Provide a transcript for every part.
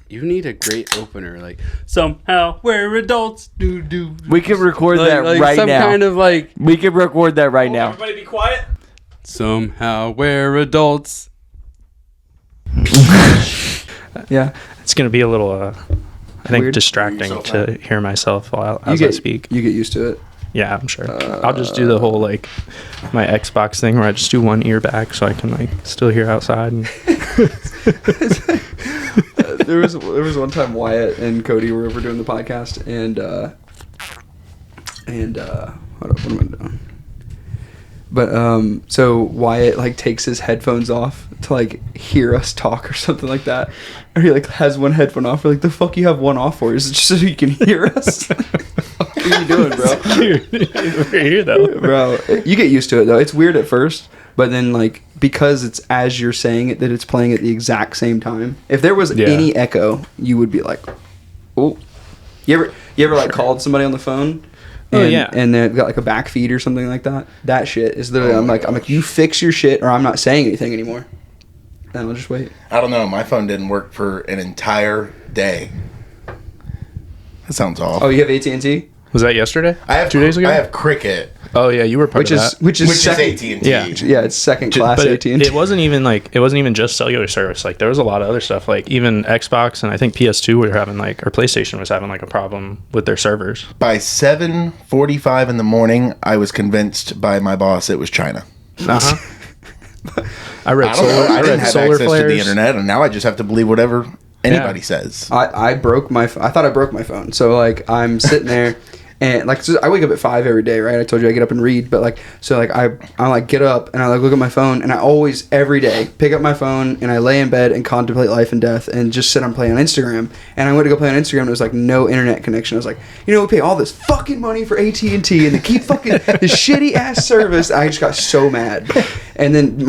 You need a great opener, like somehow we're adults. Do. We can record that right some now. Some kind of like. We can record that right now. Everybody be quiet. Somehow we're adults. Yeah, It's gonna be a little, I think, Weird. distracting to hear myself as I speak. You get used to it. Yeah, I'm sure. I'll just do the whole like my Xbox thing where I just do one ear back so I can like still hear outside. And There was one time Wyatt and Cody were over doing the podcast, and hold up, what am I doing? But so Wyatt like takes his headphones off to like hear us talk or something like that, or he like has one headphone off. We're like, the fuck you have one off for? Is it just so you can hear us? What are you doing, bro? we're here though, Bro, you get used to it though. It's weird at first, but then like because it's as you're saying it that it's playing at the exact same time. If there was any echo, you would be like, oh. You ever like called somebody on the phone? And they've got like a back feed or something like that. That shit is literally. I'm like, you fix your shit, or I'm not saying anything anymore. And I'll just wait. I don't know. My phone didn't work for an entire day. That sounds awful. Oh, you have AT&T? Was that yesterday? I have 2 days ago. I have Cricket, Oh yeah, you were part of that. Which is second, AT&T. Yeah, it's second class But AT&T. it wasn't even just cellular service. Like there was a lot of other stuff. Like even Xbox and I think PS2 were having like, or PlayStation was having like a problem with their servers. By 7:45 in the morning, I was convinced by my boss it was China. I read I don't know. solar. I I didn't read have solar access flares. to the internet, and now I just have to believe whatever anybody says. I broke my. I thought I broke my phone. So like I'm sitting there, and like so I wake up at 5 every day, right? I told you I get up and read, but like so like I like get up and I like look at my phone, and I always every day pick up my phone and I lay in bed and contemplate life and death and just sit and play on Instagram. And I went to go play on Instagram, and there was like no internet connection. I was like, we pay all this fucking money for AT&T, and they keep fucking this shitty ass service. I just got so mad. And then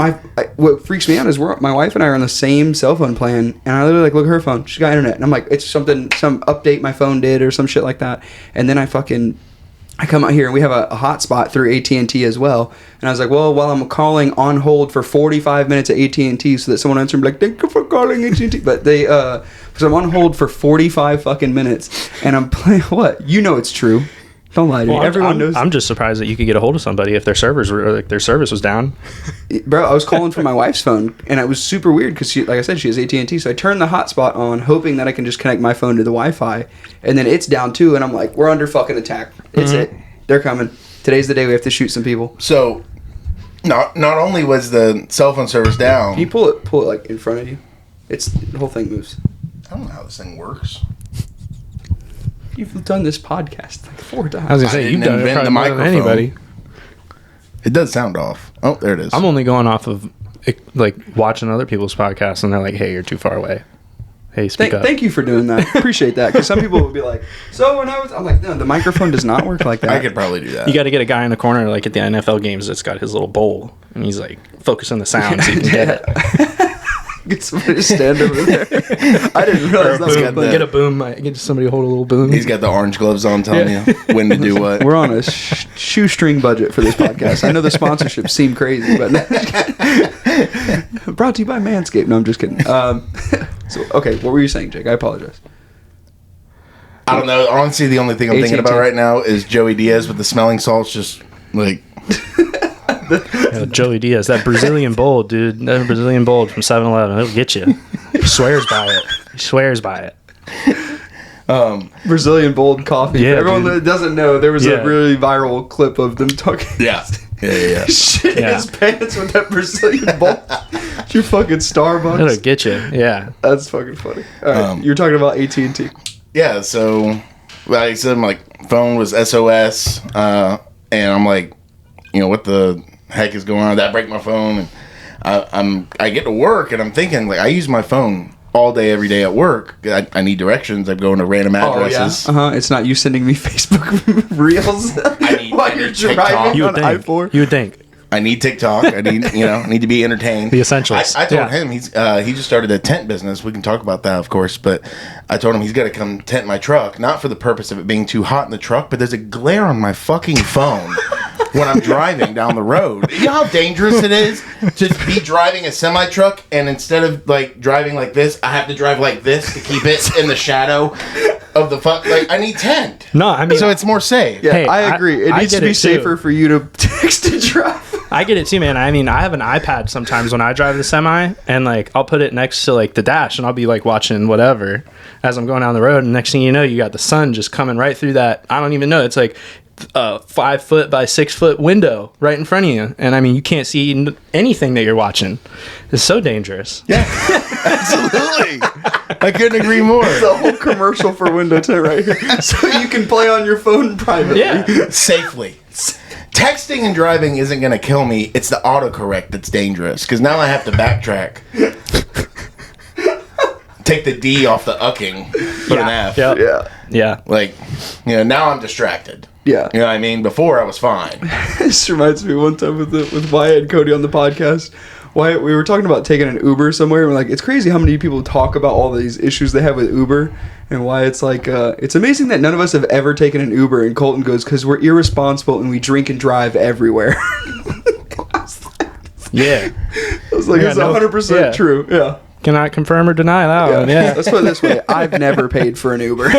what freaks me out is my wife and I are on the same cell phone plan, and I literally like look at her phone. She's got internet, and I'm like, it's some update my phone did or some shit like that. And then I come out here and we have a hotspot through AT&T as well. And I was like, well, while I'm calling on hold for 45 minutes at AT&T so that someone answer and be like, thank you for calling AT&T. But so I'm on hold for 45 fucking minutes, and I'm playing what? It's true. Don't lie to me. Everyone knows. I'm just surprised that you could get a hold of somebody if their servers were like their service was down. Bro, I was calling from my wife's phone, and it was super weird because like I said, she has AT&T. So I turned the hotspot on, hoping that I can just connect my phone to the Wi-Fi, and then it's down too. And I'm like, we're under fucking attack. It's it. They're coming. Today's the day we have to shoot some people. So, not only was the cell phone service down. Can you pull it like in front of you? The whole thing moves. I don't know how this thing works. You've done this podcast like 4 times. I was gonna say you've done it probably more than anybody. It does sound off. Oh, there it is. I'm only going off of like watching other people's podcasts, and they're like, "Hey, you're too far away. Hey, speak up." Thank you for doing that. Appreciate that. Because some people would be like, I'm like, no, the microphone does not work like that. I could probably do that. You got to get a guy in the corner, like at the NFL games, that's got his little bowl, and he's like focusing the sound so you can get it. Get somebody to stand over there. I didn't realize that was Boom, get a boom. Get somebody to hold a little boom. He's got the orange gloves on, telling you when to do what. We're on a shoestring budget for this podcast. I know the sponsorships seem crazy, but brought to you by Manscaped. No, I'm just kidding. So okay, what were you saying, Jake? I apologize. I don't know. Honestly, the only thing I'm thinking about right now is Joey Diaz with the smelling salts, just like. Joey Diaz, that Brazilian bold, dude. That Brazilian bold from 7-Eleven. It'll get you. He swears by it. He swears by it. Brazilian bold coffee. Yeah, for everyone dude. that doesn't know, there was a really viral clip of them talking. Yeah. Shit in his pants with that Brazilian bold. Your fucking Starbucks. It'll get you. Yeah. That's fucking funny. All right, you're talking about AT&T. Yeah. So, like I said, my phone was SOS, and I'm like, what the heck is going on? That break my phone, and I get to work, and I'm thinking like I use my phone all day, every day at work. I need directions. I'm going to random addresses. It's not you sending me Facebook reels while you're driving on I-4. You would think. I need TikTok. I need need to be entertained. The essentials. I told him he just started a tent business. We can talk about that, of course. But I told him he's got to come tent my truck, not for the purpose of it being too hot in the truck, but there's a glare on my fucking phone when I'm driving down the road. You know how dangerous it is to be driving a semi truck, and instead of like driving like this, I have to drive like this to keep it in the shadow of the fuck. Like I need tent. No, I mean, So it's more safe. Yeah, Hey, I agree. It I needs to get be it, too. safer for you to text and drive. I get it too, man. I mean, I have an iPad sometimes when I drive the semi, and like I'll put it next to like the dash, and I'll be like watching whatever as I'm going down the road. And next thing you know, you got the sun just coming right through that. I don't even know. It's like a 5 foot by 6 foot window right in front of you, and I mean, you can't see anything that you're watching. It's so dangerous. Yeah, absolutely. I couldn't agree more. It's a whole commercial for Windows 10 right here. So you can play on your phone privately. Yeah. Safely. Texting and driving isn't going to kill me. It's the autocorrect that's dangerous. Because now I have to backtrack. Take the D off the ucking. Put an F. Yep. Yeah. Yeah. Like, now I'm distracted. Yeah. You know what I mean? Before I was fine. This reminds me one time with Wyatt and Cody on the podcast. Wyatt, we were talking about taking an Uber somewhere, and we're like, it's crazy how many people talk about all these issues they have with Uber, and Wyatt's like, it's amazing that none of us have ever taken an Uber, and Colton goes, because we're irresponsible and we drink and drive everywhere. Yeah. I was like, Yeah, it's no- 100% yeah. true. Yeah. Cannot confirm or deny that Yeah. one. Yeah. Let's put it this way. I've never paid for an Uber.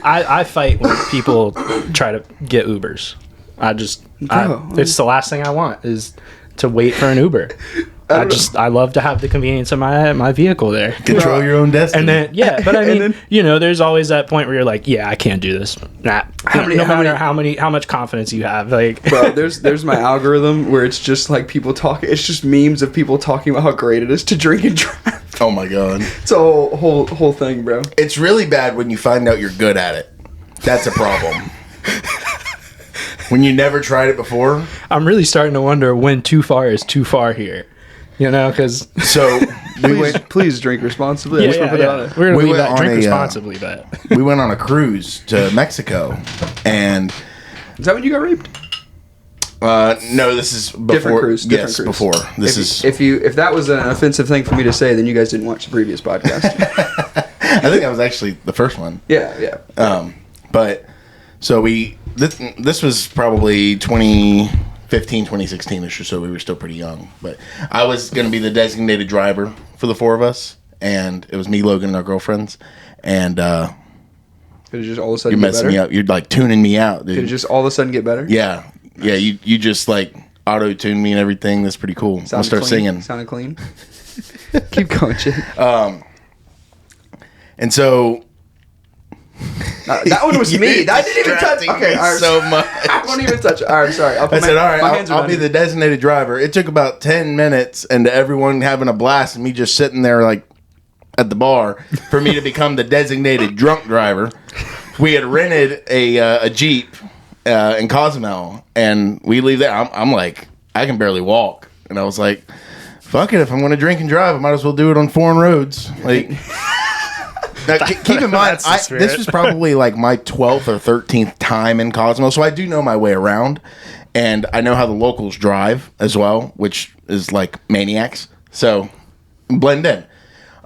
I fight when people try to get Ubers. It's the last thing I want is to wait for an Uber. I love to have the convenience of my vehicle there. Control your own destiny. And then but I mean, then- there's always that point where you're like, yeah, I can't do this. Nah. No matter how much confidence you have, like, Bro, there's my algorithm where it's just like people talking. It's just memes of people talking about how great it is to drink and drive. Oh my God. It's a whole thing, bro. It's really bad when you find out you're good at it. That's a problem. When you never tried it before. I'm really starting to wonder when too far is too far here. Because So Please drink responsibly. I just wanna put that on it. we're gonna We leave went that drink on a, responsibly, but we went on a cruise to Mexico, and Is that when you got raped? no, this is before. Different cruise. Different Yes, cruise. before. This is. If that was an offensive thing for me to say, then you guys didn't watch the previous podcast. I think that was actually the first one. Yeah. But so this was probably 2015, 2016ish or so. We were still pretty young, but I was going to be the designated driver for the four of us, and it was me, Logan, and our girlfriends, and Could it just all of a sudden you're get messing better? me up. You're like tuning me out, dude. Could it just all of a sudden get better? Yeah. You just like auto tune me and everything. That's pretty cool. I'll Sounded start clean? singing. Sounded clean. Keep going, Jake. And so That one was me. I didn't even touch. distracting Okay, me all right. so much. I won't even touch it. All right, sorry. I said, all right, my hands are I'll be done. the designated driver. It took about 10 minutes and everyone having a blast and me just sitting there like at the bar for me to become the designated drunk driver. We had rented a Jeep in Cozumel, and we leave there. I'm like, I can barely walk. And I was like, fuck it. If I'm going to drink and drive, I might as well do it on foreign roads. Like, now, keep in mind, That's the spirit. this was probably like my 12th or 13th time in Cozumel, so I do know my way around, and I know how the locals drive as well, which is like maniacs. So blend in.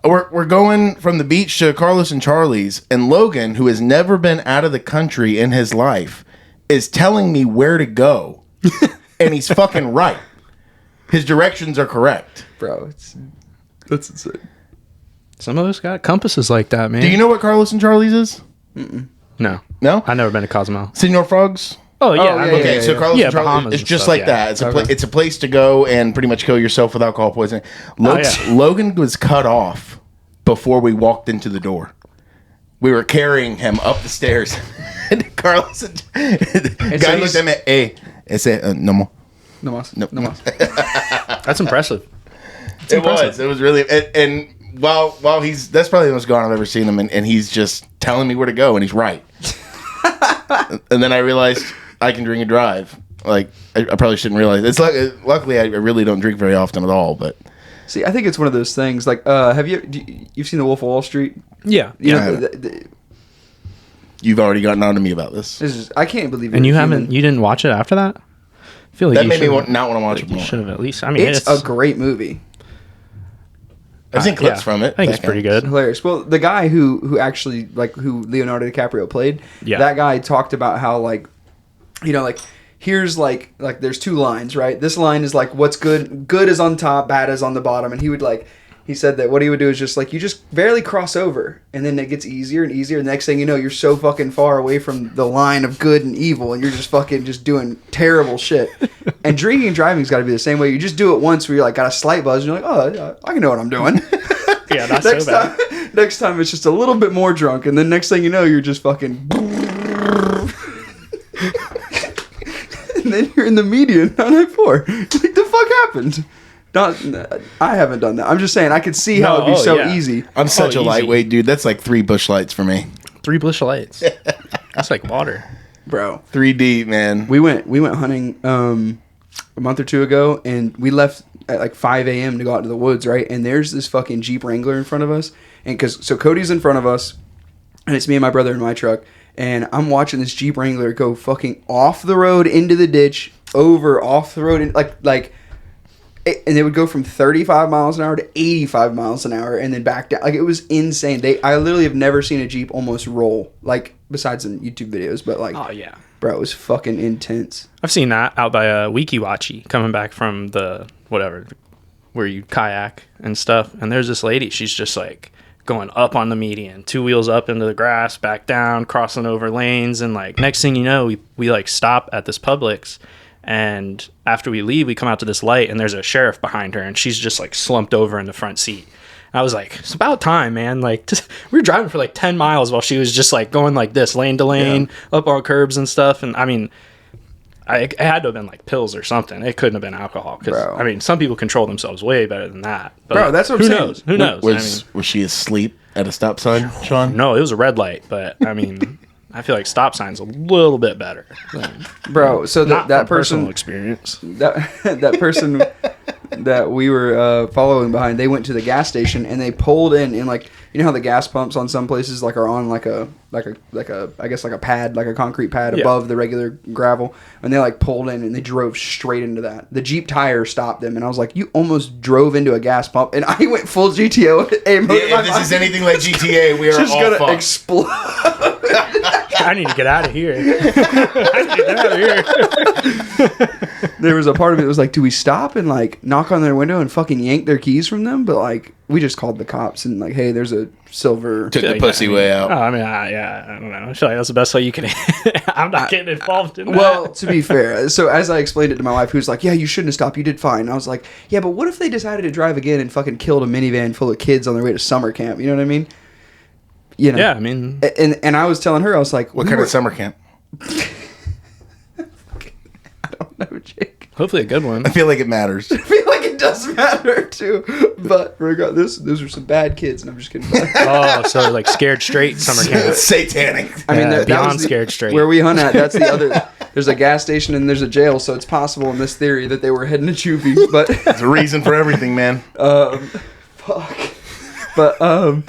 We're going from the beach to Carlos and Charlie's, and Logan, who has never been out of the country in his life, is telling me where to go, and he's fucking right. His directions are correct. Bro, that's insane. some of us got compasses like that, man. Do you know what Carlos and Charlie's is? No, No? I've never been to Cosmo. Senor Frogs? Oh yeah, yeah, I've yeah, been- Okay, so yeah. Carlos Yeah, and Charlie, Bahamas it's and just stuff, like yeah. that. It's Okay. it's a place to go and pretty much kill yourself with alcohol poisoning. Logan was cut off before we walked into the door. We were carrying him up the stairs. And Carlos, the guy looked at me, hey, ese, no more. No mas. Nope. No mas. That's impressive. It was really, and while he's, that's probably the most gone I've ever seen him, and he's just telling me where to go, and he's right. And then I realized I can drink and drive. Like, I probably shouldn't realize. It's like, luckily I really don't drink very often at all, but. See, I think it's one of those things. Like, you've seen The Wolf of Wall Street? Yeah, You Yeah. know, You've already gotten on to me about this. this is, I can't believe. and you're you human. haven't, you didn't watch it after that. I feel like That you made me should've- not want to watch it You more. should have at least. I mean, It's a great movie. I've seen clips yeah, from it. I think it's That pretty counts. good. Hilarious. Well, the guy who actually who Leonardo DiCaprio played, Yeah. that guy talked about how like here's like there's two lines, right? This line is like what's good is on top, bad is on the bottom, and he said that what he would do is just like you just barely cross over, and then it gets easier and easier. The next thing you know, you're so fucking far away from the line of good and evil, and you're just fucking just doing terrible shit. And drinking and driving's got to be the same way. You just do it once where you're like got a slight buzz, and you're like, oh, I can know what I'm doing. Yeah, not so bad. Next time it's just a little bit more drunk, and then next thing you know, you're just fucking. And then you're in the median on I-4. Like the fuck happened? I haven't done that. I'm just saying I could see how it'd be so easy. I'm such a easy. lightweight, dude. That's like 3 Busch Lights for me. 3 Busch Lights. That's like water. Bro. 3 deep, man. We went hunting a month or two ago, and we left at like 5 a.m. to go out to the woods, right? And there's this fucking Jeep Wrangler in front of us, and so Cody's in front of us, and it's me and my brother in my truck, and I'm watching this Jeep Wrangler go fucking off the road into the ditch, off the road, and like. And they would go from 35 miles an hour to 85 miles an hour and then back down. Like, it was insane. I literally have never seen a Jeep almost roll. Like, besides in YouTube videos. But, like, Oh, yeah. Bro, it was fucking intense. I've seen that out by Weekiwachi coming back from the, whatever, where you kayak and stuff. And there's this lady. She's just, like, going up on the median. 2 wheels up into the grass, back down, crossing over lanes. And, like, next thing you know, we like, stop at this Publix. And after we leave, we come out to this light, and there's a sheriff behind her, and she's just like slumped over in the front seat. And I was like, it's about time, man. Like, we were driving for like 10 miles while she was just like going like this, lane to lane, up on curbs and stuff. And I mean, it had to have been like pills or something. It couldn't have been alcohol. Because, I mean, some people control themselves way better than that. But bro, that's what I'm saying. Knows? Who knows? Was she asleep at a stop sign, Sean? No, it was a red light, but I mean... I feel like stop sign's a little bit better, bro. So that person, personal experience, that person that we were following behind, they went to the gas station and they pulled in, and like, you know how the gas pumps on some places like are on like a I guess like a pad, like a concrete pad above the regular gravel, and they like pulled in and they drove straight into that. The Jeep tire stopped them, and I was like, you almost drove into a gas pump, and I went full GTO. If this is anything like GTA, we are just all gonna fucked. Explode. I need to get out of here. I need to get out of here. There was a part of it that was like, do we stop and like knock on their window and fucking yank their keys from them? But like, we just called the cops and like, hey, there's a silver. Took the pussy way out. Oh, I mean, I don't know. I feel like that's the best way you can. I'm not getting involved in that. Well, to be fair, so as I explained it to my wife, who's like, yeah, you shouldn't have stopped. You did fine. And I was like, yeah, but what if they decided to drive again and fucking killed a minivan full of kids on their way to summer camp? You know what I mean? You know? Yeah, I mean, and I was telling her, I was like, What kind of summer camp? I don't know, Jake. hopefully a good one. I feel like it matters. I feel like it does matter too, but regardless, those are some bad kids, and I'm just kidding. Oh, so like Scared Straight summer camp. Satanic. I mean, that Beyond was Scared Straight. where we hunt at. That's the other. There's a gas station and there's a jail, so it's possible in this theory that they were heading to juvie. But There's a reason for everything, man. fuck. But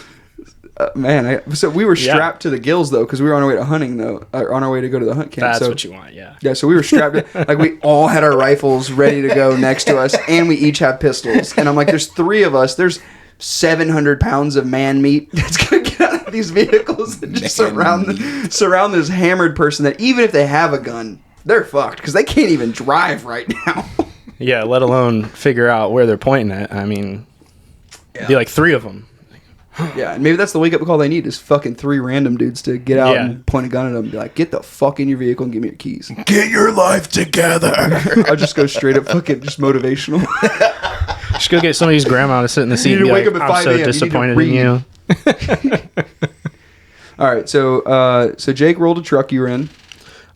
man, so we were strapped to the gills though, because we were on our way to hunting though, on our way to go to the hunt camp. That's so, what you want, yeah. Yeah, so we were strapped. Like we all had our rifles ready to go next to us, and we each have pistols. And I'm like, there's 3 of us. There's 700 pounds of man meat that's gonna get out of these vehicles and just surround this hammered person. That even if they have a gun, they're fucked because they can't even drive right now. Yeah, let alone figure out where they're pointing at. I mean, be like 3 of them. Yeah, and maybe that's the wake-up call they need is fucking 3 random dudes to get out and point a gun at them and be like, get the fuck in your vehicle and give me your keys. Get your life together. I'll just go straight up fucking just motivational. Just go get somebody's grandma to sit in the seat and be like, I'm so disappointed in you. All right, so Jake rolled a truck you were in.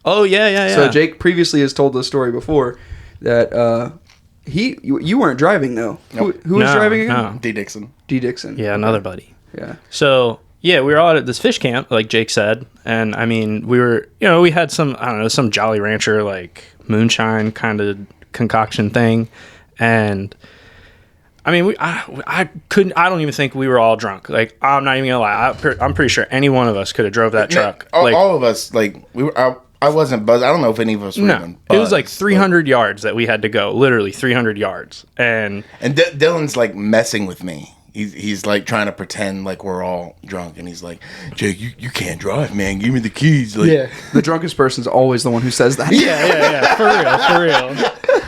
Oh, yeah. So Jake previously has told the story before that you weren't driving though. Nope. Who was driving again? No. D. Dixon. D. Dixon. Yeah, another buddy. Yeah. So, yeah, we were all at this fish camp, like Jake said. And, I mean, we were, we had some, I don't know, some Jolly Rancher, like, moonshine kind of concoction thing. And, I mean, I don't even think we were all drunk. Like, I'm not even going to lie. I'm pretty sure any one of us could have drove that truck. All of us, like, we were... I wasn't buzzed. I don't know if any of us were even buzzed. It was like 300 yards that we had to go. Literally 300 yards. And Dylan's like messing with me. he's like trying to pretend like we're all drunk, and he's like, Jake, you can't drive, man. Give me the keys. Like, The drunkest person's always the one who says that. Yeah. For real.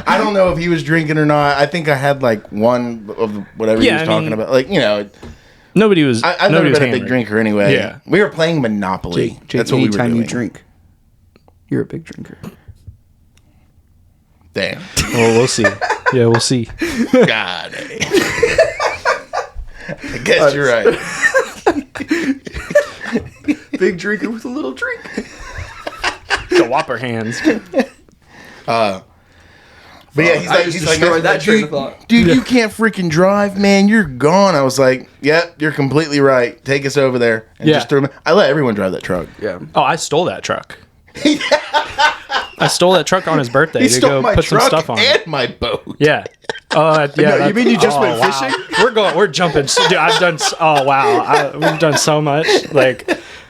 I don't know if he was drinking or not. I think I had like one of whatever he was talking about. Like, Nobody was. I've never been a big drinker anyway. Yeah. We were playing Monopoly. Jake, That's what we were doing. you drink, you're a big drinker. Damn. Well, we'll see. Yeah, we'll see. God. I guess you're right. Big drinker with a little drink. The Whopper hands. But yeah, he's like, that train of thought. Dude, you can't freaking drive, man. You're gone. I was like, yep, you're completely right. Take us over there and just throw him. I let everyone drive that truck. Yeah. Oh, I stole that truck. I stole that truck on his birthday He to stole go my put some truck stuff on and it. my boat. Yeah. Yeah. you mean you just went wow. fishing? We're jumping. Dude, I've done. Oh wow, we've done so much. Like,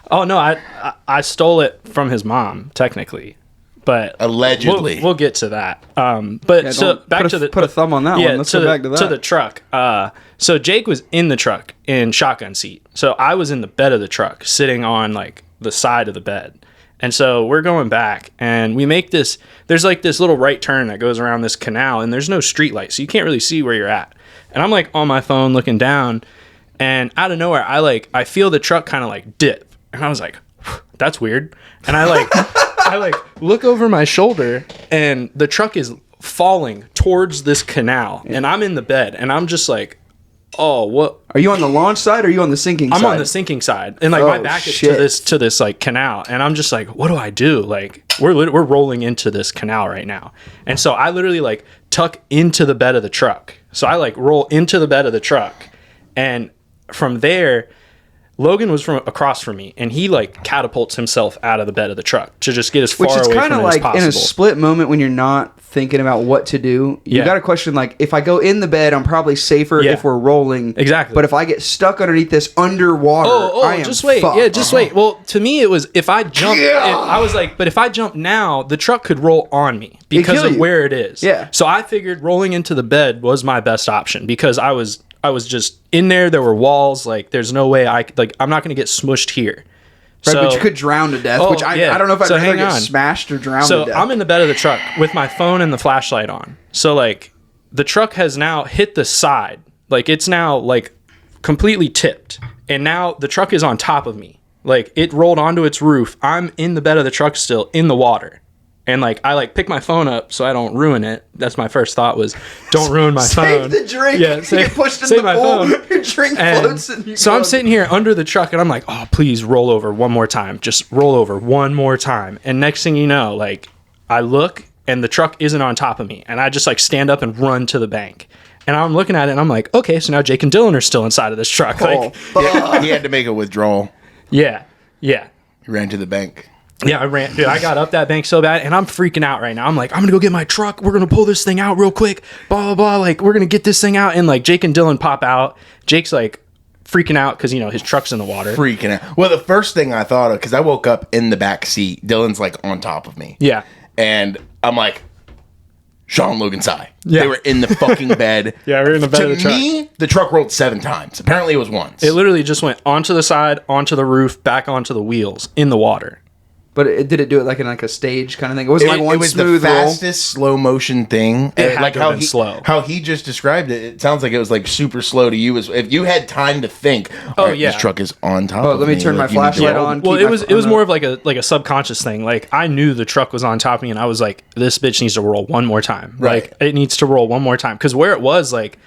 oh no, I stole it from his mom technically, but Allegedly. we'll get to that. But so back to the put a thumb on that one. Let's go back to that. To the truck. So Jake was in the truck in shotgun seat. So I was in the bed of the truck, sitting on like the side of the bed. And so we're going back, and we make this. There's like this little right turn that goes around this canal, and there's no street light, so you can't really see where you're at. And I'm like on my phone looking down, and out of nowhere, I feel the truck kind of like dip, and I was like, that's weird. And I look over my shoulder, and the truck is falling towards this canal, and I'm in the bed, and I'm just like, oh, what? Are you on the launch side or are you on the sinking side? I'm on the sinking side, and like my back is to this like canal, and I'm just like, what do I do? Like we're rolling into this canal right now, and so I literally like tuck into the bed of the truck. So I like roll into the bed of the truck, and from there, Logan was from across from me, and he like catapults himself out of the bed of the truck to just get as far away from it as possible. Which is kind of like in a split moment when you're not thinking about what to do. You got to question like, if I go in the bed, I'm probably safer if we're rolling. Exactly. But if I get stuck underneath this underwater, I am just wait. fucked. Yeah, just wait. Well, to me, it was if I jump, I was like, but if I jump now, the truck could roll on me because of where it is. Yeah. So I figured rolling into the bed was my best option because I was just in there. There were walls. Like, there's no way I'm not going to get smushed here. Right, So, but you could drown to death, which I don't know if I'd rather get smashed or drowned to death. So I'm in the bed of the truck with my phone and the flashlight on. So like the truck has now hit the side. Like it's now like completely tipped. And now the truck is on top of me. Like it rolled onto its roof. I'm in the bed of the truck still in the water. And like I like pick my phone up so I don't ruin it. That's my first thought was don't ruin my phone. Save the drink. Yeah, you get pushed in the pool. Your drink floats. And so I'm sitting here under the truck and I'm like, oh, please roll over one more time. Just roll over one more time. And next thing you know, like I look and the truck isn't on top of me. And I just like stand up and run to the bank. And I'm looking at it and I'm like, okay, so now Jake and Dylan are still inside of this truck. Like, He had to make a withdrawal. Yeah. He ran to the bank. Yeah, I ran. Dude, I got up that bank so bad, and I'm freaking out right now. I'm like, I'm gonna go get my truck. We're gonna pull this thing out real quick. Blah blah blah. Like, we're gonna get this thing out, and like Jake and Dylan pop out. Jake's like freaking out because his truck's in the water. Freaking out. Well, the first thing I thought of, because I woke up in the back seat, Dylan's like on top of me. Yeah, and I'm like, Sean, Logan, Cy. Yeah. They were in the fucking bed. Yeah, we were in the bed of the truck. To me, the truck rolled 7 times. Apparently, it was once. It literally just went onto the side, onto the roof, back onto the wheels in the water. But did it do it like in like a stage kind of thing? It wasn't like one smooth the fastest slow motion thing. It had like to how have been slow. How he just described it. It sounds like it was like super slow to you. If you had time to think, this truck is on top. Let me turn my flashlight on. Well, it was more of like a subconscious thing. Like I knew the truck was on top of me, and I was like, this bitch needs to roll one more time. Right. Like it needs to roll one more time because where it was like.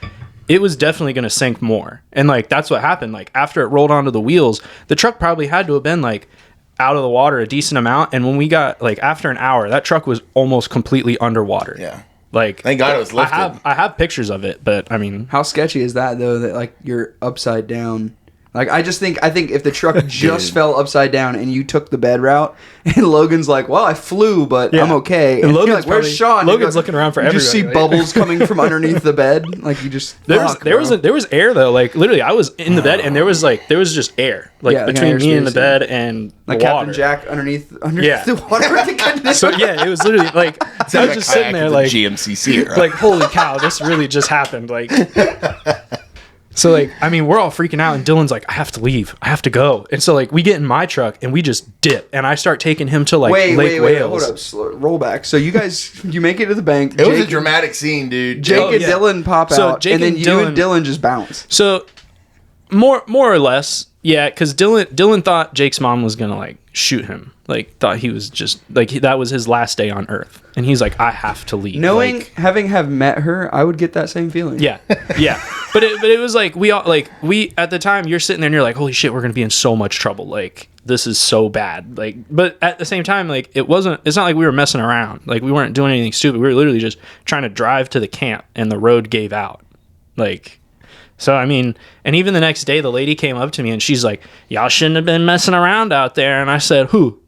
It was definitely going to sink more. And like that's what happened. Like after it rolled onto the wheels, the truck probably had to have been like out of the water a decent amount. And when we got like after an hour, that truck was almost completely underwater. Yeah. Like thank God it was lifted. I have pictures of it, but I mean, how sketchy is that though? That like you're upside down. Like I think if the truck just fell upside down and you took the bed route, and Logan's like, "Well, I flew, but I'm okay." And Logan's like, "Where's Sean?" Logan's looking around for everybody. You just see bubbles coming from underneath the bed. Like you just there was air though. Like literally, I was in the bed and there was just air between me and the bed and like the Captain water. Jack underneath the water. So yeah, it was literally like I was just sitting there like GMCC, right? like holy cow, this really just happened. Like. So like, I mean, we're all freaking out, and Dylan's like, I have to leave. I have to go. And so like, we get in my truck and we just dip, and I start taking him to like Lake Wales. Hold up, roll back. So you guys, you make it to the bank. It was a dramatic scene, dude. Jake and Dylan pop out, and then you and Dylan just bounce. So more or less, yeah, because Dylan thought Jake's mom was gonna like shoot him. Like thought he was just like that was his last day on Earth, and he's like, I have to leave. Knowing, like, having met her, I would get that same feeling. Yeah. But it was like we at the time you're sitting there and you're like, holy shit, we're gonna be in so much trouble. Like this is so bad. Like, but at the same time, like it's not like we were messing around. Like we weren't doing anything stupid. We were literally just trying to drive to the camp, and the road gave out. Like. So, I mean, and even the next day, the lady came up to me and she's like, y'all shouldn't have been messing around out there. And I said, who?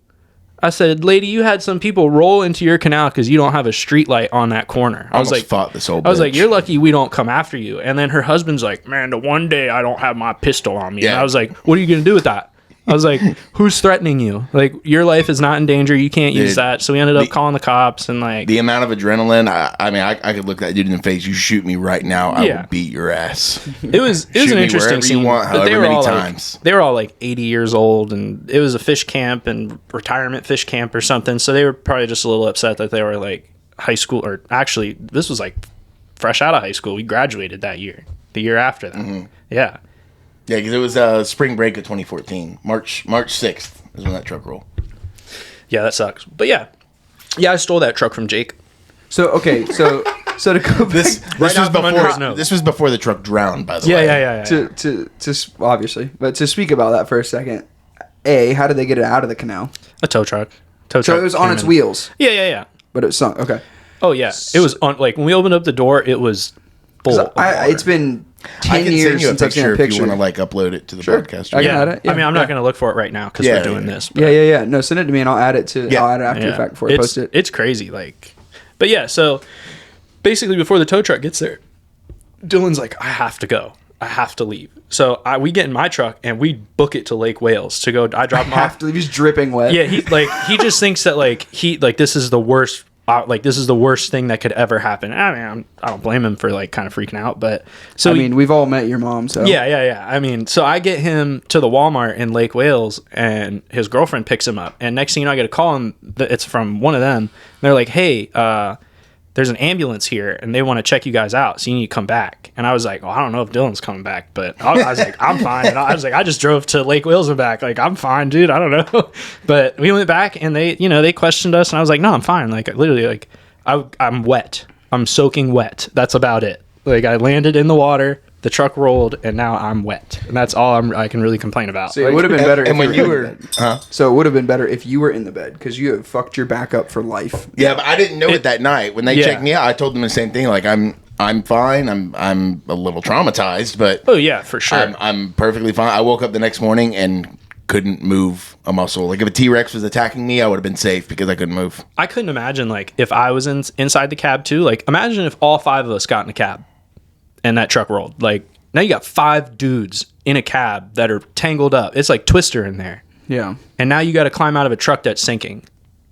I said, lady, you had some people roll into your canal because you don't have a street light on that corner. I was like, fought this old I was bitch. like, you're lucky we don't come after you. And then her husband's like, man, the one day I don't have my pistol on me. Yeah. And I was like, what are you going to do with that? I was like, who's threatening you? Like, your life is not in danger. You can't use that. So we ended up calling the cops and like... The amount of adrenaline, I could look that dude in the face. You shoot me right now, I will beat your ass. It was an interesting scene. You want, but however many times. They were all like 80 years old, and it was a fish camp and retirement fish camp or something. So they were probably just a little upset that they were like high school, or actually this was like fresh out of high school. We graduated that year, the year after that. Mm-hmm. Yeah. Yeah, because it was spring break of 2014. March 6th is when that truck rolled. Yeah, that sucks. But yeah, I stole that truck from Jake. So okay, so to go back, This was before the truck drowned. By the way, Yeah. To obviously, but to speak about that for a second. How did they get it out of the canal? A tow truck. So it was on its wheels. Yeah. But it was sunk. Okay. Oh yeah, it was on. Like when we opened up the door, it was full. Of water. It's been 10 I can years send you a since I've seen picture a if you picture. want to like upload it to the podcast. I can add it. I mean, I'm not going to look for it right now because we're doing this. But Yeah. No, send it to me and I'll add it to. I'll add it after the fact before I post it. It's crazy, like. But yeah, so basically before the tow truck gets there, Dylan's like, I have to go. I have to leave. So we get in my truck and we book it to Lake Wales to go. I drop him off. He's dripping wet. Yeah, he just thinks that this is the worst. This is the worst thing that could ever happen. I mean, I don't blame him for like kind of freaking out, but so we've all met your mom, so yeah. I mean, so I get him to the Walmart in Lake Wales, and his girlfriend picks him up. And next thing you know, I get a call, and it's from one of them. They're like, "Hey, there's an ambulance here, and they want to check you guys out, so you need to come back." And I was like, "Well, I don't know if Dylan's coming back, but I was like, I'm fine." And I was like, "I just drove to Lake Wales and back. Like, I'm fine, dude. I don't know." But we went back, and they questioned us, and I was like, "No, I'm fine. Like, literally, like, I'm wet. I'm soaking wet. That's about it. Like, I landed in the water, the truck rolled, and now I'm wet, and that's all I can really complain about." So it would have been better. And when you were, so it would have been better if you were in the bed because you have fucked your back up for life. Yeah, but I didn't know it that night when they checked me out. I told them the same thing. Like I'm fine. I'm a little traumatized, but oh yeah, for sure. I'm perfectly fine. I woke up the next morning and couldn't move a muscle. Like if a T-Rex was attacking me, I would have been safe because I couldn't move. I couldn't imagine like if I was inside the cab too. Like imagine if all 5 of us got in a cab and that truck rolled. Like now you got 5 dudes in a cab that are tangled up. It's like Twister in there. Yeah. And now you got to climb out of a truck that's sinking.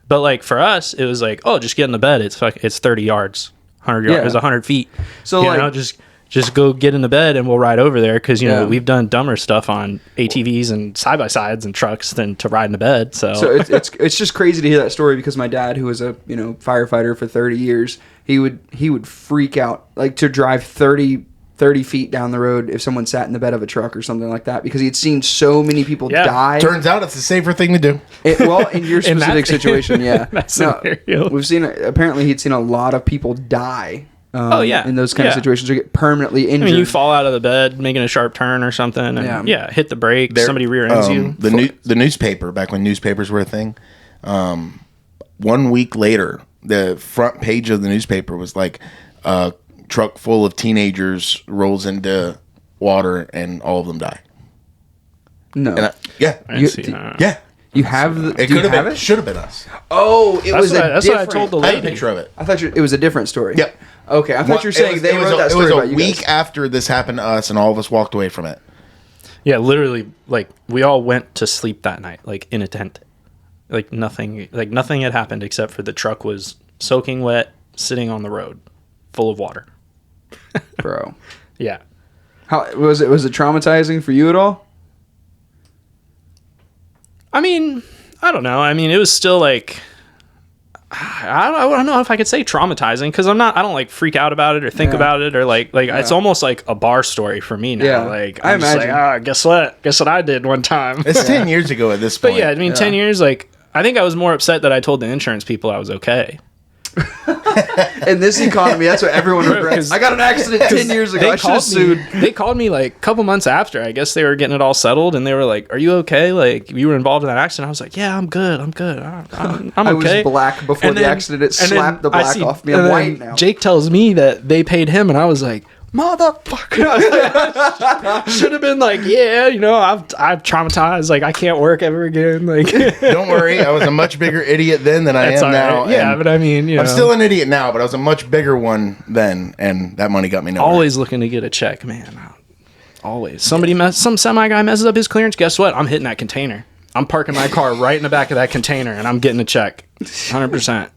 But like for us, it was like, oh, just get in the bed. It's 30 yards, 100 yards. It's 100 feet. So you know, just go get in the bed and we'll ride over there because you know we've done dumber stuff on ATVs and side by sides and trucks than to ride in the bed. So it's just crazy to hear that story because my dad, who was a firefighter for 30 years, he would freak out like to drive 30 feet down the road if someone sat in the bed of a truck or something like that because he'd seen so many people die. Turns out it's the safer thing to do. In your specific situation, yeah. We've seen apparently he'd seen a lot of people die. In those kind of situations, or get permanently injured. I mean, you fall out of the bed making a sharp turn or something, and hit the brake. Somebody rear ends you. The newspaper, back when newspapers were a thing, 1 week later, the front page of the newspaper was like a truck full of teenagers rolls into water and all of them die. No. And yeah. You have the. It could have been. Should have been us. Oh, that's what I told the lady. I have a picture of it. I thought it was a different story. Yep. Okay, I thought you were saying they wrote that story about you guys. It was a week after this happened to us, and all of us walked away from it. Yeah, literally, like we all went to sleep that night, like in a tent. Like nothing had happened except for the truck was soaking wet, sitting on the road, full of water. Bro. Yeah. How was it? Was it traumatizing for you at all? I mean, I don't know. I mean, it was still like, I don't know if I could say traumatizing because I don't like freak out about it or think about it or like it's almost like a bar story for me now. Yeah, like I I'm just imagine. like, guess what I did one time. It's 10 years ago at this point. But yeah, I mean, 10 years, like, I think I was more upset that I told the insurance people I was okay. In this economy, that's what everyone regrets. I got an accident 10 years ago. I should have sued. They called me like a couple months after. I guess they were getting it all settled, and they were like, "Are you okay? Like, you were involved in that accident?" I was like, "Yeah, I'm good. I'm good. I'm I okay." was black before And the then- accident. It and then slapped the I black see- off me. and I'm then white now. Jake tells me that they paid him, and I was like, "Motherfucker!" Should have been like, "Yeah, you know, I've traumatized. Like, I can't work ever again." Like, Don't worry, I was a much bigger idiot then than I that's am all now. right. Yeah, and but I mean, you I'm know, still an idiot now, but I was a much bigger one then, and that money got me nowhere. always looking to get a check, man. Always. Some semi guy messes up his clearance. Guess what? I'm hitting that container. I'm parking my car right in the back of that container, and I'm getting a check. 100%.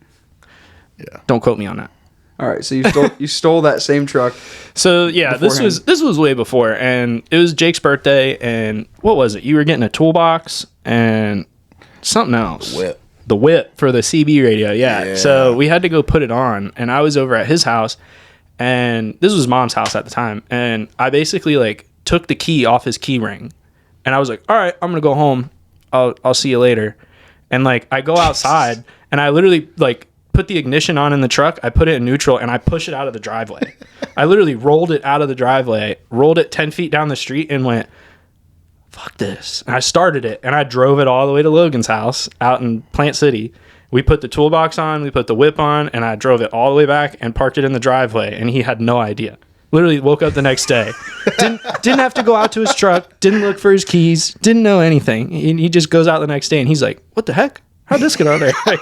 Yeah. Don't quote me on that. All right, so you stole that same truck. So yeah, this was way before, and it was Jake's birthday, and what was it? You were getting a toolbox and something else. Whip. The whip for the CB radio, yeah. Yeah. So we had to go put it on, and I was over at his house, and this was Mom's house at the time, and I basically like took the key off his key ring, and I was like, all right, I'm gonna go home. I'll see you later. And like I go outside, and I literally like put the ignition on in the truck, I put it in neutral, and I push it out of the driveway. I literally rolled it out of the driveway, rolled it 10 feet down the street, and went, fuck this. And I started it, and I drove it all the way to Logan's house out in Plant City. We put the toolbox on, we put the whip on, and I drove it all the way back and parked it in the driveway, and he had no idea. Literally woke up the next day. Didn't have to go out to his truck, didn't look for his keys, didn't know anything. He just goes out the next day, and he's like, what the heck? How'd this get on there? Like,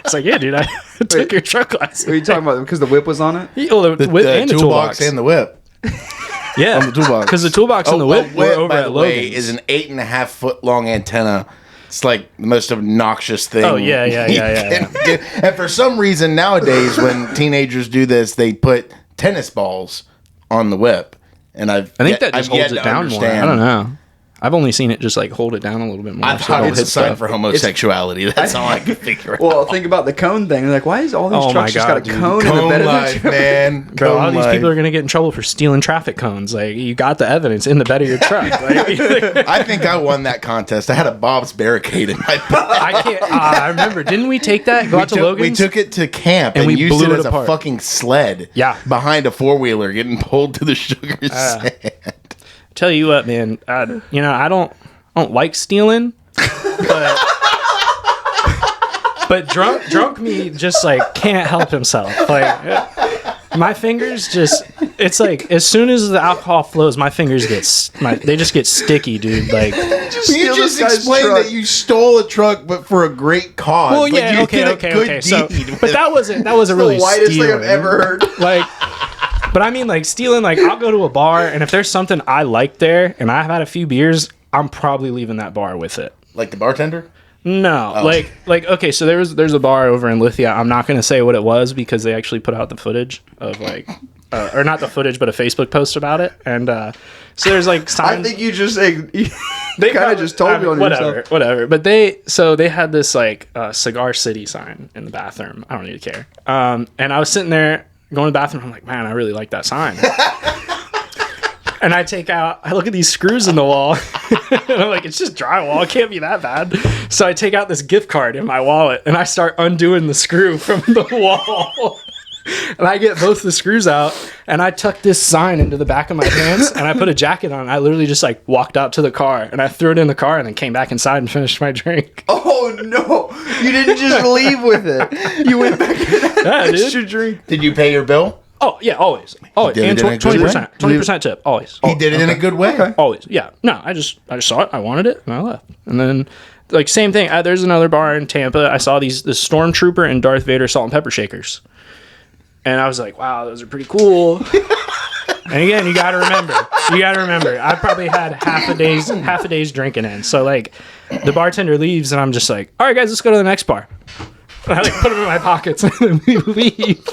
it's like, yeah, dude, I took your truck last What are you talking about? Because the whip was on it? the whip and the toolbox. and the whip. Yeah, on the toolbox. Because the toolbox and the whip were over by at the way, Logan's. is an 8.5 foot long antenna. It's like the most obnoxious thing. Oh, yeah. you can do. And for some reason nowadays, when teenagers do this, they put tennis balls on the whip. And I think that just holds it down more. I don't know. I've only seen it just like hold it down a little bit more. I so thought it it was a hit sign stuff. for homosexuality. That's all I could figure out. Well, think about the cone thing. Like, why is all these Oh trucks my just God, got a dude. cone in the Cone bed of life, the truck? man. Bro, all Cone these life. people are gonna get in trouble for stealing traffic cones. Like, you got the evidence in the bed of your truck. Like, I think I won that contest. I had a Bob's barricade in my bed. I can't. I remember. Didn't we take that? Go out to We Logan's. took it to camp and, And we used blew it it as apart. a fucking sled. Yeah. Behind a 4-wheeler getting pulled to the sugar sand. Tell you what, man. I don't like stealing, but drunk me just like can't help himself. Like my fingers just. It's like as soon as the alcohol flows, my fingers they just get sticky, dude. Like. You Steal just this guy's explained truck. that you stole a truck, but for a great cause. Well, Like, yeah, you okay. did a good So, deed but with- that wasn't really The whitest thing I've stealing. ever heard. Like, but I mean, like stealing. Like, I'll go to a bar, and if there's something I like there, and I've had a few beers, I'm probably leaving that bar with it. like the bartender. No, like okay. So there's a bar over in Lithia. I'm not gonna say what it was because they actually put out the footage of like, or not the footage, but a Facebook post about it. And so there's like I signs. think you just they They kind of just told me on yourself. whatever. But they had this like Cigar City sign in the bathroom. I don't need to care. And I was sitting there going to the bathroom. I'm like, man, I really like that sign. And I look at these screws in the wall, and I'm like, it's just drywall. It can't be that bad. So I take out this gift card in my wallet, and I start undoing the screw from the wall. And I get both the screws out, and I tuck this sign into the back of my pants, and I put a jacket on. I literally just like walked out to the car, and I threw it in the car, and then came back inside and finished my drink. Oh no! You didn't just leave with it. You went back and had Yeah, an dude. extra drink. Did you pay your bill? Oh yeah, always. did And it in a good 20%, 20% tip, always. He did it in a good way. Okay. Always, yeah. No, I just saw it. I wanted it, and I left. And then, like, same thing. There's another bar in Tampa. I saw this Stormtrooper and Darth Vader salt and pepper shakers, and I was like, wow, those are pretty cool. And again, you got to remember. I probably had half a day's drinking in. So like, the bartender leaves, and I'm just like, all right, guys, let's go to the next bar. And I like put them in my pockets, and then we leave.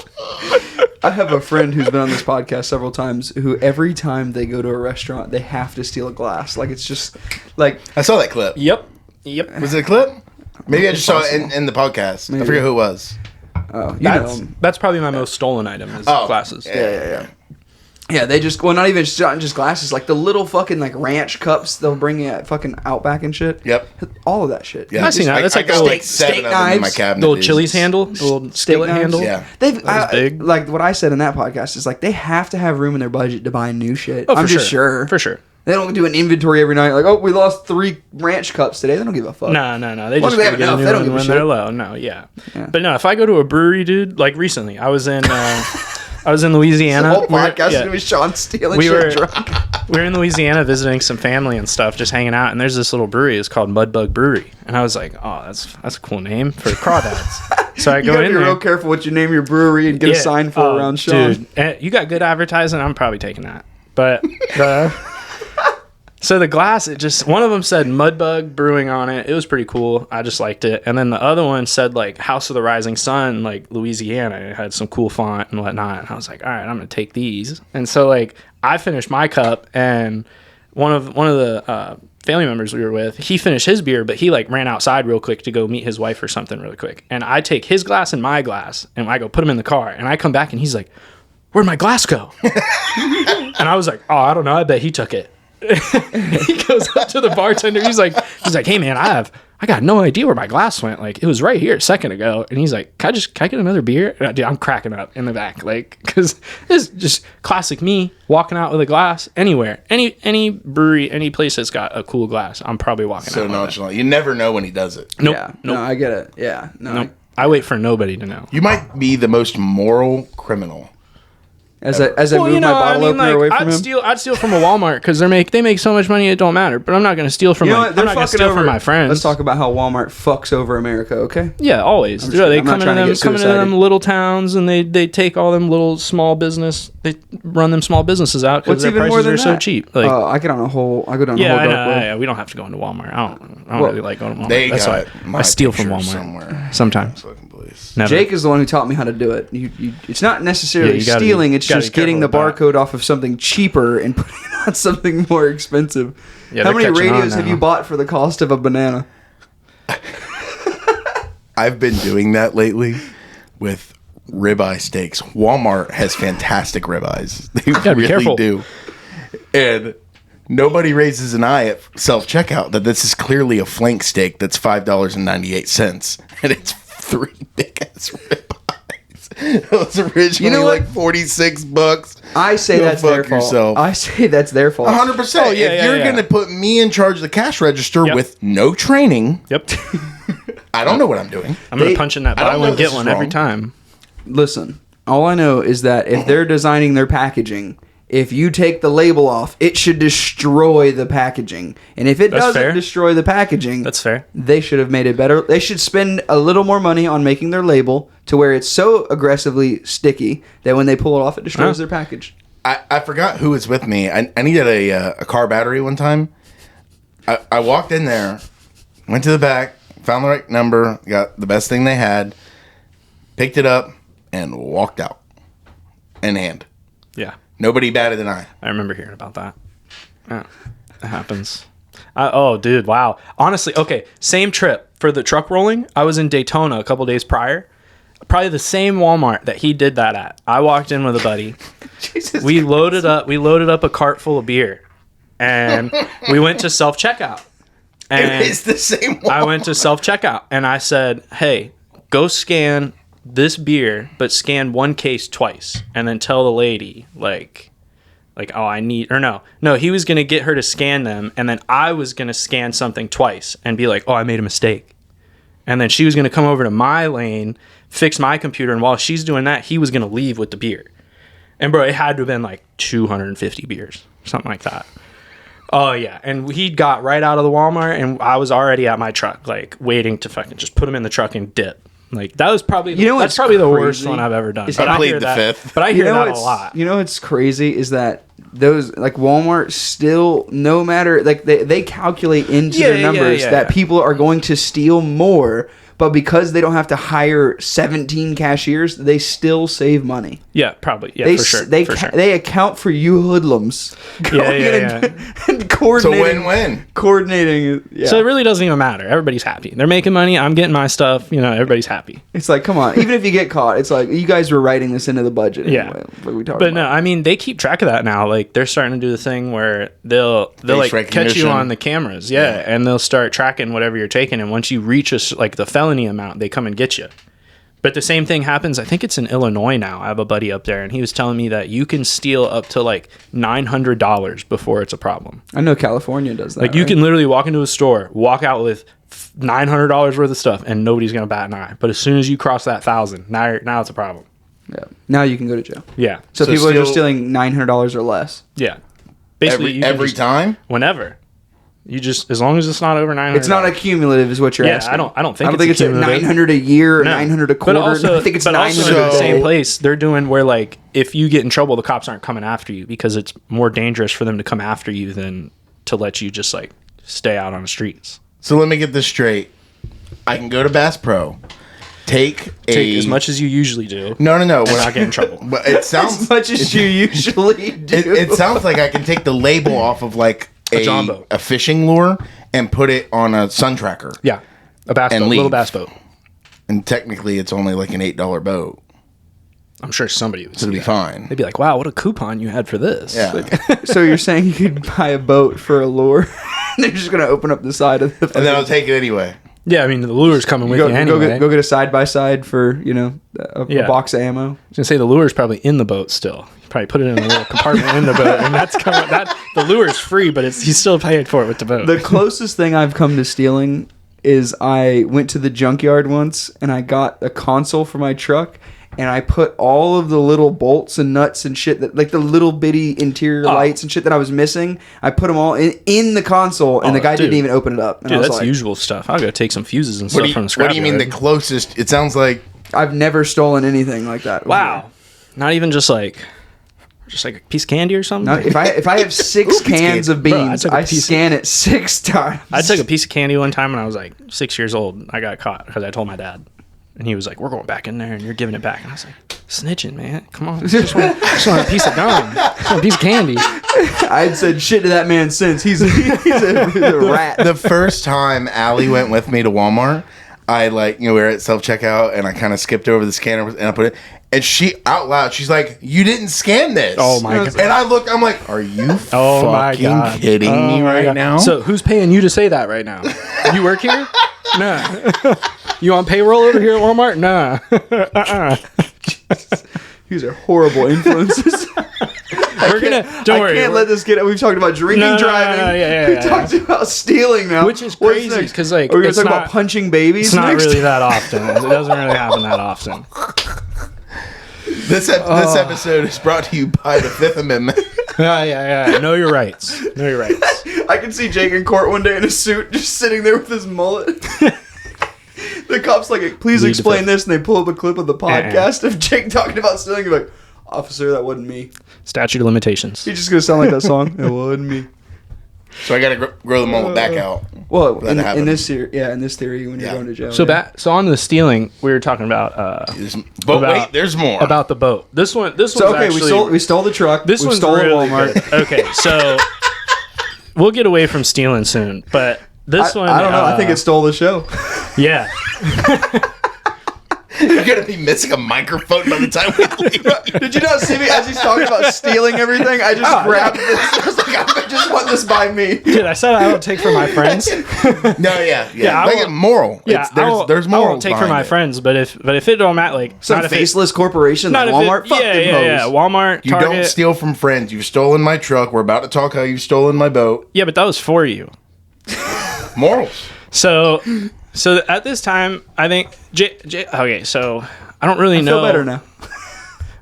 I have a friend who's been on this podcast several times who every time they go to a restaurant, they have to steal a glass. Like, it's just, like... I saw that clip. Yep. Was it a clip? Maybe I just saw it in the podcast. Maybe. I forget who it was. Oh, That's probably my most stolen item is glasses. Yeah. Yeah, they just, well, not even just glasses, like the little fucking, like, ranch cups they'll bring you at fucking Outback and shit. Yep. All of that shit. Yeah. I've seen that. That's like I got the like seven steak of them in my knives, cabinet. little dude. Chili's handle, the little skillet knives. handle. Yeah. They've That was big. like what I said in that podcast is like they have to have room in their budget to buy new shit. Oh, for I'm just sure. For sure. They don't do an inventory every night. Like, oh, we lost 3 ranch cups today. They don't give a fuck. No. They Long as just they have get a enough, new they don't one give a when shit. they're low. No, yeah. Yeah. But no, if I go to a brewery, dude, like recently, I was in Louisiana. The whole podcast is Yeah. gonna be Sean stealing We shit were- drunk. We were in Louisiana visiting some family and stuff, just hanging out, and there's this little brewery. It's called Mudbug Brewery, and I was like, "Oh, that's a cool name for crawdads." So I You go gotta in be there. real careful what you name your brewery and get a sign for around Sean. Dude, you got good advertising. I'm probably taking that. But so the glass, it just one of them said Mudbug Brewing on it. It was pretty cool. I just liked it. And then the other one said like House of the Rising Sun, like Louisiana. It had some cool font and whatnot. And I was like, all right, I'm gonna take these. And so like I finished my cup, and one of the family members we were with, he finished his beer, but he like ran outside real quick to go meet his wife or something really quick. And I take his glass and my glass, and I go put them in the car, and I come back, and he's like, "Where'd my glass go?" And I was like, "Oh, I don't know. I bet he took it." He goes up to the bartender. He's like, "Hey man, I got no idea where my glass went. Like it was right here a second ago." And he's like, can I get another beer?" And dude, I'm cracking up in the back, like, because this is just classic me walking out with a glass anywhere, any brewery, any place that's got a cool glass. I'm probably walking So out. with it. nonchalant. You never know when he does it. Nope. Yeah. Nope. No, I get it. Yeah. No. Nope. I wait for nobody to know. You might be the most moral criminal. As I move my bottle opener away from him. I'd steal from a Walmart because they make so much money it don't matter. But I'm not going to steal from You know what? I'm They're not going to fucking steal over. from my friends. Let's talk about how Walmart fucks over America, okay? Yeah, always. I'm They not come trying to into get them suicided. little towns, and they take all them little small business. They run them small businesses out because What's their even prices more than are so that? cheap. Like, I go down a whole yeah, I dark know. way. Yeah, we don't have to go into Walmart. I don't Well, really like going to Walmart. They That's got why my I steal from picture Walmart somewhere. sometimes. Fucking place. Never. Jake is the one who taught me how to do it. It's not necessarily Yeah, you gotta stealing. be- It's gotta just be getting the careful with barcode off of something cheaper and putting it on something more expensive. Yeah, How they're many catching on radios have now. you bought for the cost of a banana? I've been doing that lately with ribeye steaks. Walmart has fantastic ribeyes. They gotta be really careful. do. And nobody raises an eye at self-checkout that this is clearly a flank steak that's $5.98. And it's 3 big-ass ribeyes. It was originally You know what? like $46. I say Go that's their fuck fault. yourself. I say that's their fault. 100%. Oh, yeah, if yeah, you're yeah. going to put me in charge of the cash register Yep. with no training, Yep. I don't know what I'm doing. I'm going They- to punch in that I buy don't know one, this get is one every wrong. time. Listen, all I know is that if they're designing their packaging, if you take the label off, it should destroy the packaging. And if it That's doesn't fair. destroy the packaging, That's fair. they should have made it better. They should spend a little more money on making their label to where it's so aggressively sticky that when they pull it off, it destroys their package. I forgot who was with me. I needed a car battery one time. I walked in there, went to the back, found the right number, got the best thing they had, picked it up, and walked out. In hand. Yeah. Nobody batted an eye. I remember hearing about that. Yeah, it happens. Oh, dude, wow. Honestly, okay, same trip for the truck rolling. I was in Daytona a couple days prior. Probably the same Walmart that he did that at. I walked in with a buddy. Jesus. We loaded up a cart full of beer, and we went to self checkout. And It's the same one. I went to self checkout, and I said, "Hey, go scan this beer, but scan one case twice, and then tell the lady like, oh, I need," or no, he was gonna get her to scan them, and then I was gonna scan something twice and be like, "Oh, I made a mistake," and then she was gonna come over to my lane, fix my computer, and while she's doing that, he was gonna leave with the beer. And bro, it had to have been like 250 beers, something like that. Oh yeah, and he got right out of the Walmart, and I was already at my truck, like waiting to fucking just put him in the truck and dip. Like that was probably that's what's probably the worst crazy? one I've ever done. Is But I I plead hear the that. fifth. But I hear that a what's- lot. You know what's crazy is that those like Walmart still, no matter like they calculate into their numbers that people are going to steal more, but because they don't have to hire 17 cashiers, they still save money. Yeah, probably. Yeah, for sure. They account for you hoodlums. And coordinating. It's a win-win. Coordinating. Yeah. So it really doesn't even matter. Everybody's happy. They're making money. I'm getting my stuff. Everybody's happy. It's like, come on. Even if you get caught, it's like you guys were writing this into the budget. Yeah. Anyway, what we talking But about. no, I mean, they keep track of that now. Like they're starting to do the thing where they'll like catch you on the cameras. Yeah, and they'll start tracking whatever you're taking. And once you reach like the felony amount, they come and get you. But the same thing happens. I think it's in Illinois now. I have a buddy up there, and he was telling me that you can steal up to like $900 before it's a problem. I know California does that. Like you can literally walk into a store, walk out with $900 worth of stuff, and nobody's gonna bat an eye. But as soon as you cross that 1,000, now it's a problem. Yeah. Now you can go to jail. Yeah. So people are just stealing $900 or less. Yeah. Basically, every time. Whenever. You just, as long as it's not over 900. It's not accumulative, is what you're asking. I don't think it's at 900 a year or 900 a quarter. But also, I think it's but 900 also a the same day. place they're doing where like if you get in trouble, the cops aren't coming after you because it's more dangerous for them to come after you than to let you just like stay out on the streets. So let me get this straight. I can go to Bass Pro, take as much as you usually do. No. And not get in trouble. But it sounds As much as you usually do. It sounds like I can take the label off of like a fishing lure and put it on a sun tracker. Yeah, a bass boat, little bass boat. And technically, it's only like an $8 boat. I'm sure somebody would. So it'd be fine. They'd be like, "Wow, what a coupon you had for this!" Yeah. Like, So you're saying you could buy a boat for a lure? They're just gonna open up the side of the. And then I'll take it anyway. yeah, I mean the lure's coming with you anyway. Go get a side by side for a box of ammo. I was gonna say the lure's probably in the boat still. You probably put it in a little compartment in the boat, and that's coming. The lure's free, but he's still paying for it with the boat. The closest thing I've come to stealing is I went to the junkyard once and I got a console for my truck. And I put all of the little bolts and nuts and shit that, like the little bitty interior lights and shit that I was missing. I put them all in the console, and the guy didn't even open it up. And Dude, I was that's like, usual stuff. I'll go take some fuses and stuff from the scrapyard. What do you mean the closest? It sounds like I've never stolen anything like that. Wow, not even just like a piece of candy or something. Not, if I have 6 cans of beans, Bro, I scan it 6 times. I took a piece of candy one time when I was like 6 years old. I got caught because I told my dad. And he was like, "We're going back in there, and you're giving it back." And I was like, "Snitching, man! Come on, just want a piece of gum, just want a piece of candy." I had said shit to that man since he's a rat. the first time Allie went with me to Walmart, I we were at self-checkout, and I kind of skipped over the scanner, and I put it, and she, out loud, she's like, "You didn't scan this." Oh, my God. And I look, I'm like, "Are you Oh my God. fucking kidding me right now?" So who's paying you to say that right now? You work here? Nah. You on payroll over here at Walmart? Nah. These are horrible influences. We're gonna. Don't worry. I can't let this get. We've talked about drinking, driving. Yeah, we talked about stealing now, Which is What's crazy next? because like Are we gonna it's talk not, about punching babies? It's not next? really that often. It doesn't really happen that often. This episode is brought to you by the Fifth Amendment. Yeah. Know your rights. Know your rights. I can see Jake in court one day in a suit, just sitting there with his mullet. The cop's like, "Please Lead explain to this," and they pull up a clip of the podcast of Jake talking about stealing. You're like, "Officer, that wasn't me." Statute of limitations. He's just gonna sound like that song. It wasn't me. So I gotta grow the mullet back out. Well, That in happened. this theory, when you're going to jail. So on to the stealing, we were talking about. But wait, there's more about the boat. This one. So okay, actually, we stole the truck. This we one's stole really a Walmart. good. Okay, so we'll get away from stealing soon, but this one. I don't know. I think it stole the show. Yeah. You're gonna be missing a microphone by the time we leave. Did you not see me as he's talking about stealing everything? I just grabbed this. I was like, I just want this by me. Dude, I said I don't take for my friends. No, yeah. I Like won't- a moral. Yeah, There's I morals won't take for behind my it. friends, but if it don't matter, like Some not if it- faceless corporation like not if it- Walmart. Fuck them yeah, hoes. Walmart, You Target. don't steal from friends. You've stolen my truck. We're about to talk how you've stolen my boat. Yeah, but that was for you. Morals. So at this time, I think okay, so I don't really I know. feel better now. I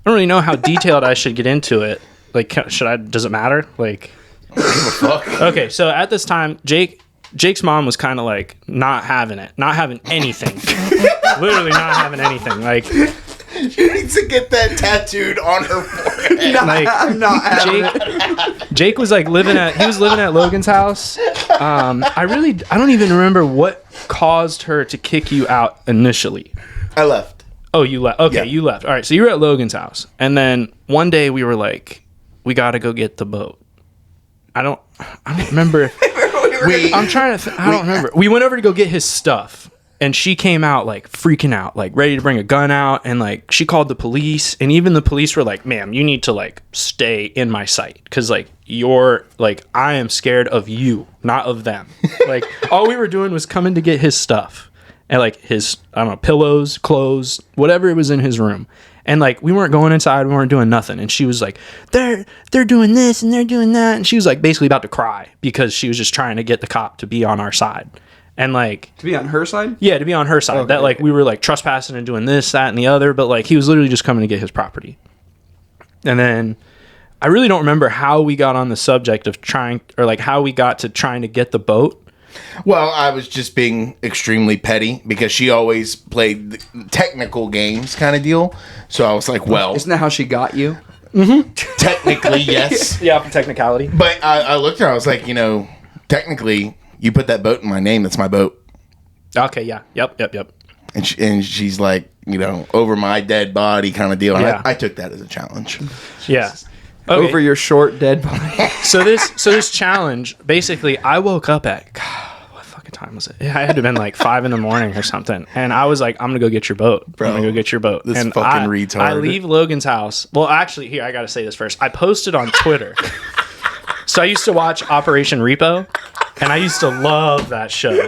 don't really know how detailed I should get into it. Like, should I? Does it matter? Like, Fuck. okay, so at this time, Jake's mom was kind of like not having anything, literally not having anything. Like, She needs to get that tattooed on her forehead. Like, I'm not having it. Jake was like living at Logan's house. I don't even remember what caused her to kick you out initially. I left. Oh, you left. Okay, Yeah. you left. All right, so you were at Logan's house, and then one day we were like, we got to go get the boat. I don't remember. I don't remember. We went over to go get his stuff. And she came out like freaking out, like ready to bring a gun out. And like she called the police. And even the police were like, ma'am, you need to like stay in my sight. Cause like you're like, I am scared of you, not of them. Like all we were doing was coming to get his stuff. And like his, I don't know, pillows, clothes, whatever it was in his room. And like we weren't going inside, we weren't doing nothing. And she was like, they're doing this and they're doing that. And she was like basically about to cry because she was just trying to get the cop to be on our side. And like To be on her side? yeah, to be on her side. Okay. That like we were like trespassing and doing this, that, and the other, but like he was literally just coming to get his property. And then I really don't remember how we got on the subject of how we got to trying to get the boat. Well, I was just being extremely petty because she always played the technical games kind of deal. So I was like, well, Isn't that how she got you? technically, yes. Yeah, for technicality. But I looked at her, I was like, technically, you put that boat in my name, that's my boat. Okay, yeah. Yep. And she's like, over my dead body kind of deal. And Yeah. I took that as a challenge. Yeah. Okay. Over your short dead body. So this challenge, basically, I woke up at what fucking time was it? Yeah, I had to have been like 5 a.m. or something, and I was like, I'm gonna go get your boat. Bro, I'm gonna go get your boat. this and fucking retard. I leave Logan's house. Well, actually, here I gotta say this first. I posted on Twitter. So I used to watch Operation Repo, and I used to love that show.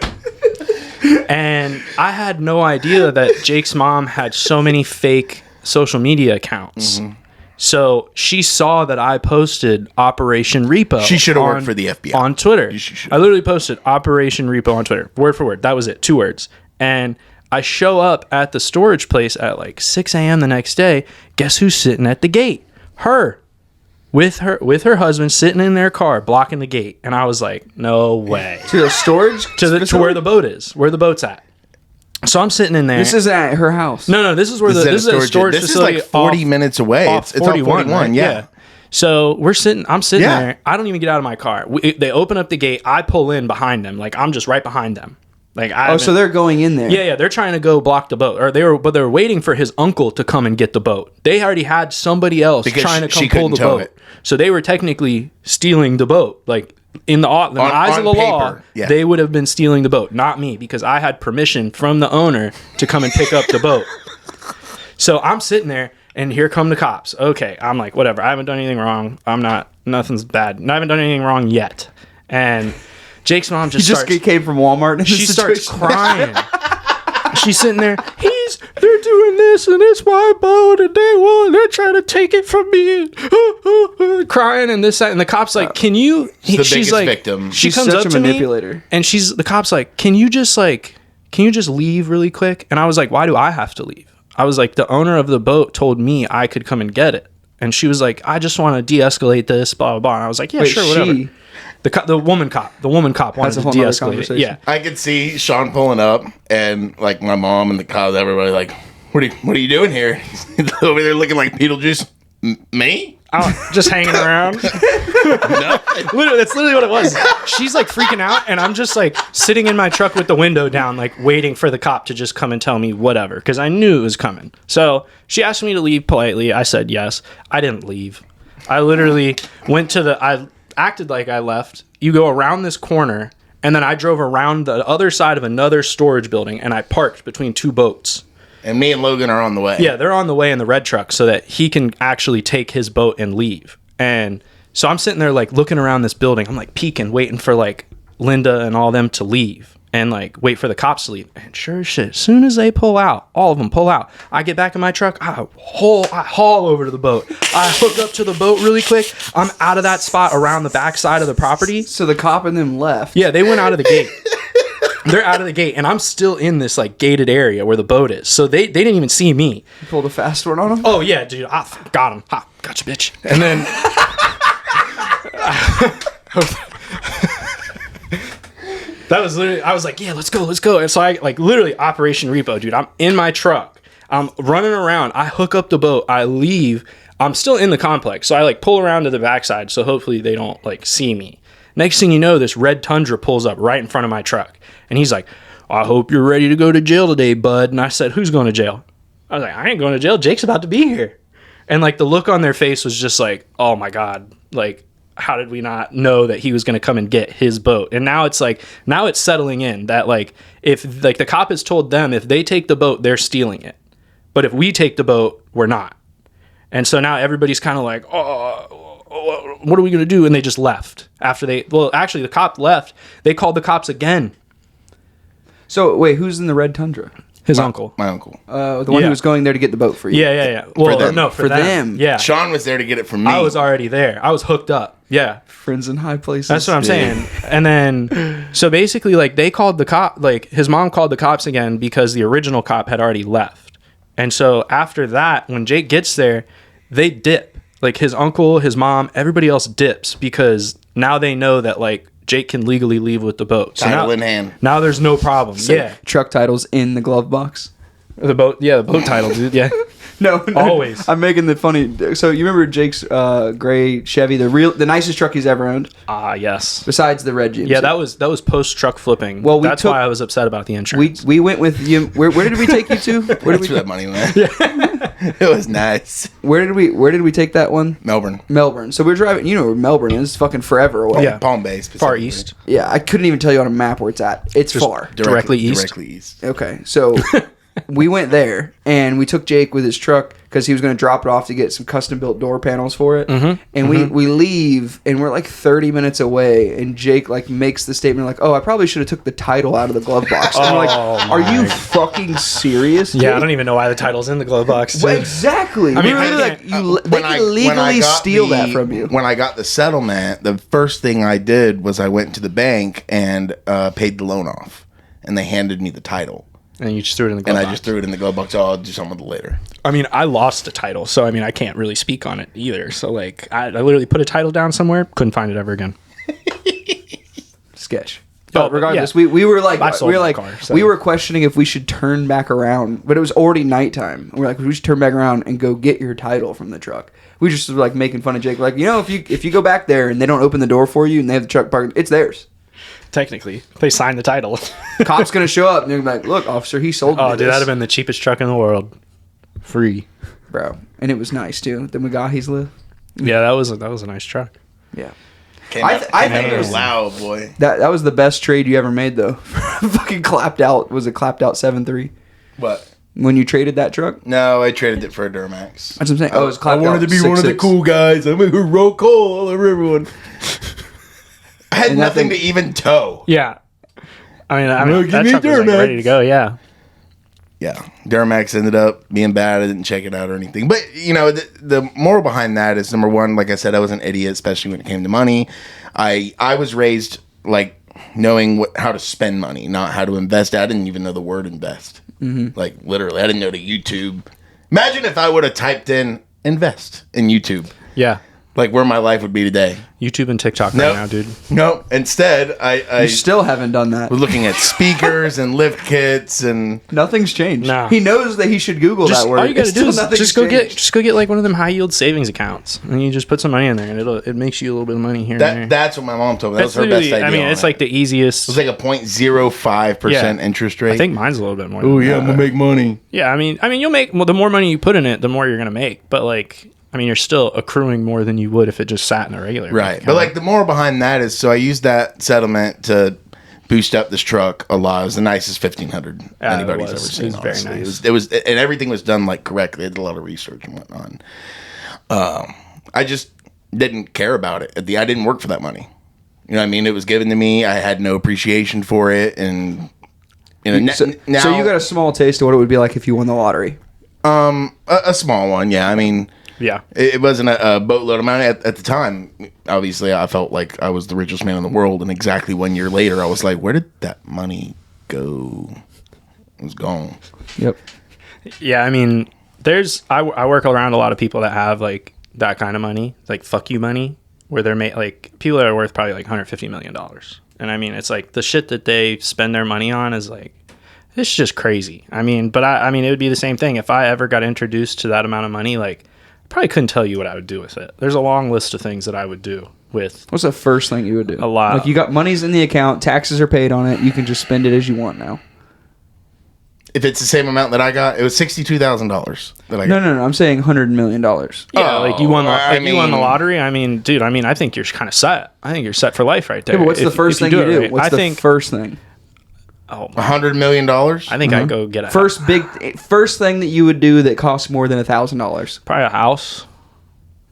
And I had no idea that Jake's mom had so many fake social media accounts. Mm-hmm. So she saw that I posted Operation Repo. She should have on- worked for the FBI. on Twitter. She should. I literally posted Operation Repo on Twitter, word for word. That was it, 2 words. And I show up at the storage place at like 6 a.m. the next day. Guess who's sitting at the gate? Her. With her husband sitting in their car blocking the gate. And I was like, no way. To the storage? To where the boat is, where the boat's at. So I'm sitting in there. This isn't at her house. No, this is where this is a storage This facility. is like 40 minutes away. Off It's on 41, right? yeah. So I'm sitting Yeah. there. I don't even get out of my car. They open up the gate. I pull in behind them. Like I'm just right behind them. Like Oh, so they're going in there. yeah. They're trying to go block the boat, or they were waiting for his uncle to come and get the boat. They already had somebody else Because trying to she come pull the couldn't tow boat. it. So they were technically stealing the boat. Like in the eyes of the on law, paper, yeah. they would have been stealing the boat, not me, because I had permission from the owner to come and pick up the boat. So I'm sitting there, and here come the cops. Okay, I'm like, whatever. I haven't done anything wrong. Nothing's bad. I haven't done anything wrong yet. And Jake's mom You just came from Walmart. And she starts crying. She's sitting there. They're doing this, and it's my boat, and they're trying to take it from me. Crying and this, that, and the cop's like, "Can you?" the she's biggest like, victim. She She's comes such up a to manipulator. me, and the cop's like, "Can you just leave really quick?" And I was like, "Why do I have to leave?" I was like, "The owner of the boat told me I could come and get it," and she was like, "I just want to de-escalate this, blah blah blah." And I was like, "Yeah, Wait, sure, whatever." she- The woman cop wanted That's a to whole nother de-escalate it. conversation. Yeah. I could see Sean pulling up, and like my mom and the cops, everybody like, what are you doing here? He's over there looking like Beetlejuice. Me? Just hanging around. Literally, that's literally what it was. She's like freaking out, and I'm just like sitting in my truck with the window down, like waiting for the cop to just come and tell me whatever, because I knew it was coming. So she asked me to leave politely. I said yes. I didn't leave. I literally went to I acted like I left. You go around this corner, and then I drove around the other side of another storage building, and I parked between two boats. And me and Logan are on the way. Yeah, they're on the way in the red truck so that he can actually take his boat and leave. And so I'm sitting there like looking around this building. I'm like peeking, waiting for like Linda and all them to leave and like wait for the cops to leave. And sure as shit, as soon as they pull out, all of them pull out. I get back in my truck. I haul over to the boat. I hook up to the boat really quick. I'm out of that spot around the back side of the property. So the cop and them left. Yeah, they went out of the gate. They're out of the gate, and I'm still in this like gated area where the boat is. So they didn't even see me. You pulled a fast one on them? Oh yeah, dude, I got him. Ha, gotcha, bitch. And then that was literally, I was like, yeah, let's go. And so I like literally Operation Repo, dude. I'm in my truck. I'm running around. I hook up the boat. I leave. I'm still in the complex. So I like pull around to the backside. So hopefully they don't like see me. Next thing you know, this red Tundra pulls up right in front of my truck. And he's like, I hope you're ready to go to jail today, bud. And I said, who's going to jail? I was like, I ain't going to jail. Jake's about to be here. And like the look on their face was just like, oh my God. Like, how did we not know that he was going to come and get his boat? And now it's like, now it's settling in that like, if like the cop has told them, if they take the boat, they're stealing it. But if we take the boat, we're not. And so now everybody's kind of like, oh, what are we going to do? And they just left after actually the cop left. They called the cops again. So wait, who's in the red Tundra? His uncle. My uncle. The one who was going there to get the boat for you. Yeah. Well, them. no, for them. Yeah. Sean was there to get it from me. I was already there. I was hooked up. Yeah. Friends in high places. That's what I'm saying. And then, so basically, like, they called the cop, like, his mom called the cops again because the original cop had already left. And so after that, when Jake gets there, they dip. Like, his uncle, his mom, everybody else dips because now they know that, like, Jake can legally leave with the boat. So Title in hand. Now there's no problem. So truck titles in the glove box. The boat title, dude. Yeah. No, always. I'm making the funny. So you remember Jake's gray Chevy, the nicest truck he's ever owned, Yes. besides the red GMC. Yeah, that was post truck flipping. Well, that's why I was upset about the insurance. We went with you. Where did we take you to? Where did That's we? where that money went. It was nice. Where did we take that one? Melbourne. So we're driving. You know where Melbourne is? Fucking forever away. Yeah. Palm Bay, Far east. Yeah, I couldn't even tell you on a map where it's at. It's far. Directly east? Directly east. Okay, so we went there and we took Jake with his truck because he was going to drop it off to get some custom built door panels for it. And we leave and we're like 30 minutes away and Jake like makes the statement like, oh, I probably should have took the title out of the glove box. And I'm like, are you fucking serious, Jake? Yeah, I don't even know why the title's in the glove box. Well, exactly. I mean, they can legally steal that from you. When I got the settlement, the first thing I did was I went to the bank and paid the loan off. And they handed me the title. And you just threw it in the glove box. And I just threw it in the glove box. Oh, I'll do something with it later. I mean, I lost the title, so I mean, I can't really speak on it either. So like, I literally put a title down somewhere, couldn't find it ever again. Sketch. But regardless, yeah. we were like, car, so. we were questioning if we should turn back around, but it was already nighttime. We're like, we should turn back around and go get your title from the truck. We just were like making fun of Jake, like, you know, if you go back there and they don't open the door for you and they have the truck parked, it's theirs. Technically, they signed the title. Cop's gonna show up and they're like, look, officer, he sold me Oh, dude, this. that'd have been the cheapest truck in the world, free, bro. And it was nice too. The Magahi's live. Yeah, that was a nice truck. Yeah. I think it was loud, boy. That was the best trade you ever made though. Fucking clapped out. Was it clapped out 7.3? What? When you traded that truck? No, I traded it for a Duramax. That's what I'm saying. Oh, it was clapped out. I wanted to be 6.6. one of the cool guys. I'm a roll coal all over everyone. I had nothing to even tow. Yeah. I mean, give that me truck was like Duramax. ready to go. Yeah. Yeah, Duramax ended up being bad. I didn't check it out or anything. But, you know, the moral behind that is, number one, like I said, I was an idiot, especially when it came to money. I was raised, like, knowing how to spend money, not how to invest. I didn't even know the word invest. Like, literally, I didn't know the YouTube. Imagine if I would have typed in invest in YouTube. Yeah. Like, where my life would be today. YouTube and TikTok right now, dude. No, instead, I You still haven't done that. was looking at speakers and lift kits and... Nothing's changed. No. He knows that he should Google that word. All you gotta It's do still is nothing's just go changed. get like one of them high yield savings accounts, and you just put some money in there, and it makes you a little bit of money here and there. That's what my mom told me. That was That's her best literally- idea. I mean, it's like the easiest. It was like a 0.05% interest rate. I think mine's a little bit more. Oh than yeah, that. I'm gonna make money. Yeah, I mean, you'll make the more money you put in it, the more you're gonna make. But like, I mean, you're still accruing more than you would if it just sat in a regular Right, account. but like the moral behind that is, so I used that settlement to boost up this truck a lot. It was the nicest 1500 Yeah, anybody's it ever was. seen. It was very honestly. nice. It was, and everything was done like correctly. I did a lot of research and whatnot. I just didn't care about it. I didn't work for that money. You know what I mean? It was given to me. I had no appreciation for it, and you know, So you got a small taste of what it would be like if you won the lottery. a small one. Yeah, I mean. yeah, It wasn't a boatload amount at the time. Obviously, I felt like I was the richest man in the world, and exactly 1 year later, I was like, "Where did that money go?" It was gone. Yep. yeah. I mean, I work around a lot of people that have like that kind of money, like fuck you money, where they're like people that are worth probably like $150 million. And I mean, it's like the shit that they spend their money on is like, It's just crazy. I mean, but I mean, it would be the same thing if I ever got introduced to that amount of money. Like, I probably couldn't tell you what I would do with it. There's a long list of things that I would do with. What's the first thing you would do? A lot. Like, you got money's in the account, taxes are paid on it, you can just spend it as you want now. If it's the same amount that I got, it was $62,000 that I got. No. I'm saying $100 million. Yeah, like you won the you won the mean- lottery. I mean, dude. I mean, I think you're kind of set. I think you're set for life right there. Yeah, but what's the first thing you do? right. What's the first thing? Oh, my- $100 million? I think I'd go get a First thing that you would do that costs more than $1,000. probably a house.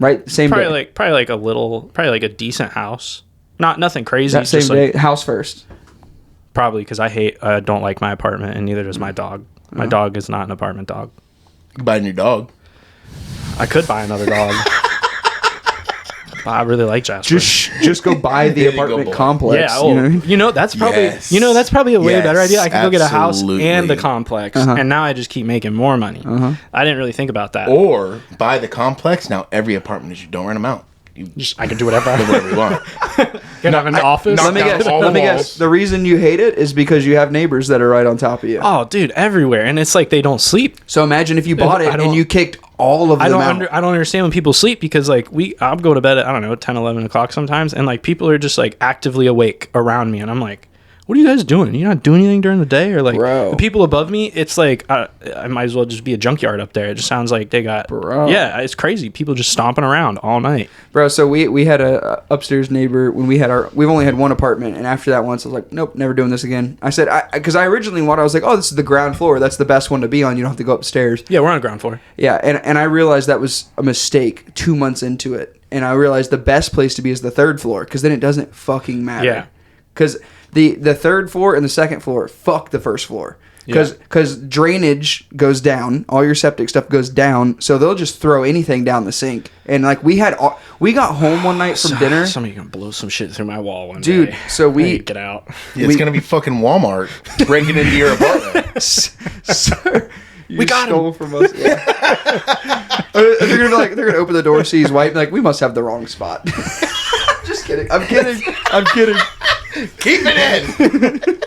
Right? Same Probably day. like a decent house. Nothing crazy. That same just day. like, House first. probably because I don't like my apartment, and neither does my dog. My dog is not an apartment dog. You buy a new dog. I could buy another dog. But I really like Jasper. Just go buy the There you go, apartment boy. complex. Yeah, you know what I mean? That's probably Yes. that's probably a way better Yes, idea. I could go get a house and the absolutely. complex, and now I just keep making more money. I didn't really think about that. Or buy the complex. Now every apartment is you don't rent them out. You Just I can do whatever. do whatever you want. Can I have an office? knock Let me down guess. all Let the me walls. guess. The reason you hate it is because you have neighbors that are right on top of you. Oh, dude, everywhere, and it's like they don't sleep. So imagine if you bought it I don't- and you kicked all of them out. I don't understand when people sleep because like I'll go to bed at I don't know 10, 11 o'clock sometimes, and like people are just like actively awake around me, and I'm like, what are you guys doing? You not doing anything during the day? Or like Bro. the people above me, it's like I might as well just be a junkyard up there. It just sounds like they got Bro. Yeah, it's crazy. People just stomping around all night. Bro, so we had a upstairs neighbor when we've only had one apartment, and after that once I was like, nope, never doing this again. I said, because I originally I was like, oh, this is the ground floor, that's the best one to be on, you don't have to go upstairs. Yeah, we're on the ground floor. Yeah, and I realized that was a mistake 2 months into it, and I realized the best place to be is the third floor, because then it doesn't fucking matter. Yeah. Because the third floor and the second floor, fuck the first floor. Because drainage goes down, all your septic stuff goes down, so they'll just throw anything down the sink. And like we got home one night from dinner. Somebody gonna blow some shit through my wall one Dude, day. so we- I need to get out. It's gonna be fucking Walmart breaking into your apartment. Sir, you got stole from us. Yeah. they're gonna open the door, see he's white, and like we must have the wrong spot. Just kidding. I'm kidding. Keep it in.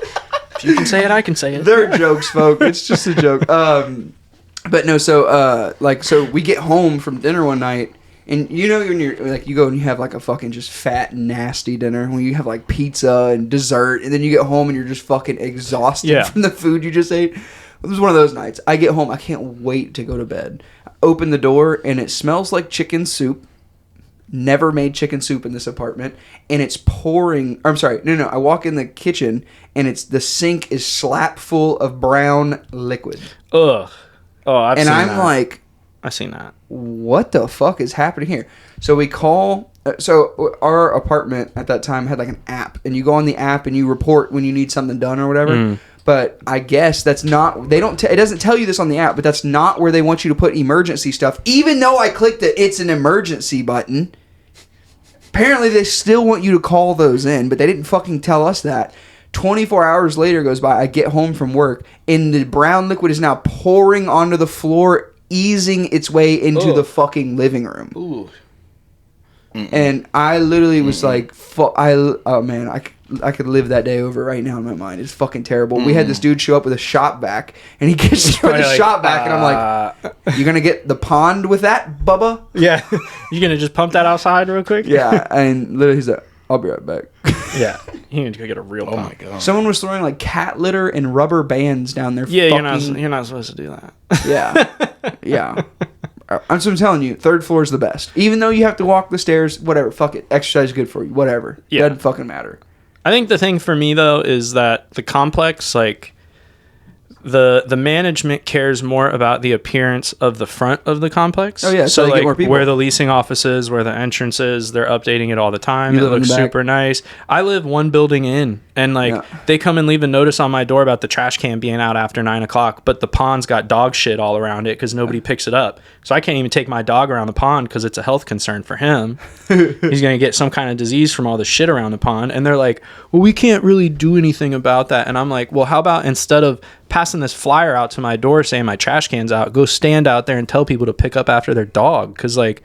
If you can say it, I can say it. They're jokes, folks. It's just a joke. But no, so we get home from dinner one night, and you know when you're like you go and you have like a fucking just fat nasty dinner when you have like pizza and dessert, and then you get home and you're just fucking exhausted from the food you just ate. It was one of those nights. I get home, I can't wait to go to bed. I open the door and it smells like chicken soup. Never made chicken soup in this apartment, and it's pouring. I'm sorry, no. I walk in the kitchen, and the sink is slap full of brown liquid, Ugh. Oh, I've and seen I'm that. like, I've seen that. what the fuck is happening here? So we call. So our apartment at that time had like an app, and you go on the app and you report when you need something done or whatever. But I guess that's not. They don't. It doesn't tell you this on the app, but that's not where they want you to put emergency stuff. Even though I clicked it's an emergency button. Apparently, they still want you to call those in, but they didn't fucking tell us that. 24 hours later goes by. I get home from work, and the brown liquid is now pouring onto the floor, easing its way into the fucking living room. Ooh. And I literally was like, oh man, I could live that day over right now in my mind. It's fucking terrible. We had this dude show up with a shop vac, and he gets with a shop vac, and I'm like, you gonna get the pond with that, Bubba? Yeah. You gonna just pump that outside real quick? Yeah, and literally he's like, I'll be right back. Yeah. You need to go get a real pump. Oh my god. Someone was throwing like cat litter and rubber bands down there. Yeah, fucking, you're not supposed to do that. yeah. I'm telling you, third floor is the best. Even though you have to walk the stairs, whatever. Fuck it. Exercise is good for you. Whatever. Yeah. Doesn't fucking matter. I think the thing for me though is that the complex, like the management cares more about the appearance of the front of the complex. Oh, yeah, so so they get like more people. where the leasing office is, where the entrance is, they're updating it all the time. You It live in looks the back? super nice. I live one building in, and like Yeah. they come and leave a notice on my door about the trash can being out after 9 o'clock, but the pond's got dog shit all around it because nobody picks it up. So I can't even take my dog around the pond because it's a health concern for him. He's gonna get some kind of disease from all the shit around the pond. And they're like, well, we can't really do anything about that. And I'm like, well, how about instead of passing this flyer out to my door saying my trash can's out, go stand out there and tell people to pick up after their dog? Because like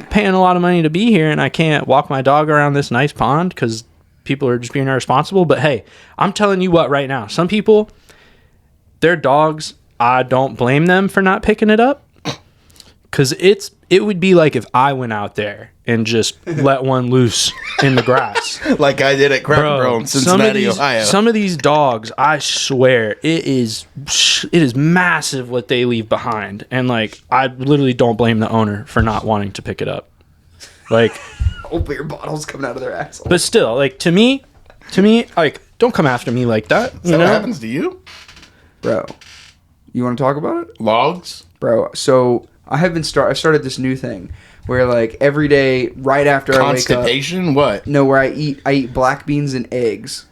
paying a lot of money to be here, and I can't walk my dog around this nice pond because people are just being irresponsible. But hey, I'm telling you what right now, some people, Their dogs, I don't blame them for not picking it up. Because it would be like if I went out there and just let one loose in the grass. Like I did at Cracker Barrel in Cincinnati, Ohio. Some of these dogs, I swear, it is massive what they leave behind. And, like, I literally don't blame the owner for not wanting to pick it up. Like... Old beer bottles coming out of their asshole. But still, like, to me, like, don't come after me like that. Is that what happens to you? Bro, you want to talk about it? Logs? Bro, so... I've started this new thing where like every day right after I wake up. Constipation? What? No, where I eat black beans and eggs.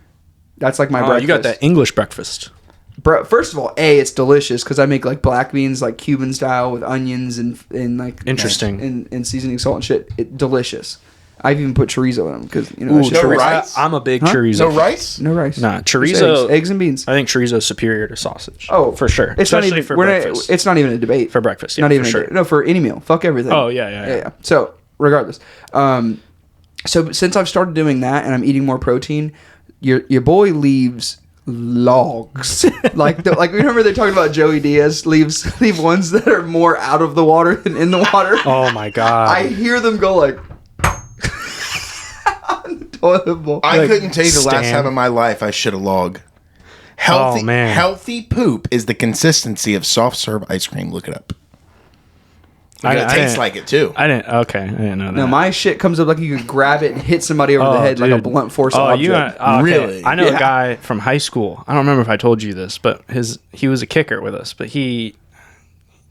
That's like my breakfast. You got that English breakfast. Bro, first of all, it's delicious because I make like black beans like Cuban style with onions and like interesting and seasoning salt and shit. Delicious. I've even put chorizo in them because no rice. I'm a big chorizo. No rice? No rice. Nah, chorizo. Eggs and beans. I think chorizo is superior to sausage. Oh, for sure. It's especially not even, for breakfast. It's not even a debate for breakfast. Yeah, not even for a sure. debate. No, for any meal. Fuck everything. Oh yeah. So regardless, so since I've started doing that and I'm eating more protein, your boy leaves logs. like remember they're talking about Joey Diaz leave ones that are more out of the water than in the water. Oh my god! I hear them go like. I couldn't tell you the last time in my life I shit a log. Healthy poop is the consistency of soft serve ice cream. Look it up. It tastes like it too. I didn't know that. No, my shit comes up like you could grab it and hit somebody over the head like a blunt force object. Okay. Really? I know a guy from high school. I don't remember if I told you this, but he was a kicker with us, but he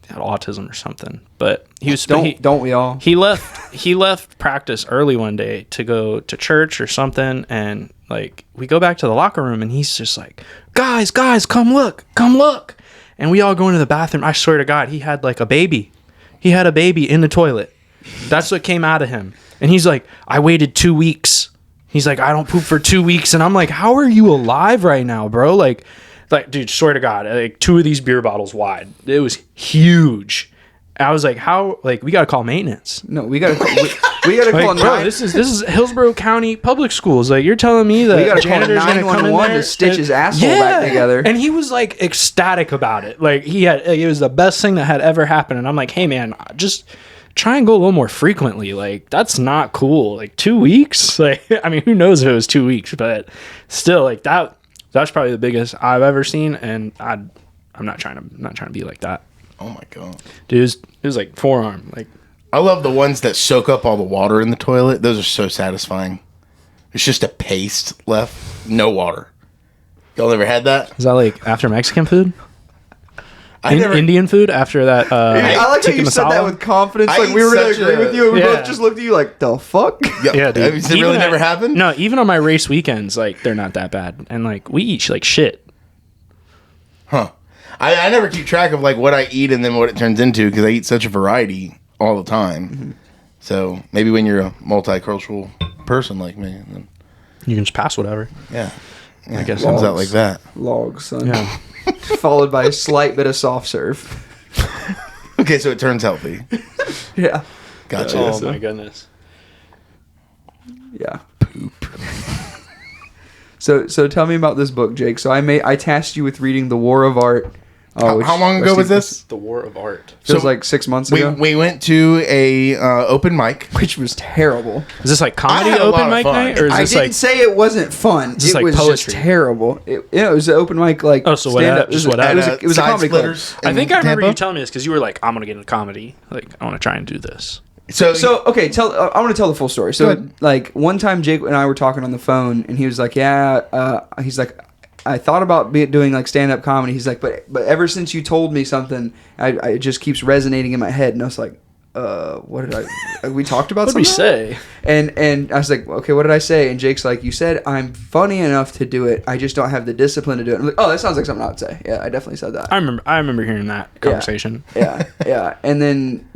had autism or something. But he was don't we all? He left practice early one day to go to church or something, and like we go back to the locker room and he's just like, guys, come look. And we all go into the bathroom. I swear to God, he had like a baby. He had a baby in the toilet. That's what came out of him. And he's like, I waited 2 weeks. He's like, I don't poop for 2 weeks. And I'm like, how are you alive right now, bro? Like, dude, swear to God, like 2 of these beer bottles wide. It was huge. I was like, how? Like, we got to call maintenance. No, we got to we got to call bro, this is Hillsborough County Public Schools. Like, you're telling me that we got to call janitor's going to come in there to stitch his asshole back together. And he was like ecstatic about it. Like, it was the best thing that had ever happened. And I'm like, hey man, just try and go a little more frequently. Like, that's not cool. Like 2 weeks. Like, I mean, who knows if it was 2 weeks, but still, like that's probably the biggest I've ever seen. And I'm not trying to be like that. Oh my god, dude! It was like forearm. Like, I love the ones that soak up all the water in the toilet. Those are so satisfying. It's just a paste left, no water. Y'all ever had that? Is that like after Mexican food? Never, Indian food after that. I like how you said that with confidence. Like we were gonna agree with you, and we both just looked at you like, the fuck? Yeah, dude. Has it really never happened? No, even on my race weekends, like they're not that bad, and like we eat like shit. Huh. I never keep track of like what I eat and then what it turns into because I eat such a variety all the time. Mm-hmm. So maybe when you're a multicultural person like me, then you can just pass whatever. Yeah. I guess it comes out like that. Logs, son. Yeah. Followed by a slight bit of soft serve. Okay, so it turns healthy. Yeah. Gotcha. Oh my goodness. Yeah. Poop. So tell me about this book, Jake. So I tasked you with reading The War of Art. How long ago was this? The War of Art. It was like 6 months ago. We went to a open mic, which was terrible. Is this like comedy open mic night, or is this I didn't say it wasn't fun. It like was poetry? Just terrible. It was an open mic like. Oh, so what? It was a comedy club. I think I remember you telling me this because you were like, "I'm gonna get into comedy. Like, I want to try and do this." So okay, I want to tell the full story. So like one time Jake and I were talking on the phone, and he was like, he's like, I thought about doing like stand up comedy. He's like, but ever since you told me something, it just keeps resonating in my head. And I was like, what did we talked about what something? What did we say? And I was like, okay, what did I say? And Jake's like, you said I'm funny enough to do it. I just don't have the discipline to do it. I'm like, oh, that sounds like something I would say. Yeah, I definitely said that. I remember hearing that conversation. Yeah. And then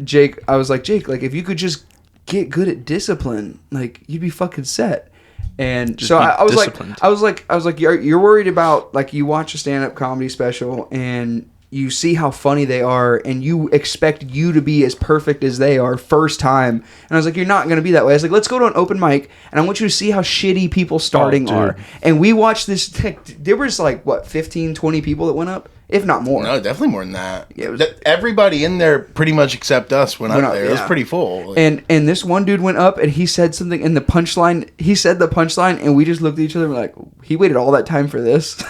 I was like, Jake, like if you could just get good at discipline, like you'd be fucking set. And just so I was like, you're worried about like you watch a stand-up comedy special and you see how funny they are and you expect you to be as perfect as they are first time. And I was like, you're not going to be that way. I was like, let's go to an open mic and I want you to see how shitty people starting are. And we watched this. There was like, 15, 20 people that went up. if not more. No, definitely more than that. Yeah, it was- Everybody in there pretty much except us went up there. It was pretty full. And this one dude went up and he said something in the punchline. He said the punchline and we just looked at each other and were like, he waited all that time for this.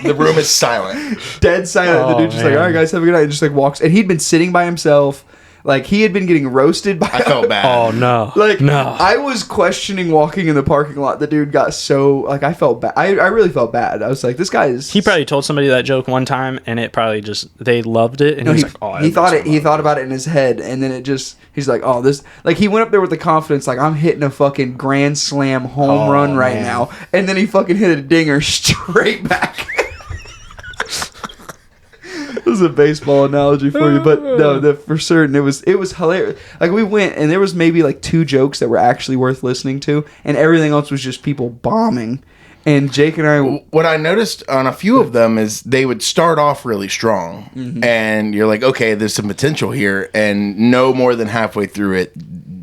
The room is silent. Dead silent. The dude's just like, all right, guys, have a good night. And just like walks. And he'd been sitting by himself. Like, he had been getting roasted by... I felt bad. Oh, no. Like, no. I was questioning walking in the parking lot. The dude got so... Like, I felt bad. I really felt bad. I was like, this guy is... He probably told somebody that joke one time, and it probably just... They loved it, and No, he he, was like, oh, he thought about it in his head, and then it just... He's like, oh, this... Like, he went up there with the confidence, like, I'm hitting a fucking grand slam home run right now. And then he fucking hit a dinger straight back. This is a baseball analogy for you, but no, for certain it was hilarious. Like, we went and there was maybe like 2 jokes that were actually worth listening to, and everything else was just people bombing. And Jake and I, what I noticed on a few of them is they would start off really strong, and you're like, okay, there's some potential here, and no more than halfway through it,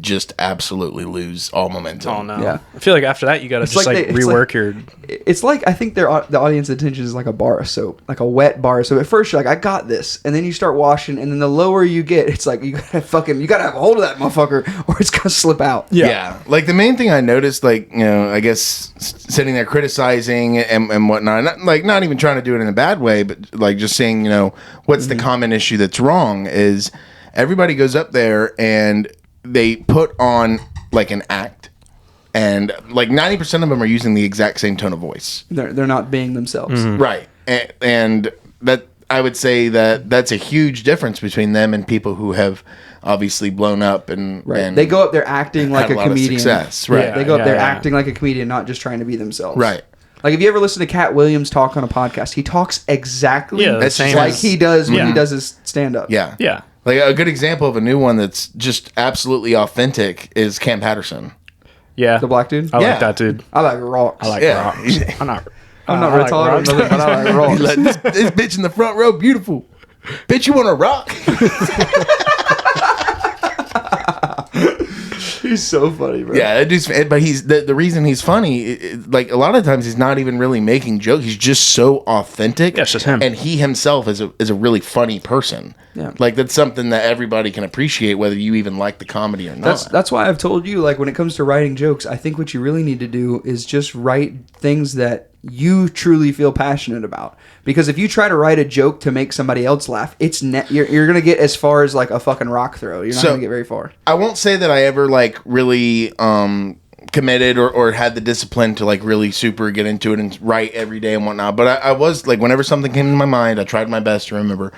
just absolutely lose all momentum. Oh, no. Yeah. I feel like after that, you got to just like rework your... It's like, I think the audience attention is like a bar of soap, like a wet bar of soap. At first you're like, I got this, and then you start washing, and then the lower you get, it's like you gotta have a hold of that motherfucker, or it's gonna slip out. Yeah. Like, the main thing I noticed, like, you know, I guess sitting there criticizing and whatnot, not even trying to do it in a bad way, but like just saying, you know, what's the common issue that's wrong is everybody goes up there and they put on like an act, and like 90% of them are using the exact same tone of voice. They're not being themselves. Right. And that, I would say that's a huge difference between them and people who have obviously blown up and Right. and They go up there acting like had a lot of comedian. success. Right. Yeah. They go up there acting like a comedian, not just trying to be themselves. Right. Like, if you ever listen to Cat Williams talk on a podcast, he talks exactly Yeah, the same like as- he does when Yeah. he does his stand-up. Yeah. Yeah. Like, a good example of a new one that's just absolutely authentic is Cam Patterson. Yeah. The black dude? I Yeah. like that dude. I like rocks. I like Yeah. rocks. I'm not I'm not I like retarded, rocks. but I like rocks. He's like, this bitch in the front row, beautiful. Bitch, you want to rock? He's so funny, bro. Yeah, that dude's, but he's the reason he's funny. Like, a lot of times, he's not even really making jokes. He's just so authentic. Yeah, it's just him. And he himself is a really funny person. Yeah. Like, that's something that everybody can appreciate, whether you even like the comedy or not. That's why I've told you, like, when it comes to writing jokes, I think what you really need to do is just write things that you truly feel passionate about. Because if you try to write a joke to make somebody else laugh, you're gonna get as far as like a fucking rock throw. You're not gonna get very far. I won't say that I ever like really committed or had the discipline to like really super get into it and write every day and whatnot. But I was like, whenever something came to my mind, I tried my best to remember,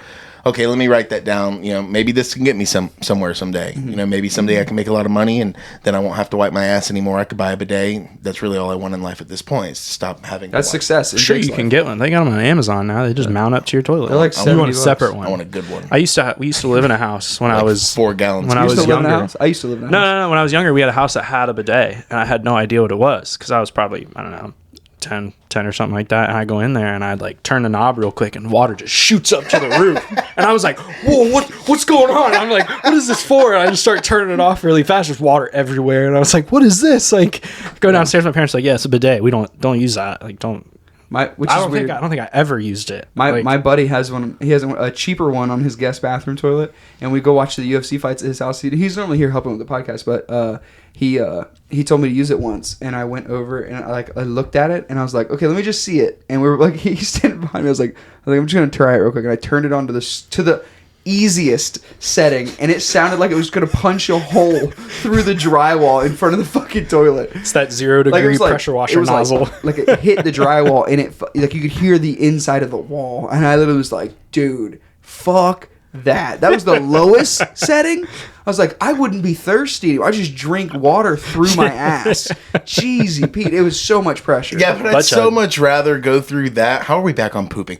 okay, let me write that down. You know, maybe this can get me somewhere someday. You know, maybe someday I can make a lot of money and then I won't have to wipe my ass anymore. I could buy a bidet. That's really all I want in life at this point, is to stop having to That's wipe. success. in Sure, Jake's you can life. get one. They got them on Amazon now. They just mount up to your toilet. They're like you want a $70. separate one. I want a good one. We used to live in a house when I Like was 4 gallons. when You I used was to live in a younger. house? I used to live in a No, house. no, no. When I was younger, we had a house that had a bidet, and I had no idea what it was because I was probably, I don't know, 10 or something like that. And I go in there and I'd like turn the knob real quick, and water just shoots up to the roof. And I was like, "Whoa, what's going on?" I'm like, "What is this for?" And I just start turning it off really fast. There's water everywhere, and I was like, "What is this?" Like, go downstairs. My parents are like, "Yeah, it's a bidet. We don't use that. Like, don't." Which I is don't weird. think I ever used it. My buddy has one. He has a cheaper one on his guest bathroom toilet, and we go watch the UFC fights at his house. He's normally here helping with the podcast, but he told me to use it once, and I went over and I looked at it, and I was like, okay, let me just see it. And we were like, he's standing behind me. I was like, I'm just gonna try it real quick, and I turned it on to the easiest setting, and it sounded like it was gonna punch a hole through the drywall in front of the fucking toilet. It's that 0 Like, it degree was like- pressure it washer was nozzle. Like it hit the drywall, and it like you could hear the inside of the wall, and I literally was like, dude, fuck that. That was the lowest setting. I was like, I wouldn't be thirsty. I just drink water through my ass. Jeezy Pete, it was so much pressure. Yeah, but I'd Butt so chug. much rather go through that. How are we back on pooping?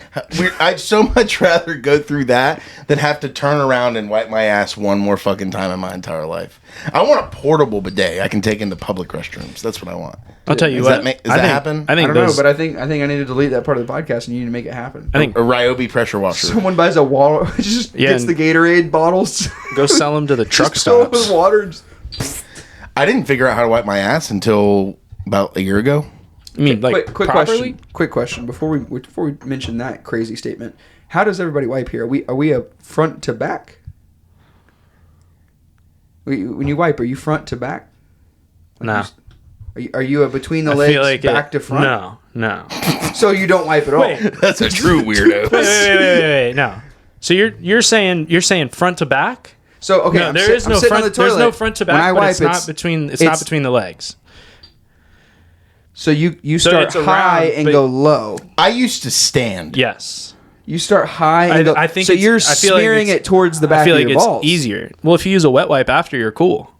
I'd so much rather go through that than have to turn around and wipe my ass one more fucking time in my entire life. I want a portable bidet I can take into public restrooms. That's what I want. I'll tell you Does what. that make- does I that think- happen? I I think don't know, those, but I think I need to delete that part of the podcast, and you need to make it happen. I think A Ryobi pressure washer. Someone buys a water, just Yeah, gets and- the Gatorade bottles, go sell them to the truck just fill it with stops. water. And just, I didn't figure out how to wipe my ass until about a year ago. I mean, like quick properly? question. Quick question before we mention that crazy statement. How does everybody wipe here? Are we a front to back? When you wipe, are you front to back? No. Are you a between the I legs feel like back to front? No. So you don't wipe at all. Wait. That's a true weirdo. Wait. No. So you're saying front to back? So okay, No, I'm there is I'm no sitting front. on the toilet. There's no front to When I back, but wipe, it's not between. It's not between the legs. So you So start it's around, high and but- go low. I used to stand. Yes. You start high and go. I think so. it's- You're I feel like smearing it's- it towards the back I feel of like your it's balls. easier. Well, if you use a wet wipe after, you're cool.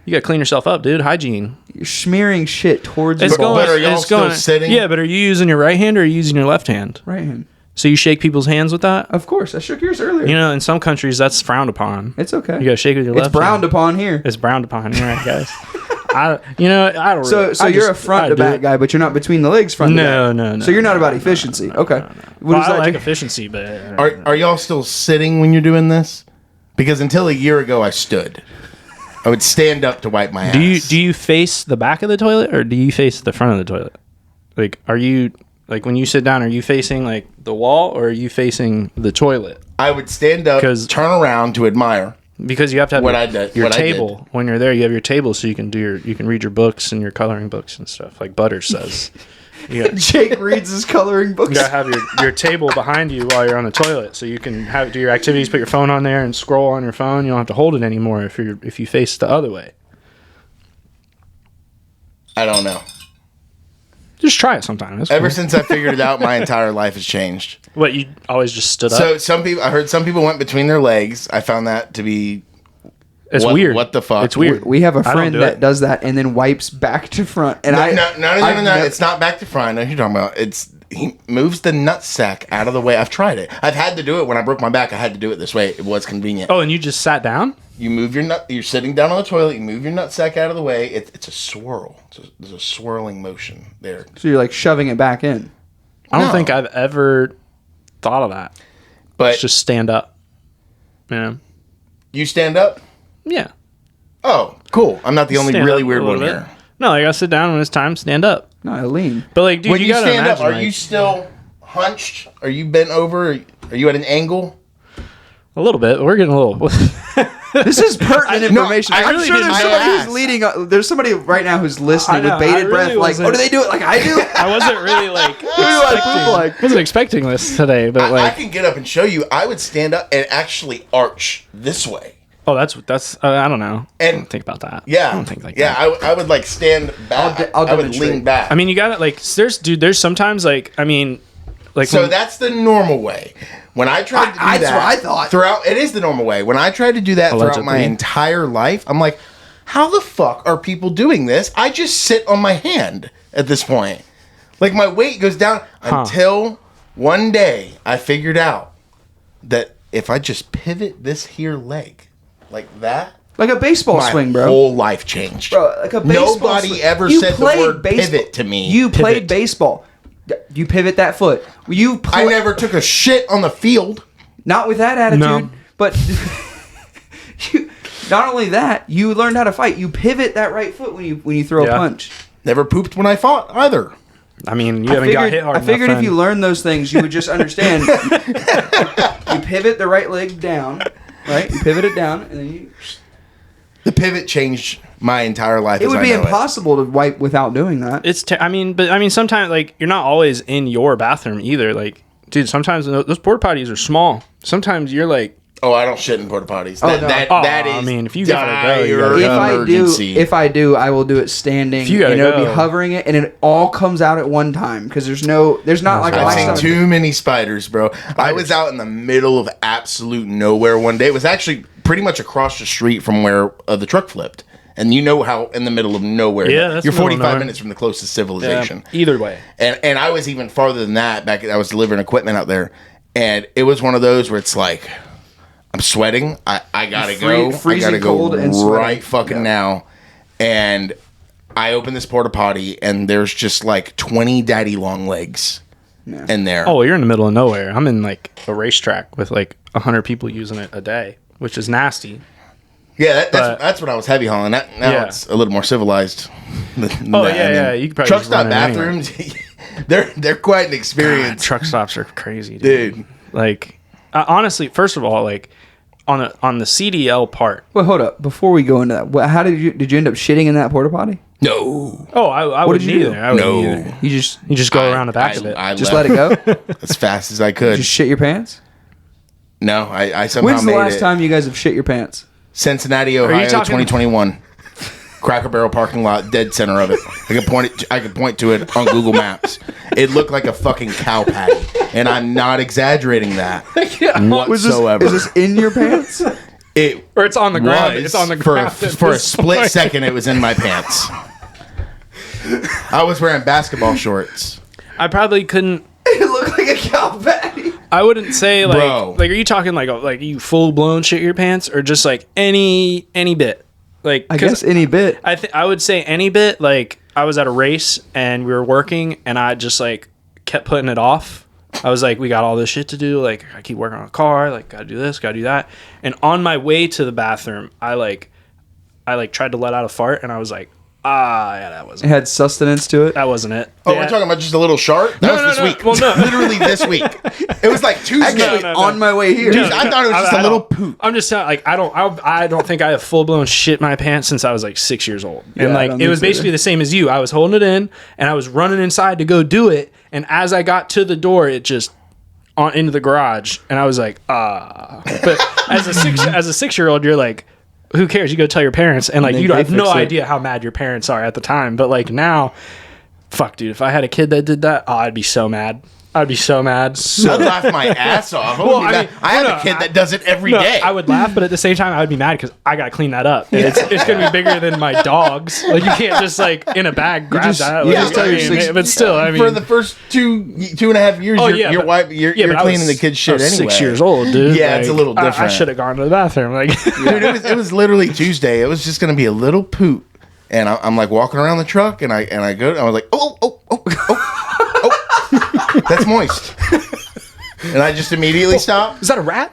You gotta clean yourself up, dude. Hygiene. You're smearing shit towards It's your balls. going. But are y'all it's still going. sitting? Yeah, but are you using your right hand or are you using your left hand? Right hand. So you shake people's hands with that? Of course, I shook yours earlier. You know, in some countries that's frowned upon. It's okay. You gotta shake with your It's left. browned hand. upon here. It's browned upon. You're right, guys. I don't. So really, so I you're just- a front I to do back it. guy, but you're not between the legs front to No, back. no. So you're not about efficiency. Okay. What Well, does I that like do? efficiency, but Are y'all still sitting when you're doing this? Because until a year ago, I stood. I would stand up to wipe my ass. do you face the back of the toilet or do you face the front of the toilet? Like, are you like when you sit down? Are you facing like the wall or are you facing the toilet? I would stand up, 'Cause- turn around to admire. Because you have to have What your, I did- your what I did. table when you're there. You have your table so you can read your books and your coloring books and stuff like Butter says. You got, Jake reads his coloring books. you gotta have your table behind you while you're on the toilet, so you can do your activities. Put your phone on there and scroll on your phone. You don't have to hold it anymore if you face the other way. I don't know. Just try it sometime. That's Ever cool. since I figured it out, my entire life has changed. What, you always just stood up? So I heard some people went between their legs. I found that to be It's what- weird. what the fuck? It's weird. We have a I don't friend do that it. does that and then wipes back to front. And no, I no. It's not back to front. I know what you're talking about. He moves the nutsack out of the way. I've tried it. I've had to do it when I broke my back. I had to do it this way. It was convenient. Oh, and you just sat down? You move your nut. You're sitting down on the toilet. You move your nutsack out of the way. It's a swirl. There's a swirling motion there. So you're like shoving it back in. I don't No. think I've ever thought of that. But It's just stand up. Yeah. you stand up. Yeah. Oh, cool. I'm not the only Stand really up a weird one little bit. here. No, I gotta sit down when it's time. Stand up. No, I lean. But like, dude, When you gotta stand up, imagine, are you still hunched? Are you bent over? Are you at an angle? a little bit? We're getting a little. This is pertinent information. I I'm really sure there's didn't somebody ask. who's leading. There's somebody right now who's listening I know, with bated I really breath, like, wasn't- "Oh, do they do it like I do?" I wasn't really like. Who do I poop like? wasn't expecting this today, but I like, can get up and show you. I would stand up and actually arch this way. oh, that's. I don't know. I And- don't think about that. Yeah, I don't think like yeah. that. I would like stand back. I'll I would demonstrate. lean back. I mean, you gotta like. There's sometimes like. I mean, like. So when- that's the normal way. When I tried to do That's that, what I thought. Throughout, it is the normal way. When I tried to do that throughout my Allegedly. entire life, I'm like, how the fuck are people doing this? I just sit on my hand at this point. Like my weight goes down until one day I figured out that if I just pivot this here leg like that, Like a baseball my swing, bro. whole life changed. Bro, like a baseball Nobody swing. ever You said the played word baseball. pivot to me. You played Pivot. baseball. You pivot that foot. You I never took a shit on the field. Not with that attitude, No. but you. Not only that, you learned how to fight. You pivot that right foot when you throw a Yeah. punch. Never pooped when I fought either. I mean, you haven't got hit hard. I figured enough, if you friend. learned those things, you would just understand. You pivot the right leg down, right? You pivot it down, and then you. The pivot changed my entire life. It as would I be know impossible to wipe without doing that. It's. I mean, sometimes like you're not always in your bathroom either. Like, dude, sometimes those porta potties are small. Sometimes you're like. Oh, I don't shit in porta potties. Oh, That, no. that, Oh, that is. I mean, if you gotta go, you dire gotta go. emergency. If I do, I will do it standing. If you gotta and it'll be go. hovering it, and it all comes out at one time because there's not like a I've seen lifestyle. too many spiders, bro. I was out in the middle of absolute nowhere one day. It was actually pretty much across the street from where the truck flipped. And you know how in the middle of nowhere, Yeah, that's you're the middle of 45 nowhere. minutes from the closest civilization. Either way. And I was even farther than that. I was delivering equipment out there, and it was one of those where it's like, I'm sweating. I gotta go. I freezing gotta go cold and sweating. right fucking now. And I open this porta potty, and there's just like 20 daddy long legs in there. Oh, you're in the middle of nowhere. I'm in like a racetrack with like 100 people using it a day, which is nasty. Yeah, But- that's what I was heavy hauling. Now Yeah. it's a little more civilized. Oh, yeah. You could probably truck just run stop it anyway. bathrooms. They're quite an experience. Truck stops are crazy, dude. Like, honestly, first of all, like on the CDL part. Well, hold up. Before we go into that, how did you end up shitting in that porta potty? No. Oh, I What wouldn't did you either. do? I wouldn't No. either. You just go around the back of it. just let it go. as fast as I could. Just shit your pants. No, I somehow When's the made last it. time you guys have shit your pants? Cincinnati, Ohio, talking- 2021. Cracker Barrel parking lot, dead center of it. I can point to it on Google Maps. It looked like a fucking cow patty, and I'm not exaggerating that whatsoever. Is this in your pants? It Or it's on the ground. was It's on the for ground. for a split second. It was in my pants. I was wearing basketball shorts. I probably couldn't. It looked like a cow patty. I wouldn't say like Bro. are you talking like you full blown shit your pants or just like any bit? Like I guess any bit. I would say any bit. Like I was at a race and we were working and I just like kept putting it off. I was like, we got all this shit to do. Like I keep working on a car. Like gotta do this, gotta do that. And on my way to the bathroom, I tried to let out a fart and I was like, yeah, that It wasn't had sustenance to it. that wasn't it. Oh, Yeah. we're talking about just a little shark? That was no, this no. week. Well, no. Literally this week. It was like Tuesday. Actually, no. on my way here. Dude, I thought it was just a little poop. I'm just saying, like, I don't think I have full blown shit my pants since I was like 6 years old. Yeah, And I like, don't it was think so basically either. the same as you. I was holding it in and I was running inside to go do it. And as I got to the door, it just into the garage. And I was like, But as a 6-year-old, you're like, who cares? You go tell your parents, and like They- you don't they have no fix it. idea how mad your parents are at the time. But like now, fuck, dude, if I had a kid that did that, I'd be so mad. I'd be so mad. I'd laugh my ass off. Well, I mean, I have no, a kid that does it every No, day. I would laugh, but at the same time, I would be mad because I got to clean that up. And it's going to be bigger than my dog's. Like, you can't just, like, in a bag, grab just- that. you Like, just tell I your mean, six- but still, I mean. For the first two and a half years, oh, your but- wife, you're but I cleaning was- the kid's I shit was anyway. 6 years old, dude. Yeah, it's a little I different. should have gone to the bathroom. Like, Dude, it was literally Tuesday. It was just going to be a little poop. And I'm like walking around the truck, and I was like, oh, that's moist. And I just immediately stopped. is that a rat?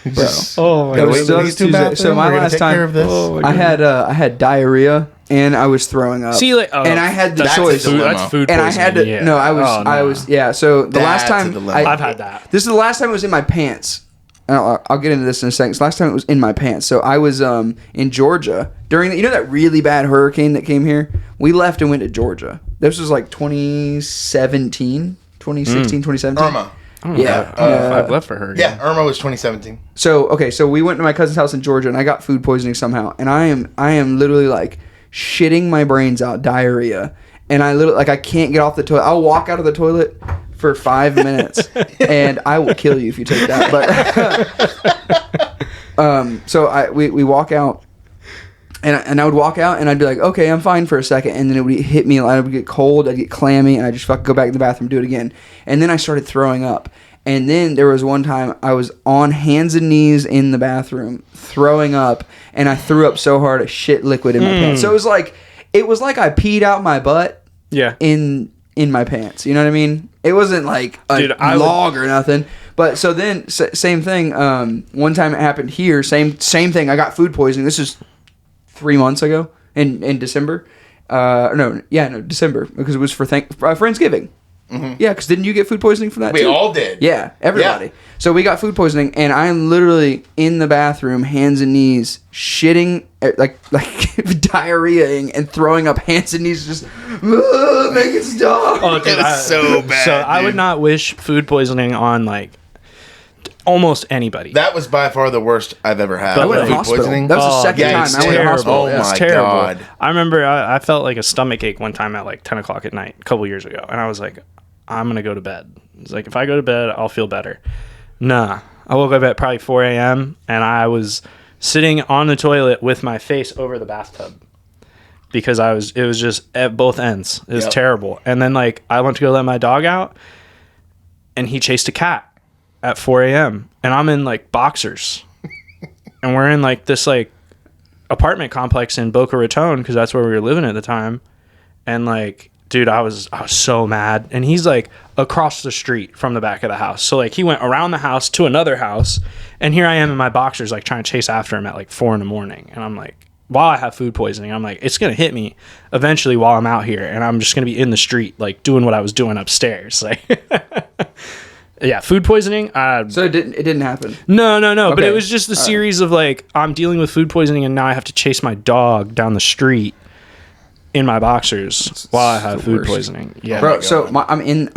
Just, Oh, my That was God. still Please do Tuesday. bathroom. So my We're gonna last take time, care of this. Oh, my I had diarrhea and I was throwing up. See, like, and I had the that's choice. a dilemma. That's food And I poisoning. had to. Yeah. No, I was. Oh, I no. was. Yeah. So the last That's a time dilemma. I've had that. This is the last time it was in my pants. I'll get into this in a second. So last time it was in my pants. So I was in Georgia during that really bad hurricane that came here. We left and went to Georgia. This was like 2017, 2017. Irma. Yeah. I've left for her. Yeah, Irma was 2017. So we went to my cousin's house in Georgia and I got food poisoning somehow. And I am literally like shitting my brains out, diarrhea. And I literally I can't get off the toilet. I'll walk out of the toilet for 5 minutes and I will kill you if you take that. But so we walk out and I would walk out and I'd be like, okay, I'm fine for a second, and then it would hit me, I would get cold, I'd get clammy, and I'd just fucking go back to the bathroom, do it again. And then I started throwing up. And then there was one time I was on hands and knees in the bathroom throwing up, and I threw up so hard I shit liquid in my pants. So it was like I peed out my butt Yeah. in my pants. You know what I mean? It wasn't like a Dude, I log or nothing. But so then same thing. One time it happened here. Same thing. I got food poisoning. This is 3 months ago in December. December, because it was for Friendsgiving. Mm-hmm. Yeah, because didn't you get food poisoning from that We too? all did. Yeah, everybody. Yeah. So we got food poisoning, and I'm literally in the bathroom, hands and knees, shitting, like diarrheaing and throwing up, hands and knees, just make it stop. Oh, dude, It was so bad, So I would dude. not wish food poisoning on like almost anybody. That was by far the worst I've ever had. I went to Food hospital. poisoning. That was the second yeah, time it's I went to terrible. hospital. Oh Yeah. my It's terrible. God. I remember I felt like a stomach ache one time at like 10 o'clock at night a couple years ago. And I was like, I'm going to go to bed. It's like, if I go to bed, I'll feel better. Nah. I woke up at probably 4 a.m. and I was sitting on the toilet with my face over the bathtub because it was just at both ends. It was Yep. terrible. And then like I went to go let my dog out and he chased a cat at 4 a.m. and I'm in like boxers and we're in like this like apartment complex in Boca Raton because that's where we were living at the time. And like, dude, I was so mad. And he's like across the street from the back of the house. So like he went around the house to another house, and here I am in my boxers like trying to chase after him at like 4 a.m. And I'm like, while I have food poisoning. I'm like, it's gonna hit me eventually while I'm out here, and I'm just gonna be in the street like doing what I was doing upstairs. Like, yeah, food poisoning. So it didn't happen. No. But Okay. it was just the series of like, I'm dealing with food poisoning, and now I have to chase my dog down the street in my boxers while I have food worst. poisoning. Yeah, Bro, so I'm in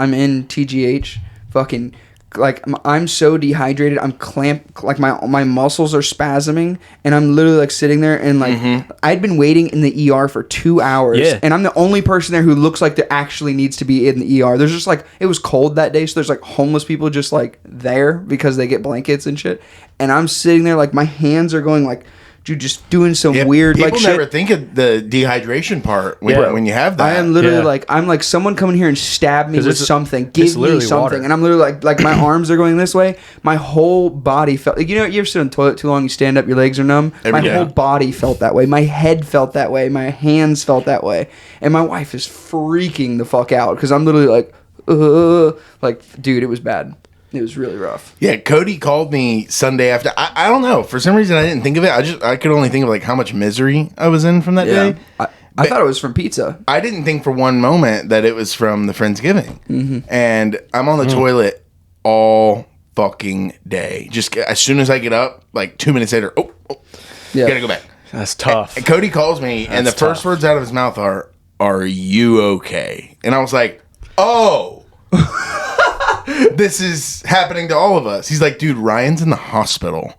TGH, fucking, like, I'm so dehydrated. I'm clamped, like my muscles are spasming, and I'm literally like sitting there, and like I'd been waiting in the ER for 2 hours, Yeah. and I'm the only person there who looks like there actually needs to be in the ER. There's just like, it was cold that day, so there's like homeless people just like there because they get blankets and shit, and I'm sitting there like my hands are going like, dude, just doing some weird People like never shit. think of the dehydration part when you have that. I am literally Yeah. like, I'm like, someone come in here and stab me 'Cause with it's- something. it's Give me literally something. water. And I'm literally like my arms are going this way. My whole body felt like, you know, you ever sit on the toilet too long, you stand up, your legs are numb. My day. whole body felt that way. My head felt that way. My hands felt that way. And my wife is freaking the fuck out because I'm literally like, dude, it was bad. It was really rough. Yeah, Cody called me Sunday after. I don't know. For some reason, I didn't think of it. I could only think of like how much misery I was in from that day. I thought it was from pizza. I didn't think for one moment that it was from the Friendsgiving. Mm-hmm. And I'm on the toilet all fucking day. Just as soon as I get up, like 2 minutes later, Yeah. gotta go back. that's tough. And Cody calls me, and the first words out of his mouth are you okay? And I was like, oh. This is happening to all of us. He's like, dude, Ryan's in the hospital.